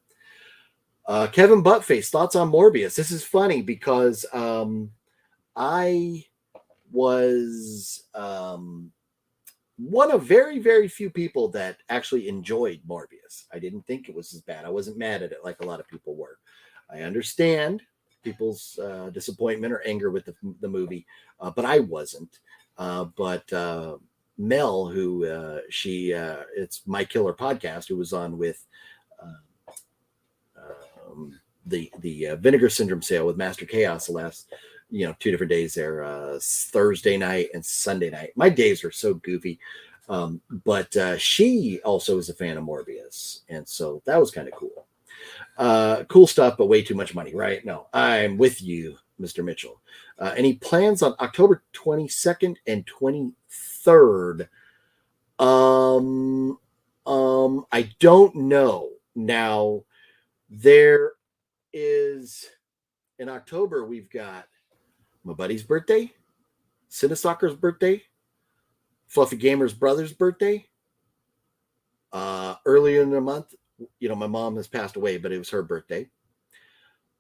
Kevin Buttface, thoughts on Morbius? This is funny because I was one of very, very few people that actually enjoyed Morbius. I didn't think it was as bad. I wasn't mad at it like a lot of people were. I understand people's disappointment or anger with the movie, but I wasn't. But Mel, who it's My Killer Podcast, who was on with the Vinegar Syndrome sale with Master Chaos the last 2 different days there, Thursday night and Sunday night. My days are so goofy, but she also is a fan of Morbius, and so that was kind of cool. Cool stuff, but way too much money, right? No, I'm with you, Mr. Mitchell. Any plans on October 22nd and 23rd? I don't know. Now, there is in October, we've got my buddy's birthday, Cinesoccer's birthday, Fluffy Gamer's brother's birthday. Earlier in the month, my mom has passed away, but it was her birthday.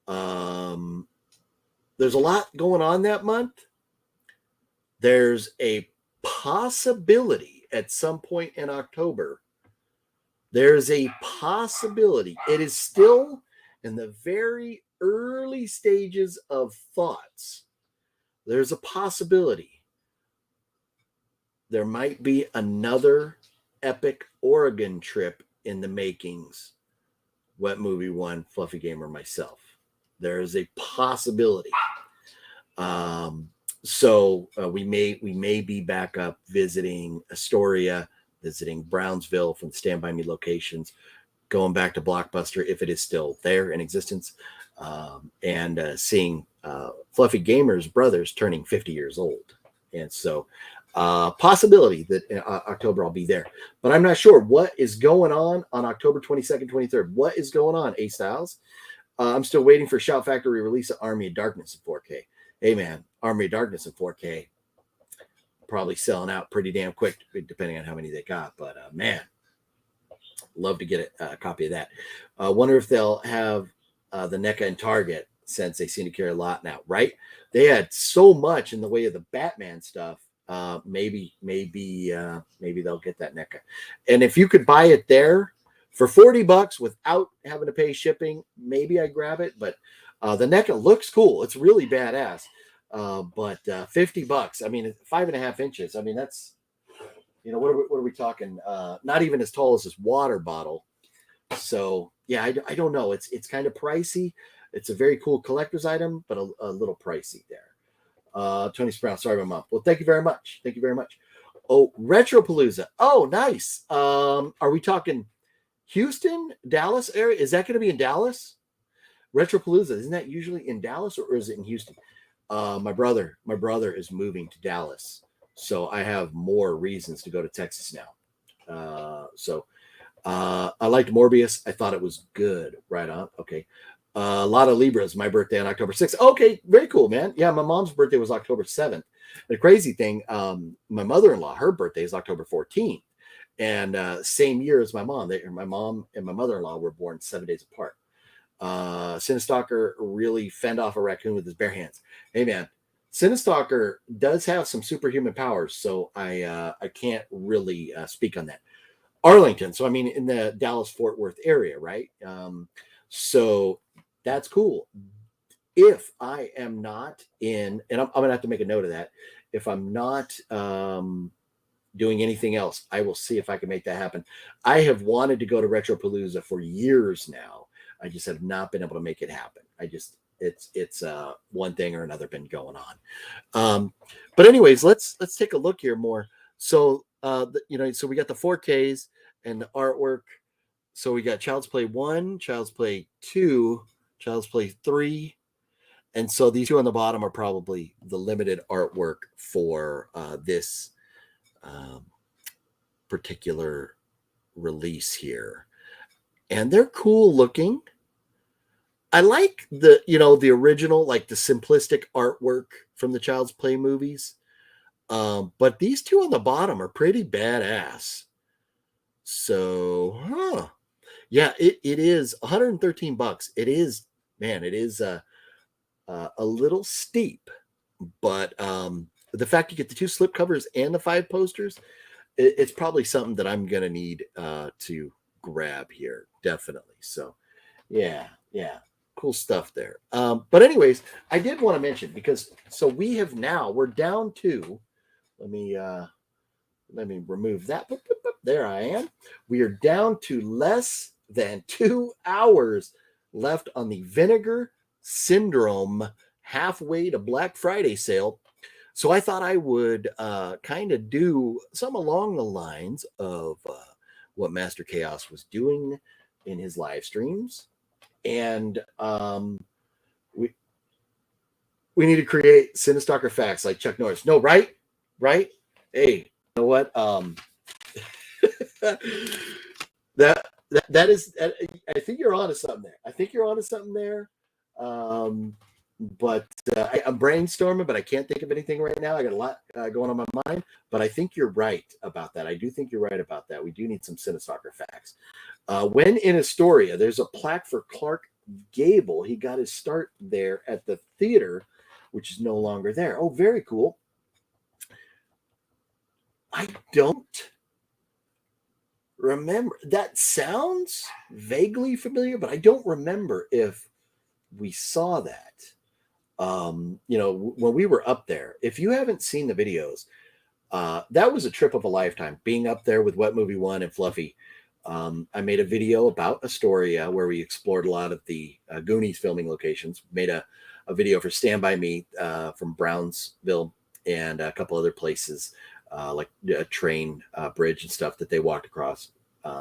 There's a lot going on that month. There's a possibility at some point in October. There's a possibility. It is still in the very early stages of thoughts. There's a possibility there might be another epic Oregon trip in the makings. Wet Movie One, Fluffy Gamer, myself. There is a possibility. So we may be back up visiting Astoria, visiting Brownsville from the Stand By Me locations, going back to Blockbuster if it is still there in existence, and seeing Fluffy Gamer's brothers turning 50 years old. And so possibility that in October I'll be there, but I'm not sure what is going on October 22nd, 23rd. What is going on, A Styles? I'm still waiting for Shout Factory release of Army of Darkness in 4K. Hey man, Army of Darkness in 4K probably selling out pretty damn quick, depending on how many they got. But man, love to get a copy of that. Wonder if they'll have the NECA in Target, since they seem to carry a lot now, right? They had so much in the way of the Batman stuff. Maybe they'll get that NECA. And if you could buy it there for $40 without having to pay shipping, maybe I grab it. But the NECA looks cool. It's really badass. But $50. I mean, 5.5 inches. I mean, that's, what are we talking? Not even as tall as this water bottle. So yeah, I don't know. It's kind of pricey. It's a very cool collector's item, but a little pricey there. Tony Sprout, sorry about mom. Well, thank you very much. Thank you very much. Oh, Retropalooza. Oh, nice. Are we talking Houston, Dallas area? Is that going to be in Dallas? Retropalooza, isn't that usually in Dallas, or is it in Houston? My brother is moving to Dallas, so I have more reasons to go to Texas now. I liked Morbius. I thought it was good. Right on. Okay. A lot of Libras. My birthday on October 6th. Okay, very cool, man. Yeah, my mom's birthday was October 7th. The crazy thing, my mother-in-law, her birthday is October 14th. And same year as my mom. My mom and my mother-in-law were born 7 days apart. Cinestalker really fend off a raccoon with his bare hands. Hey man, Cinestalker does have some superhuman powers, so I can't really speak on that. Arlington, so I mean in the Dallas-Fort Worth area, right? So that's cool. If I am not in, and I'm gonna have to make a note of that, if I'm not doing anything else, I will see if I can make that happen. I have wanted to go to Retropalooza for years now. I just have not been able to make it happen. It's one thing or another been going on. But anyways, let's take a look here more. So so we got the 4Ks and the artwork. So we got Child's Play 1, Child's Play 2, Child's Play 3. And so these two on the bottom are probably the limited artwork for this particular release here. And they're cool looking. I like the original, like the simplistic artwork from the Child's Play movies. But these two on the bottom are pretty badass. So, yeah, it is $113. It is, man, it is a little steep, but the fact you get the 2 slip covers and the 5 posters, it's probably something that I'm gonna need to grab here, definitely. So, yeah, cool stuff there. But anyways, I did want to mention, because so we're down to, let me remove that. There I am. We are down to less than 2 hours left on the Vinegar Syndrome halfway to Black Friday sale. So I thought I would kind of do some along the lines of what Master Chaos was doing in his live streams. And we need to create Cinestalker facts like Chuck Norris. No, right? Hey, you know what? That is, I think you're onto something there. But I'm brainstorming, but I can't think of anything right now. I got a lot going on my mind, but I think you're right about that. I do think you're right about that. We do need some Cinestalker facts. When in Astoria, there's a plaque for Clark Gable. He got his start there at the theater, which is no longer there. Oh, very cool. I don't remember. That sounds vaguely familiar, but I don't remember if we saw that. When we were up there. If you haven't seen the videos, that was a trip of a lifetime, being up there with Wet Movie One and Fluffy. I made a video about Astoria where we explored a lot of the Goonies filming locations. Made a video for Stand By Me from Brownsville and a couple other places like a train bridge and stuff that they walked across.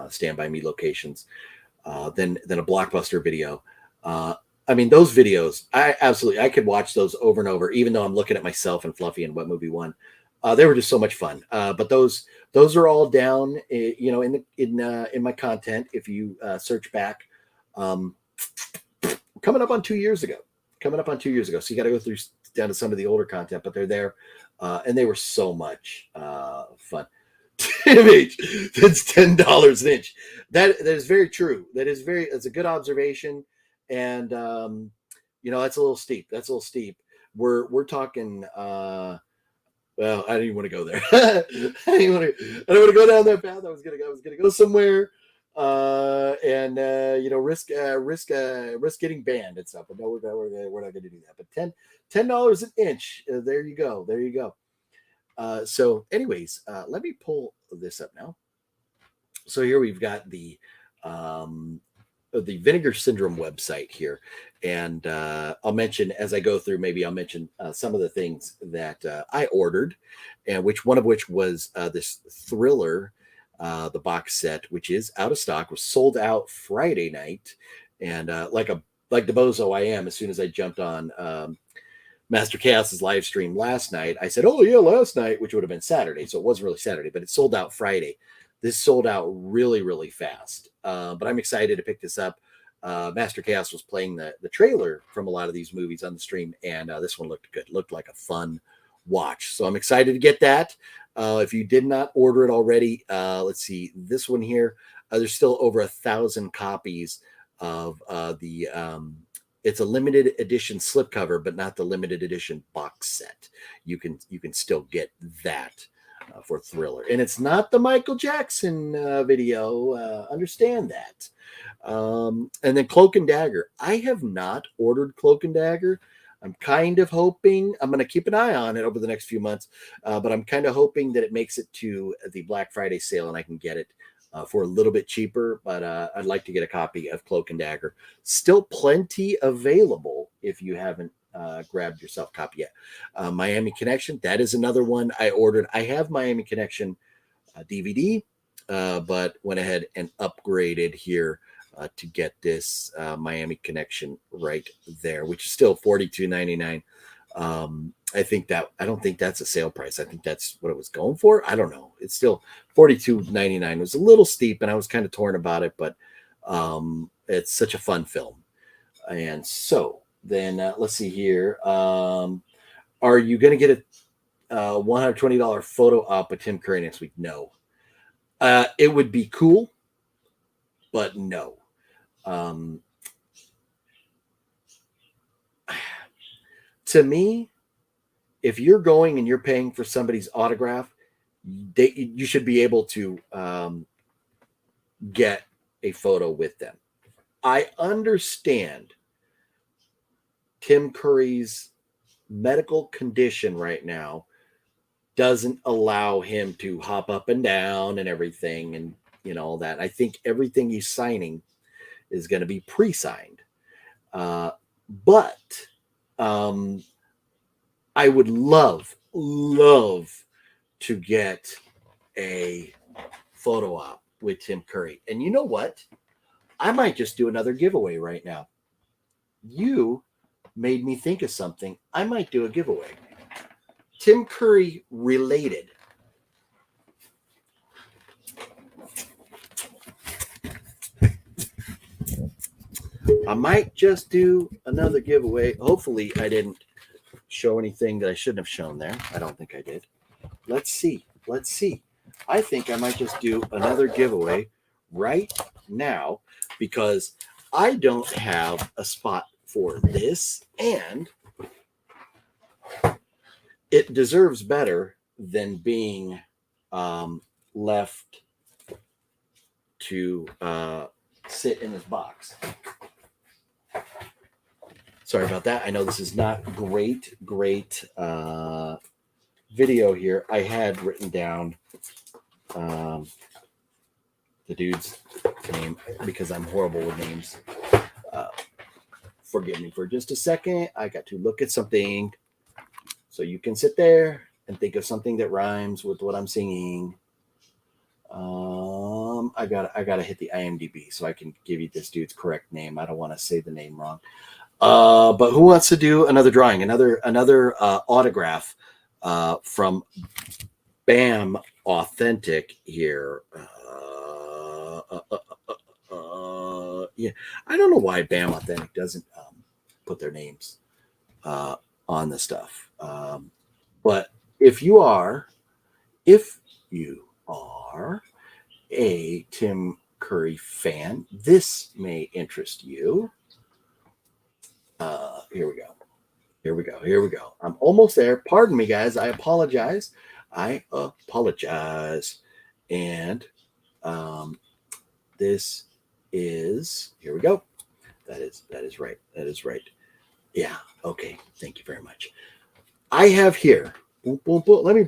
Stand By Me locations. Then a Blockbuster video. I mean, those videos, I could watch those over and over, even though I'm looking at myself and Fluffy and Wet Movie One. They were just so much fun. But those are all down, in my content. If you search back, coming up on 2 years ago. So you got to go through down to some of the older content, but they're there, and they were so much fun. Image, that's $10 an inch. That is very true. That's a good observation. And that's a little steep. We're talking well, I didn't even want to go there. I don't want to go down that path. I was gonna go somewhere and risk getting banned and stuff. But no, we're not gonna do that. But $10 an inch. There you go. So anyways, let me pull this up now. So here we've got the Vinegar Syndrome website here, and I'll mention as I go through. Maybe I'll mention some of the things that I ordered, and which was this Thriller, the box set, which is out of stock, was sold out Friday night, and like the bozo I am, as soon as I jumped on Master Chaos's live stream last night, I said, "Oh yeah, last night," which would have been Saturday, so it wasn't really Saturday, but it sold out Friday. This sold out really, really fast. But I'm excited to pick this up. Master Chaos was playing the trailer from a lot of these movies on the stream, and this one looked good. Looked like a fun watch. So I'm excited to get that. If you did not order it already, let's see, this one here, there's still over 1,000 copies of the it's a limited edition slipcover, but not the limited edition box set. You can still get that for Thriller, and it's not the Michael Jackson video. Understand that. And then Cloak and Dagger. I have not ordered Cloak and Dagger. I'm kind of hoping, I'm going to keep an eye on it over the next few months, but I'm kind of hoping that it makes it to the Black Friday sale and I can get it for a little bit cheaper, but I'd like to get a copy of Cloak and Dagger. Still plenty available if you haven't grabbed yourself a copy yet. Miami Connection, that is another one I ordered. I have Miami Connection DVD, but went ahead and upgraded here to get this Miami Connection right there, which is still $42.99. I don't think that's a sale price. I think that's what it was going for. I don't know. It's still $42.99. It was a little steep, and I was kind of torn about it, but it's such a fun film. And so then let's see here. Are you going to get a $120 photo op with Tim Curry next week? No. It would be cool, but no. To me, if you're going and you're paying for somebody's autograph, you should be able to get a photo with them. I understand Tim Curry's medical condition right now doesn't allow him to hop up and down and everything, and all that. I think everything he's signing is going to be pre-signed. But I would love to get a photo op with Tim Curry. And you know what? I might just do another giveaway right now. You made me think of something. I might do a giveaway. Tim Curry related. I might just do another giveaway. Hopefully I didn't show anything that I shouldn't have shown there. I don't think I did. Let's see. I think I might just do another giveaway right now because I don't have a spot for this, and it deserves better than being left to sit in this box. Sorry about that. I know this is not great video here. I had written down the dude's name because I'm horrible with names. Forgive me for just a second. I got to look at something. So you can sit there and think of something that rhymes with what I'm singing. I gotta hit the IMDb so I can give you this dude's correct name. I don't want to say the name wrong. But who wants to do another drawing, another autograph from Bam Authentic here? Yeah, I don't know why Bam Authentic doesn't put their names on the stuff. But if you are a Tim Curry fan, this may interest you. Here we go. I'm almost there. Pardon me, guys. I apologize. And this is, here we go. That is right. Yeah. Okay. Thank you very much. I have here. Boom, boom, boom. Let me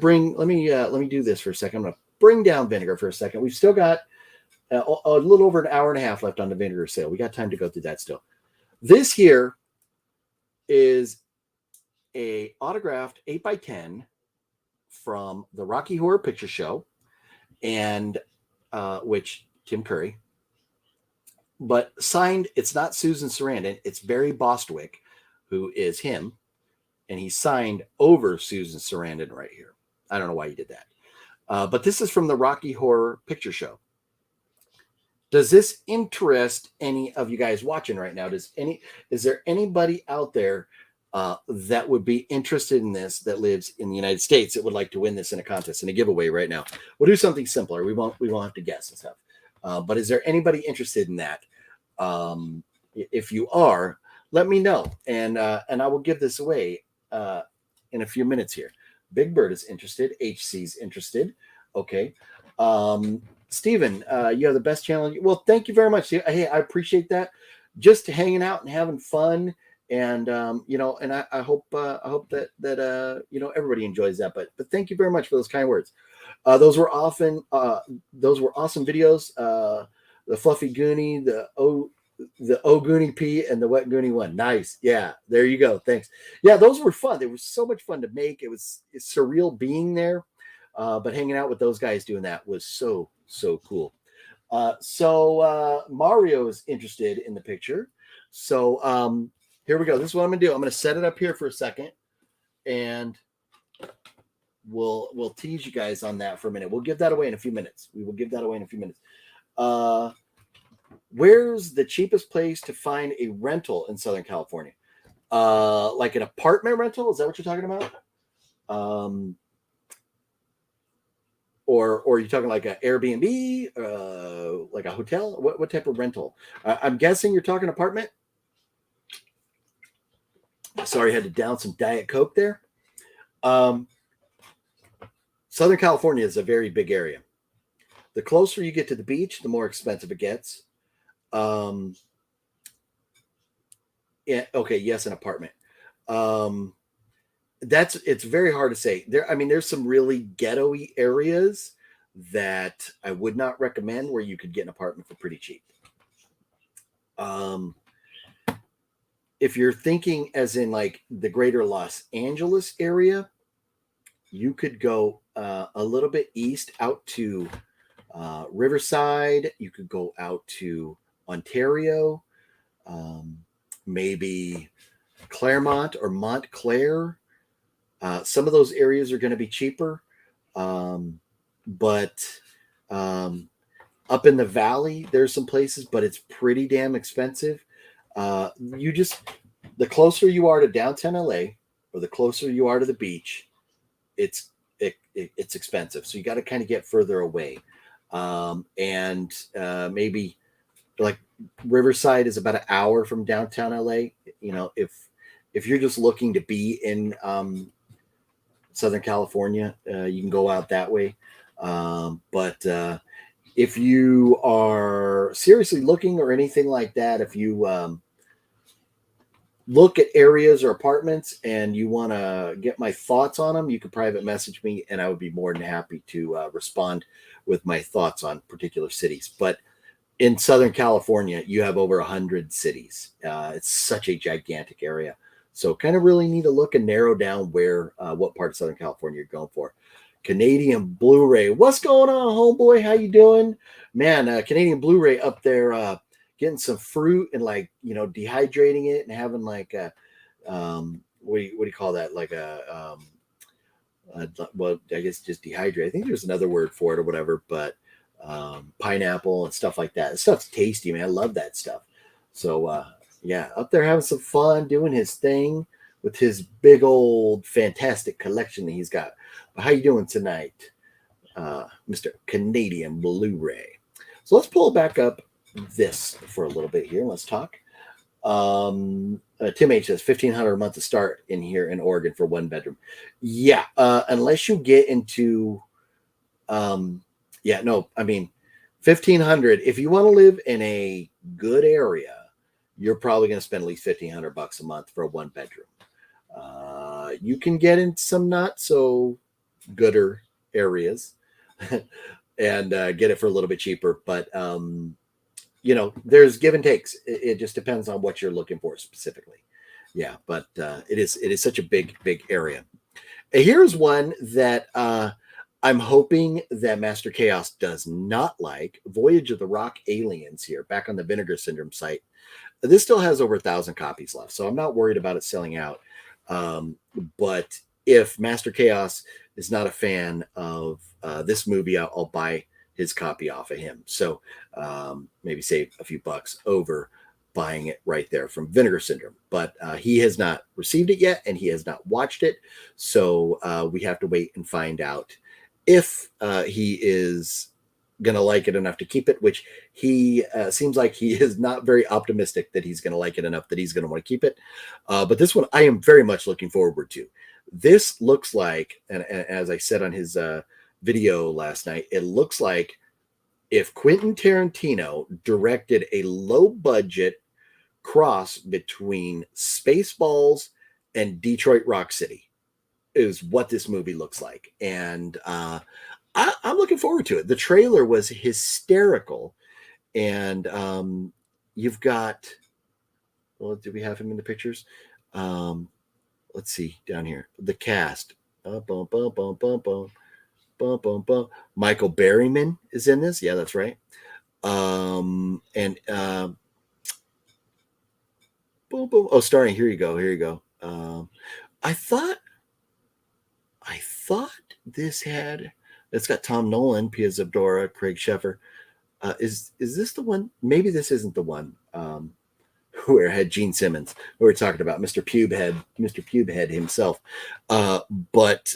do this for a second. I'm going to bring down Vinegar for a second. We've still got a little over an hour and a half left on the Vinegar sale. We got time to go through that still. This here is a autographed 8x10 from the Rocky Horror Picture Show, and which Tim Curry, but signed. It's not Susan Sarandon. It's Barry Bostwick, who is him, and he signed over Susan Sarandon right here. I don't know why he did that, but this is from the Rocky Horror Picture Show. Does this interest any of you guys watching right now? Is there anybody out there that would be interested in this, that lives in the United States, that would like to win this in a contest, in a giveaway right now. We'll do something simpler. We won't have to guess and stuff. But is there anybody interested in that? If you are, let me know, and I will give this away in a few minutes here. Big Bird is interested. HC's interested. Okay. Steven, you have the best channel. Well, thank you very much. Hey, I appreciate that. Just hanging out and having fun. And and I hope that everybody enjoys that. But thank you very much for those kind words. Those were awesome videos. The Fluffy Goonie, the Goonie P, and the Wet Goonie one. Nice. Yeah, there you go. Thanks. Yeah, those were fun. They were so much fun to make. It's surreal being there. But hanging out with those guys doing that was so cool. So Mario is interested in the picture. So here we go. This is what I'm gonna do. I'm gonna set it up here for a second, and we'll tease you guys on that for a minute. We'll give that away in a few minutes. We will give that away in a few minutes. Where's the cheapest place to find a rental in Southern California? Like an apartment rental? Is that what you're talking about? Or are you talking like an Airbnb, like a hotel? What type of rental? I'm guessing you're talking apartment. Sorry, I had to down some Diet Coke there. Southern California is a very big area. The closer you get to the beach, the more expensive it gets. Yeah, okay, yes, an apartment. It's very hard to say. There's some really ghetto-y areas that I would not recommend, where you could get an apartment for pretty cheap. If you're thinking as in like the greater Los Angeles area, you could go a little bit east out to Riverside. You could go out to Ontario, maybe Claremont or Montclair. Some of those areas are going to be cheaper, but up in the valley, there's some places, but it's pretty damn expensive. The closer you are to downtown LA, or the closer you are to the beach, it's expensive. So you got to kind of get further away, and maybe like Riverside is about an hour from downtown LA. If you're just looking to be in Southern California, you can go out that way. But if you are seriously looking or anything like that, if you look at areas or apartments and you want to get my thoughts on them, you can private message me, and I would be more than happy to respond with my thoughts on particular cities. But in Southern California, you have over 100 cities. It's such a gigantic area. So kind of really need to look and narrow down what part of Southern California you're going for. Canadian Blu-ray. What's going on, homeboy? How you doing? Man, Canadian Blu-ray up there getting some fruit and dehydrating it and having like a what do you call that? Like well, I guess just dehydrate. I think there's another word for it or whatever, but pineapple and stuff like that. This stuff's tasty, man. I love that stuff. So yeah, up there having some fun, doing his thing with his big old fantastic collection that he's got. But how you doing tonight, Mr. Canadian Blu-ray? So let's pull back up this for a little bit here. Let's talk. Tim H says $1,500 a month to start in here in Oregon for one bedroom. Yeah, unless you get into, $1,500. If you want to live in a good area, you're probably going to spend at least $1,500 a month for a one bedroom. You can get in some not so gooder areas and get it for a little bit cheaper, but there's give and takes. It just depends on what you're looking for specifically. Yeah, but it is such a big area. Here's one that I'm hoping that Master Chaos does not like. Voyage of the Rock Aliens here, back on the Vinegar Syndrome site. This still has over 1,000 copies left, so I'm not worried about it selling out. But if Master Chaos is not a fan of this movie, I'll buy his copy off of him. So maybe save a few bucks over buying it right there from Vinegar Syndrome. But he has not received it yet, and he has not watched it. So we have to wait and find out if he is going to like it enough to keep it, which he seems like he is not very optimistic that he's going to like it enough that he's going to want to keep it. But this one I am very much looking forward to. This looks like, and as I said on his video last night, it looks like if Quentin Tarantino directed a low budget cross between Spaceballs and Detroit Rock City is what this movie looks like. And I'm looking forward to it. The trailer was hysterical. And you've got, well, do we have him in the pictures? Let's see down here. The cast. Michael Berryman is in this. Yeah, that's right. Boom, boom. Oh, starring. Here you go. I thought this had. It's got Tom Nolan, Pia Zabdora, Craig Sheffer. Is this the one? Maybe this isn't the one. Where it had Gene Simmons, who we're talking about, Mr. Pubehead himself. But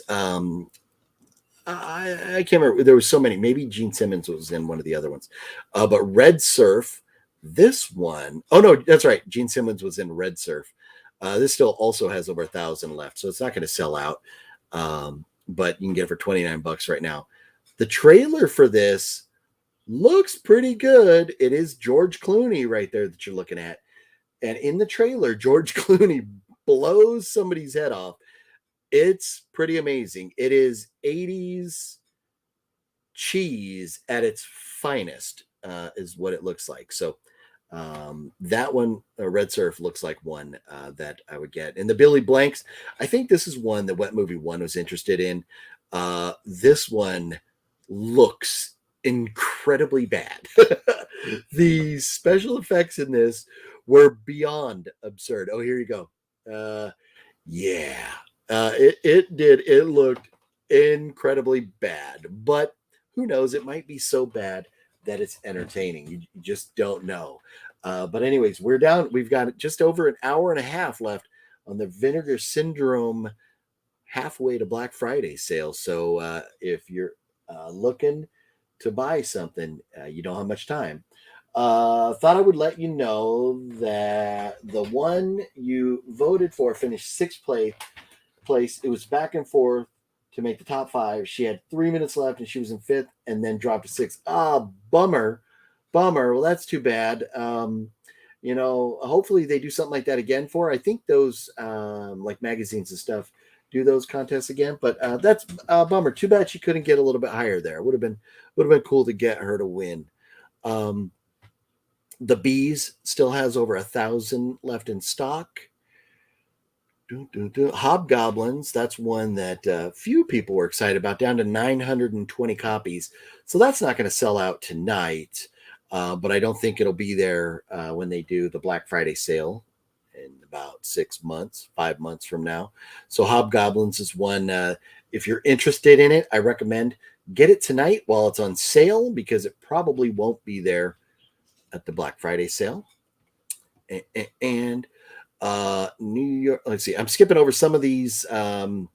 I can't remember. There was so many. Maybe Gene Simmons was in one of the other ones. But Red Surf, this one. Oh no, that's right. Gene Simmons was in Red Surf. This still also has over 1,000 left, so it's not going to sell out. But you can get it for $29 right now. The trailer for this looks pretty good. It is George Clooney right there that you're looking at. And in the trailer, George Clooney blows somebody's head off. It's pretty amazing. It is 80s cheese at its finest, is what it looks like. So that one, Red Surf, looks like one that I would get. And the Billy Blanks, I think this is one that Wet Movie One was interested in. This one looks incredibly bad. The special effects in this were beyond absurd. Oh, here you go. It looked incredibly bad, but who knows? It might be so bad that it's entertaining. You just don't know. But anyways, we're down. We've got just over an hour and a half left on the Vinegar Syndrome halfway to Black Friday sale. So if you're looking to buy something, you don't have much time. Thought I would let you know that the one you voted for finished sixth place. It was back and forth to make the top 5. She had 3 minutes left and she was in 5th and then dropped to 6th. Bummer. Well, that's too bad. Hopefully they do something like that again for her. I think those like magazines and stuff do those contests again, but that's a bummer. Too bad she couldn't get a little bit higher there. Would have been cool to get her to win. The Bees still has over 1,000 left in stock. Hobgoblins, that's one that few people were excited about, down to 920 copies. So that's not going to sell out tonight, but I don't think it'll be there when they do the Black Friday sale in about 5 months from now. So Hobgoblins is one. If you're interested in it, I recommend get it tonight while it's on sale, because it probably won't be there at the Black Friday sale. And New York, let's see, I'm skipping over some of these non-movies,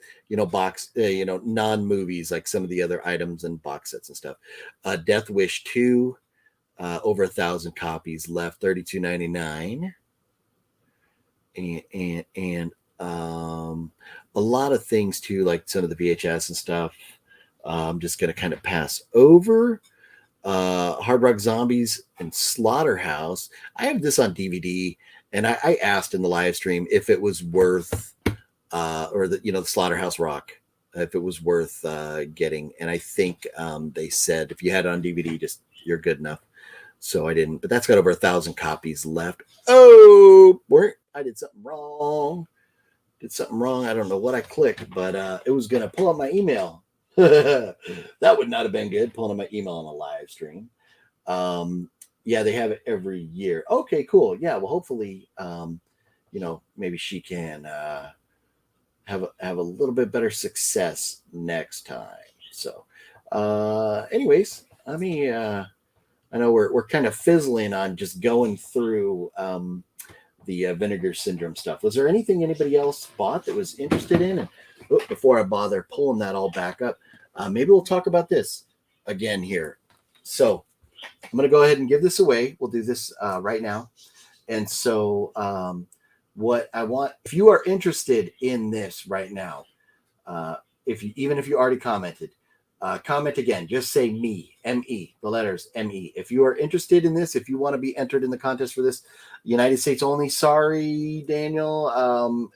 like some of the other items and box sets and stuff. Death Wish 2, over 1,000 copies left, $32.99. And a lot of things too, like some of the VHS and stuff. I'm just going to kind of pass over. Hard Rock Zombies and Slaughterhouse. I have this on DVD, and I asked in the live stream if it was worth, the Slaughterhouse Rock, if it was worth getting. And I think they said if you had it on DVD, just you're good enough. So I didn't. But that's got over 1,000 copies left. Oh, I did something wrong. I don't know what I clicked, but it was going to pull up my email. That would not have been good, pulling up my email on a live stream. Yeah, they have it every year. Okay, cool. Yeah, well, hopefully, maybe she can have a little bit better success next time. So, anyways, let me I know we're kind of fizzling on just going through the vinegar syndrome stuff. Was there anything anybody else bought that was interested in? And before I bother pulling that all back up, maybe we'll talk about this again here. So I'm going to go ahead and give this away. We'll do this right now. And so what I want, if you are interested in this right now, even if you already commented, comment again. Just say me, M-E, the letters M-E. If you are interested in this, if you want to be entered in the contest for this, United States only. Sorry, Daniel.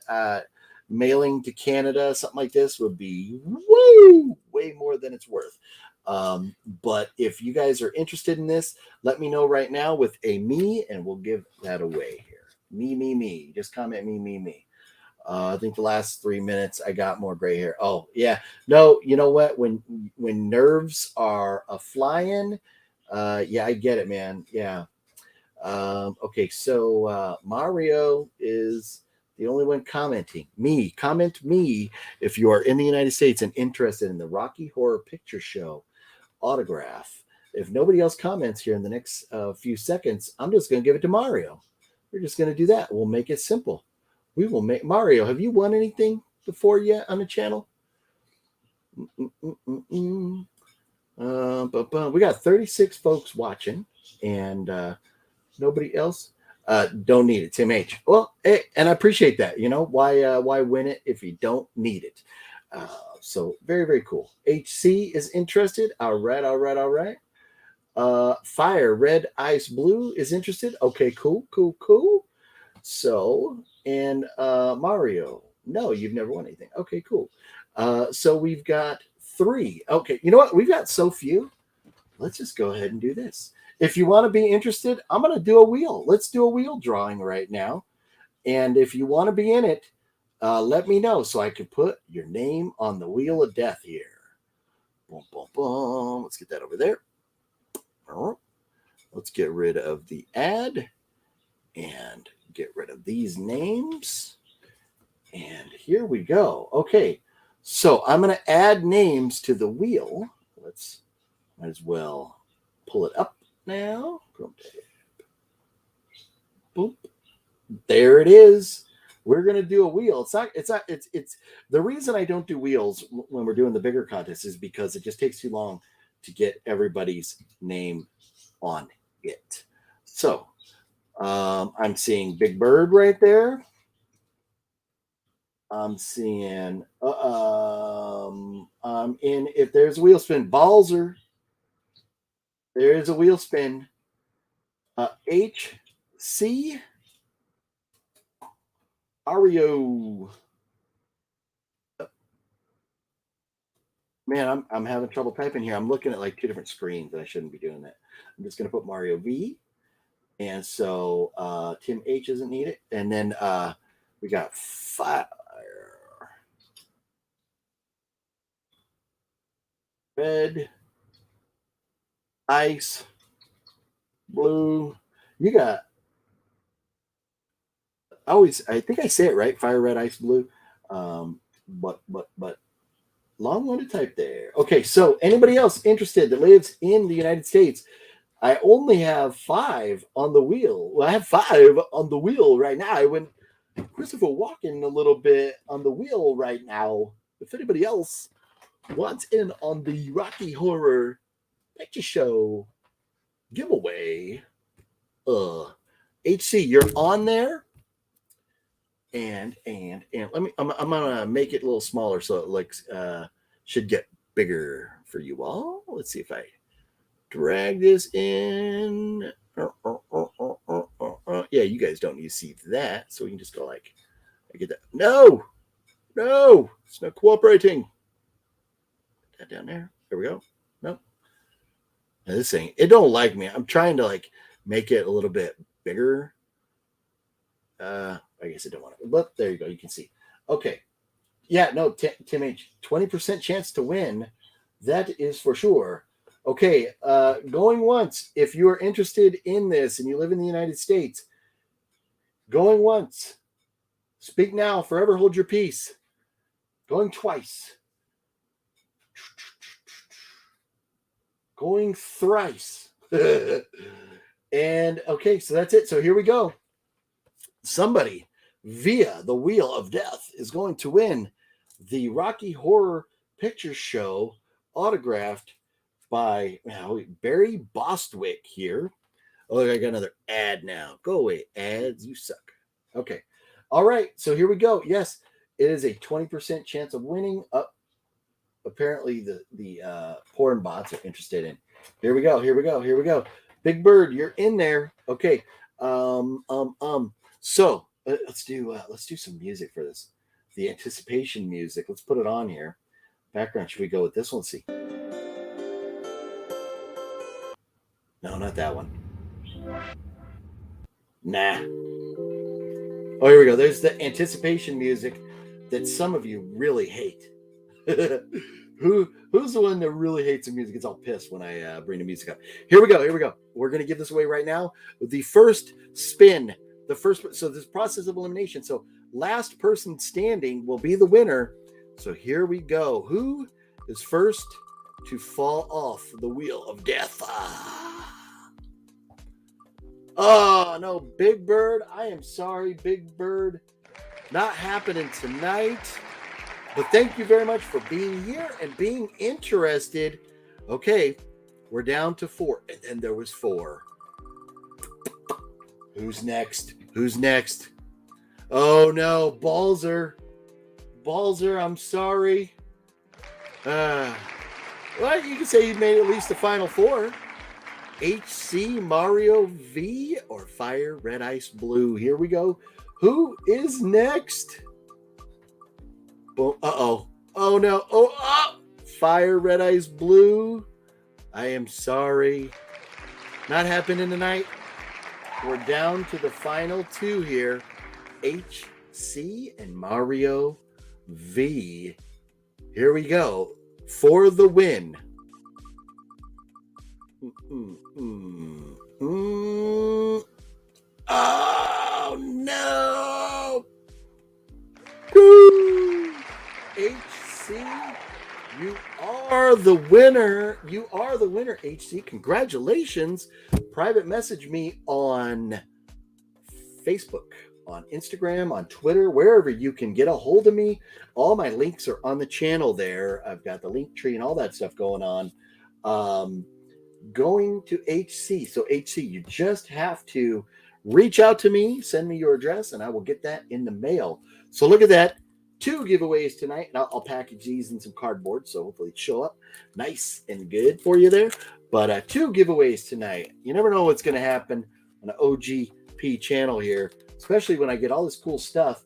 Mailing to Canada, something like this would be way more than it's worth. But if you guys are interested in this, let me know right now with a me, and we'll give that away here. Me. Just comment me. I think the last 3 minutes I got more gray hair. Oh yeah, no, you know what? When nerves are a flying, yeah, I get it, man. Yeah. Okay, so Mario is the only one commenting. Me, comment me if you are in the United States and interested in the Rocky Horror Picture Show autograph. If nobody else comments here in the next few seconds, I'm just going to give it to Mario. We're just going to do that. We'll make it simple. We will make Mario. Have you won anything before yet on the channel? We got 36 folks watching, and nobody else. Don't need it. Tim H. Well, hey, and I appreciate that. You know why win it if you don't need it? So very cool. HC is interested. All right. Fire Red Ice Blue is interested. Okay, cool. So, and Mario, no, you've never won anything. Okay, cool. So we've got 3. Okay, you know what? We've got so few. Let's just go ahead and do this. If you want to be interested, I'm going to do a wheel. Let's do a wheel drawing right now. And if you want to be in it, let me know so I can put your name on the wheel of death here. Boom. Let's get that over there. All right. Let's get rid of the ad and get rid of these names. And here we go. Okay, so I'm going to add names to the wheel. Might as well pull it up now. Boop. There it is. We're going to do a wheel. It's the reason I don't do wheels when we're doing the bigger contest is because it just takes too long to get everybody's name on it. So I'm seeing Big Bird right there. I'm seeing if there's a wheel spin, Balzer. There is a wheel spin. HC Ario. Man, I'm having trouble typing here. I'm looking at like 2 different screens, and I shouldn't be doing that. I'm just gonna put Mario V. And so Tim H doesn't need it. And then we got Fire. Red. Ice. Blue. You got I think I say it right. Fire, red, ice, blue. But long one to type there. Okay, so anybody else interested that lives in the United States? I only have 5 on the wheel. Well, I have 5 on the wheel right now. I went Christopher Walken a little bit on the wheel right now. If anybody else wants in on the Rocky Horror Picture Show giveaway, HC, you're on there. And I'm gonna make it a little smaller so it looks should get bigger for you all. Let's see if I drag this in. Yeah, you guys don't need to see that, so we can just go like, I get that. No, it's not cooperating. Put that down there. There we go. No, now this thing, it don't like me. I'm trying to like make it a little bit bigger. I guess I don't want it, but there you go. You can see. Okay. Yeah, no, Tim H, 20% chance to win. That is for sure. Okay, going once. If you are interested in this and you live in the United States, going once. Speak now, forever hold your peace. Going twice. Going thrice. And okay, so that's it. So here we go. Somebody via the Wheel of Death is going to win the Rocky Horror Picture Show autographed by Barry Bostwick here. Oh, I got another ad now. Go away, ads. You suck. Okay. All right. So here we go. Yes, it is a 20% chance of winning. Apparently, the porn bots are interested in. Here we go. Here we go. Here we go. Big Bird, you're in there. Okay. So let's do some music for this. The anticipation music. Let's put it on here. Background. Should we go with this one? Let's see. No, not that one. Nah. Oh, here we go. There's the anticipation music that some of you really hate. Who's the one that really hates the music? Gets all pissed when I bring the music up. Here we go. Here we go. We're gonna give this away right now. The first spin. So this process of elimination. So last person standing will be the winner. So here we go. Who is first to fall off the wheel of death? Oh, no, Big Bird. I am sorry, Big Bird. Not happening tonight. But thank you very much for being here and being interested. Okay, we're down to 4. And then there was 4. Who's next? Who's next? Oh, no, Balzer. Balzer, I'm sorry. Well, you can say you made at least the final 4. HC, Mario V, or Fire, Red Ice, Blue. Here we go. Who is next? Oh, oh no. Oh, Fire, Red Ice, Blue. I am sorry. Not happening tonight. We're down to the final 2 here. HC and Mario V. Here we go. For the win. Oh no! Woo! HC, you are the winner. You are the winner, HC. Congratulations. Private message me on Facebook, on Instagram, on Twitter, wherever you can get a hold of me. All my links are on the channel there. I've got the link tree and all that stuff going on. Going to HC. So HC, you just have to reach out to me, send me your address, and I will get that in the mail. So look at that. 2 giveaways tonight, and I'll package these in some cardboard, so hopefully it show up nice and good for you there. But 2 giveaways tonight. You never know what's going to happen on the OGP channel here, especially when I get all this cool stuff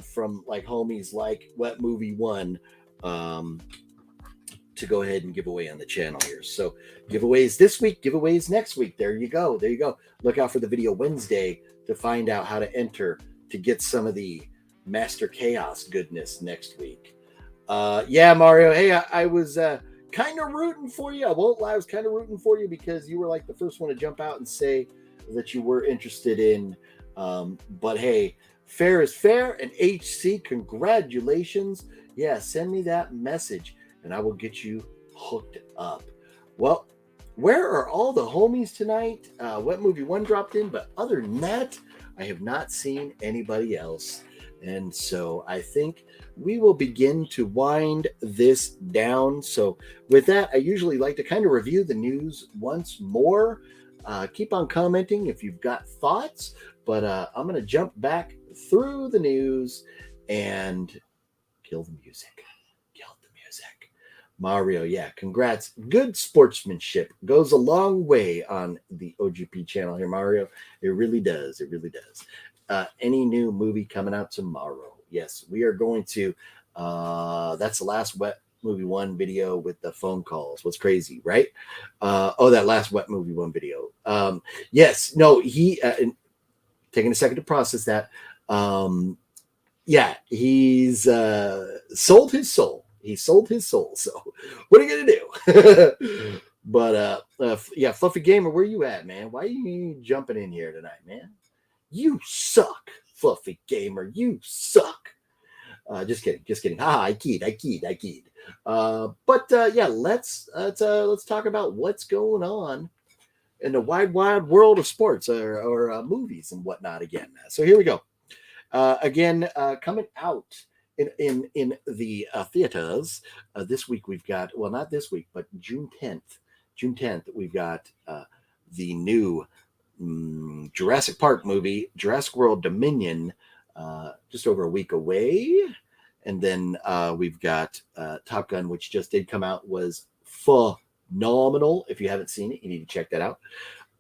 from like homies like Wet Movie 1 to go ahead and give away on the channel here. So giveaways this week, giveaways next week. There you go. There you go. Look out for the video Wednesday to find out how to enter to get some of the Master Chaos goodness next week. Yeah, Mario. Hey, I was kind of rooting for you. I won't lie. I was kind of rooting for you because you were like the first one to jump out and say that you were interested in. But hey, fair is fair. And HC, congratulations. Yeah, send me that message and I will get you hooked up. Well, where are all the homies tonight? Wet Movie 1 dropped in, but other than that, I have not seen anybody else. And so I think we will begin to wind this down. So with that, I usually like to kind of review the news once more. Keep on commenting if you've got thoughts, but I'm going to jump back through the news and kill the music. Mario, yeah, congrats. Good sportsmanship goes a long way on the OGP channel here, Mario. It really does. It really does. Any new movie coming out tomorrow? Yes, we are going to. That's the last Wet Movie 1 video with the phone calls. What's crazy, right? That last Wet Movie 1 video. Yes, no, he taking a second to process that. Yeah, he's sold his soul. He sold his soul. So what are you gonna do? But yeah, Fluffy Gamer, where you at, man? Why are you jumping in here tonight, man? You suck, Fluffy Gamer. You suck. Just kidding. I kid. But yeah, let's talk about what's going on in the wide world of sports or movies and whatnot again. So here we go. Again, coming out in the theaters this week, we've got, well, not this week, but June 10th, we've got the new Jurassic Park movie, Jurassic World Dominion, just over a week away. And then we've got Top Gun, which just did come out, was phenomenal. If you haven't seen it, you need to check that out.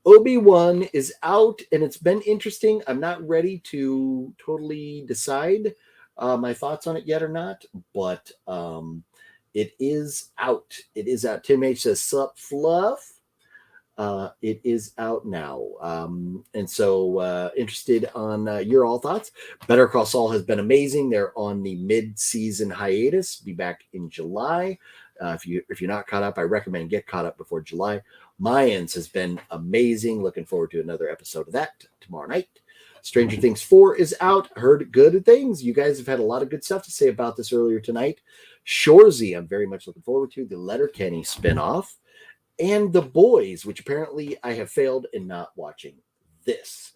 Obi-Wan is out, and it's been interesting. I'm not ready to totally decide my thoughts on it yet or not, but it is out. It is out. Tim H says, "Sup, Fluff?" It is out now. And so interested on your all thoughts. Better Call Saul has been amazing. They're on the mid-season hiatus. Be back in July. If you're not caught up, I recommend get caught up before July. Mayans has been amazing. Looking forward to another episode of that tomorrow night. Stranger Things 4 is out. Heard good things. You guys have had a lot of good stuff to say about this earlier tonight. Shorzy, I'm very much looking forward to. The Letterkenny spinoff. And The Boys, which apparently I have failed in not watching this.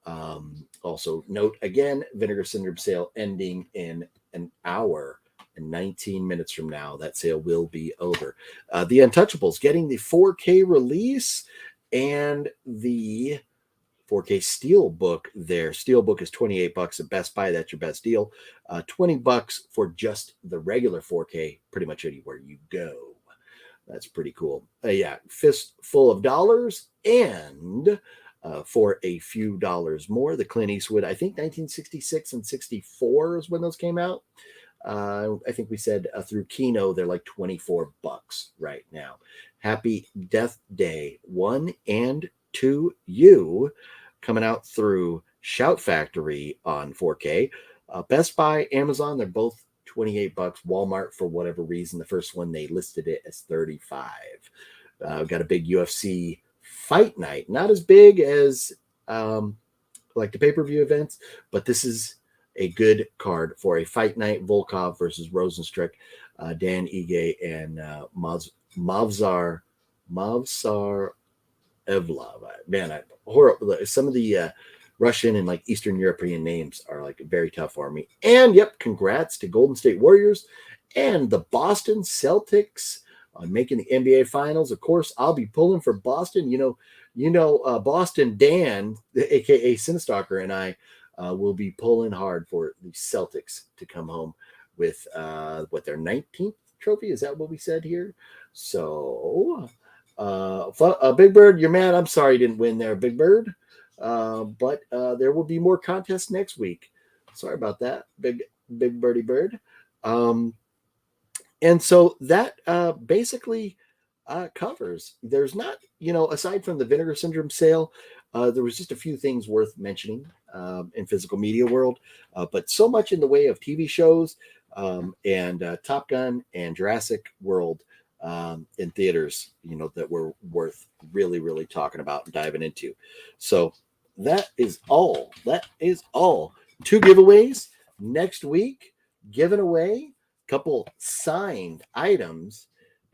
Also, note again, Vinegar Syndrome sale ending in an hour and 19 minutes from now. That sale will be over. The Untouchables getting the 4K release and the 4K Steelbook there. Steelbook is $28 at Best Buy. That's your best deal. $20 for just the regular 4K, pretty much anywhere you go. That's pretty cool. Yeah, fistful of dollars, and for a few dollars more, the Clint Eastwood, I think 1966 and 64 is when those came out. I think we said through Kino, they're like $24 right now. Happy Death Day 1 and 2 you coming out through Shout Factory on 4K. Best Buy, Amazon, they're both $28. Walmart, for whatever reason, the first one they listed it as $35. Got a big UFC fight night, not as big as like the pay-per-view events, but this is a good card for a fight night. Volkov versus Rosenstruck, Dan Ige and Mavsar Evlov. Man, horrible. Some of the Russian and like Eastern European names are like very tough for me. And yep, congrats to Golden State Warriors and the Boston Celtics on making the NBA Finals. Of course, I'll be pulling for Boston. Boston Dan, aka Sinstalker, and I will be pulling hard for the Celtics to come home with their 19th trophy. Is that what we said here? So, Big Bird, you're mad. I'm sorry you didn't win there, Big Bird. But there will be more contests next week. Sorry about that, big birdie bird. And so that basically covers. There's not, aside from the Vinegar Syndrome sale, there was just a few things worth mentioning in physical media world, but so much in the way of TV shows and Top Gun and Jurassic World in theaters, that were worth really, really talking about and diving into. So that is all. 2 giveaways next week, giving away a couple signed items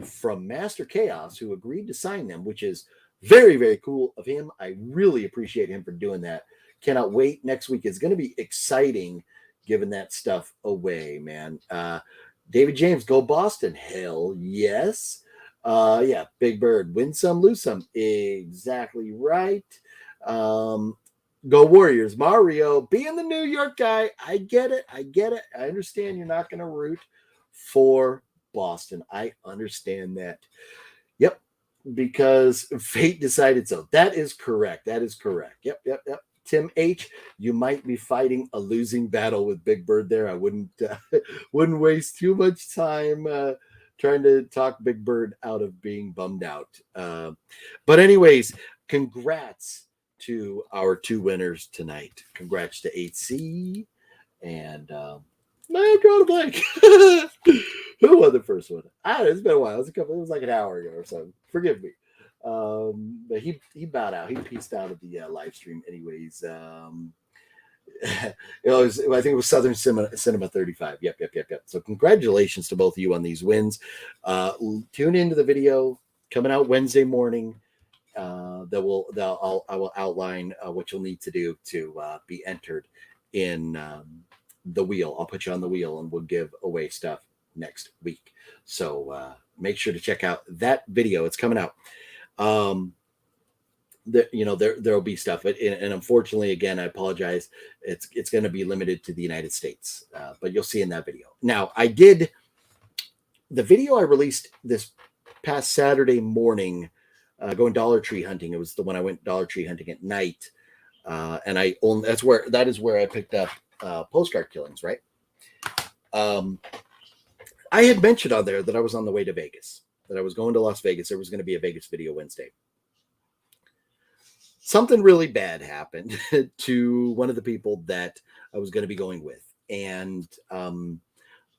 from Master Chaos, who agreed to sign them, which is very, very cool of him. I really appreciate him for doing that. Cannot wait. Next week is going to be exciting, giving that stuff away, man. David James, go Boston. Hell yes. Yeah, Big Bird, win some, lose some. Exactly right. Go Warriors. Mario, being the New York guy, I get it. I understand you're not going to root for Boston. I understand that. Yep, because fate decided so. That is correct. Yep. Tim H, you might be fighting a losing battle with Big Bird there. I wouldn't waste too much time trying to talk Big Bird out of being bummed out. But anyways, congrats to our 2 winners tonight. Congrats to 8C and I'm drawing a blank. Who won the first one? It's been a while. It was like an hour ago or so. Forgive me. But he bowed out. He pieced out of the live stream anyways. I think it was Southern Cinema 35. Yep. So congratulations to both of you on these wins. Tune into the video coming out Wednesday morning. I will outline what you'll need to do to be entered in the wheel. I'll put you on the wheel and we'll give away stuff next week. So make sure to check out that video. It's coming out. There'll be stuff, and unfortunately, again, I apologize. It's going to be limited to the United States, but you'll see in that video. Now, I did the video I released this past Saturday morning, going Dollar Tree hunting. It was the one I went Dollar Tree hunting at night, and that is where I picked up postcard killings. Right. I had mentioned on there that I was on the way to Vegas, that I was going to Las Vegas. There was going to be a Vegas video Wednesday. Something really bad happened to one of the people that I was going to be going with, and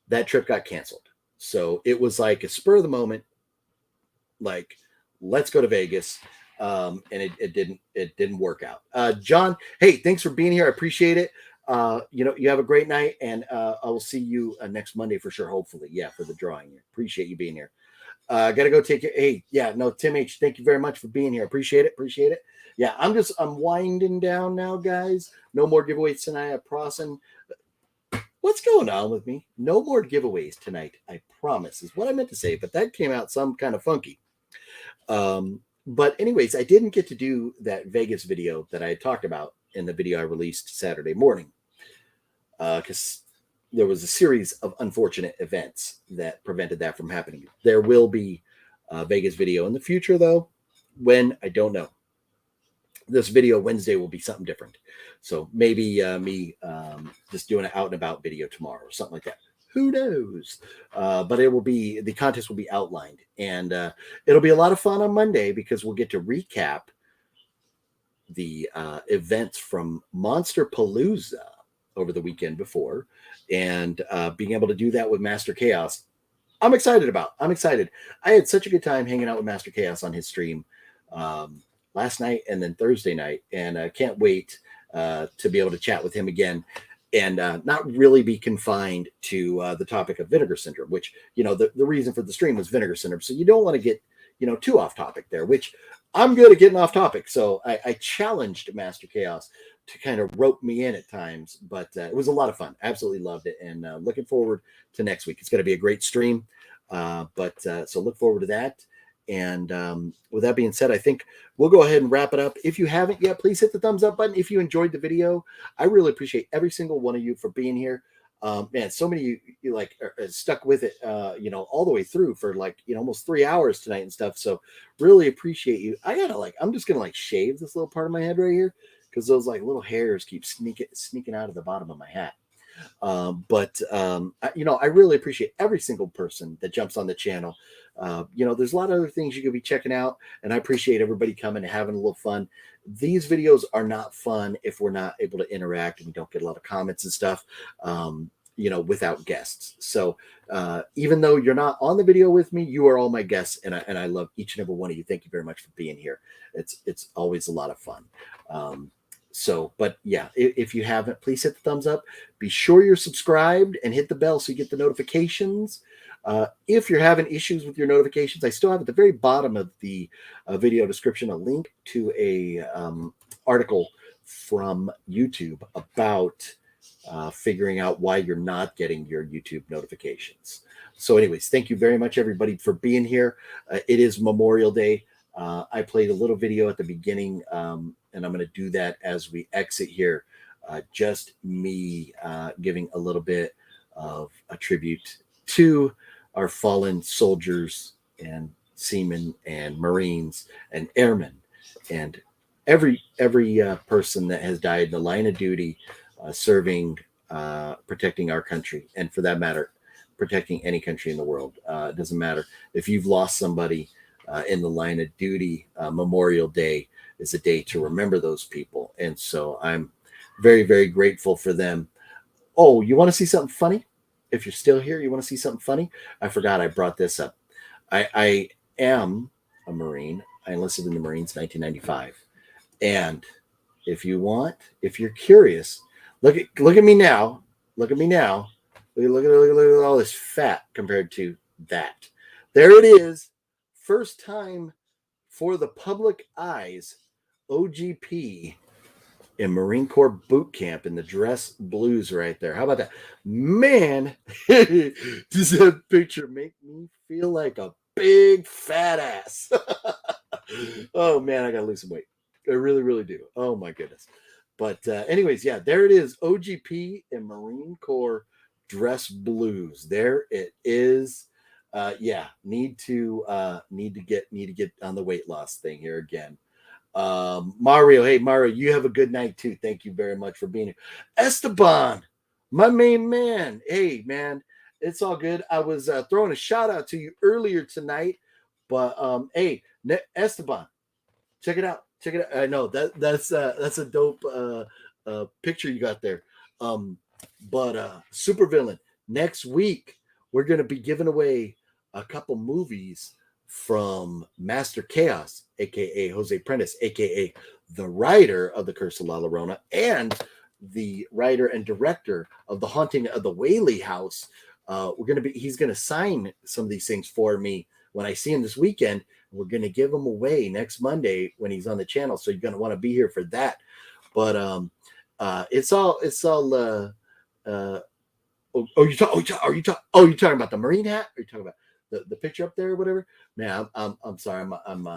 that trip got canceled. So it was like a spur of the moment, like, let's go to Vegas. And it didn't work out. John, hey, thanks for being here. I appreciate it. You have a great night, and I will see you next Monday for sure. Hopefully. Yeah. For the drawing. Appreciate you being here. Gotta go take it. Hey, yeah, no, Tim H, thank you very much for being here. Appreciate it. Yeah, I'm winding down now, guys. No more giveaways tonight. I promise. What's going on with me? No more giveaways tonight. I promise is what I meant to say, but that came out some kind of funky. But anyways, I didn't get to do that Vegas video that I had talked about in the video I released Saturday morning, because there was a series of unfortunate events that prevented that from happening. There will be a Vegas video in the future, though. When, I don't know. This video Wednesday will be something different. So maybe me just doing an out and about video tomorrow or something like that. Who knows? But the contest will be outlined, and it'll be a lot of fun on Monday because we'll get to recap the events from Monster Palooza over the weekend before, and being able to do that with Master Chaos. I'm excited. I had such a good time hanging out with Master Chaos on his stream last night and then Thursday night, and I can't wait to be able to chat with him again and not really be confined to the topic of vinegar syndrome, which, the reason for the stream was vinegar syndrome. So you don't want to get, too off topic there, which I'm good at getting off topic. So I challenged Master Chaos to kind of rope me in at times, but it was a lot of fun. Absolutely loved it. And looking forward to next week. It's going to be a great stream. So look forward to that. And with that being said, I think we'll go ahead and wrap it up. If you haven't yet, please hit the thumbs up button. If you enjoyed the video, I really appreciate every single one of you for being here. Man, so many of you like are stuck with it, all the way through for almost 3 hours tonight and stuff. So really appreciate you. I'm just going to shave this little part of my head right here, because those little hairs keep sneaking out of the bottom of my hat. I really appreciate every single person that jumps on the channel. There's a lot of other things you could be checking out, and I appreciate everybody coming and having a little fun. These videos are not fun if we're not able to interact and we don't get a lot of comments and stuff, without guests. So even though you're not on the video with me, you are all my guests, and I love each and every one of you. Thank you very much for being here. It's always a lot of fun. If you haven't, please hit the thumbs up. Be sure you're subscribed and hit the bell so you get the notifications. If you're having issues with your notifications, I still have at the very bottom of the video description a link to a article from YouTube about figuring out why you're not getting your YouTube notifications. So anyways, thank you very much, everybody, for being here. It is Memorial Day. I played a little video at the beginning, and I'm going to do that as we exit here. Just me giving a little bit of a tribute to our fallen soldiers and seamen and Marines and airmen and every person that has died in the line of duty, serving, protecting our country, and for that matter, protecting any country in the world. It doesn't matter if you've lost somebody in the line of duty. Memorial Day is a day to remember those people, and so I'm very, very grateful for them. Oh, you want to see something funny? If you're still here, you want to see something funny? I forgot I brought this up. I am a Marine. I enlisted in the Marines in 1995. And if you're curious, look at me now. Look at me now. Look at all this fat compared to that. There it is. First time for the public eyes, OGP in Marine Corps boot camp in the dress blues right there. How about that? Man, does that picture make me feel like a big fat ass? Oh man, I gotta lose some weight. I really, really do. Oh my goodness. But anyways, yeah, there it is. OGP in Marine Corps dress blues. There it is. Yeah, need to get on the weight loss thing here again. Mario, hey Mario, you have a good night too. Thank you very much for being here. Esteban, my main man. Hey man, it's all good. I was throwing a shout out to you earlier tonight, but hey, Esteban, check it out. Check it out. I know that's a dope picture you got there. But super villain. Next week we're gonna be giving away a couple movies from Master Chaos, aka Jose Prentice, aka the writer of The Curse of La Llorona and the writer and director of The Haunting of the Whaley House. He's gonna sign some of these things for me when I see him this weekend. We're gonna give them away next Monday when he's on the channel, so you're gonna want to be here for that. But it's all you're talking about the Marine hat? Are you talking about the picture up there or whatever? Man, I'm sorry. I'm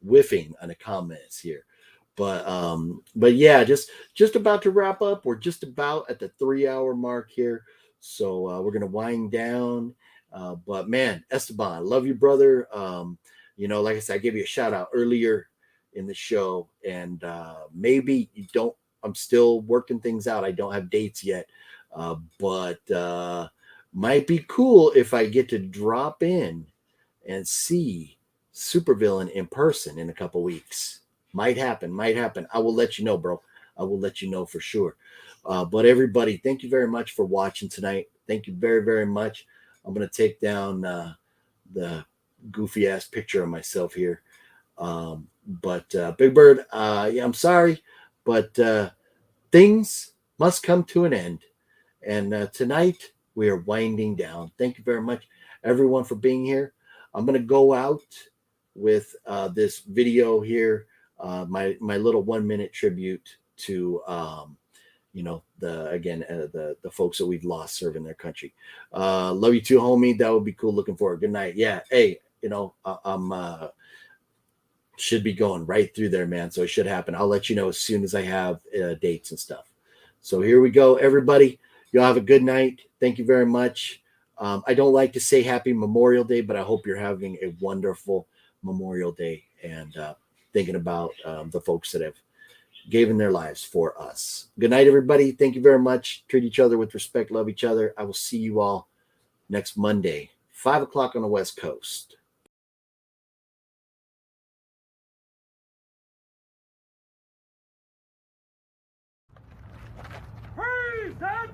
whiffing on the comments here. But yeah, just about to wrap up. We're just about at the 3-hour mark here. So we're gonna wind down. But man, Esteban, love you, brother. Like I said, I gave you a shout out earlier in the show, and maybe you don't. I'm still working things out. I don't have dates yet, but might be cool if I get to drop in and see Supervillain in person in a couple weeks. Might happen. I will let you know, bro. I will let you know for sure. But everybody, thank you very much for watching tonight. Thank you very, very much. I'm going to take down the goofy ass picture of myself here. But Big Bird, yeah, I'm sorry, but things must come to an end. And tonight we are winding down. Thank you very much, everyone, for being here. I'm going to go out with this video here, my little 1-minute tribute to the folks that we've lost serving their country. Love you too, homie. That would be cool. Looking forward. Good night. Yeah. Hey, I'm should be going right through there, man. So it should happen. I'll let you know as soon as I have dates and stuff. So here we go, everybody. Y'all have a good night. Thank you very much. I don't like to say happy Memorial Day, but I hope you're having a wonderful Memorial Day and thinking about the folks that have given their lives for us. Good night, everybody. Thank you very much. Treat each other with respect. Love each other. I will see you all next Monday, 5 o'clock on the West Coast. Freeze! That's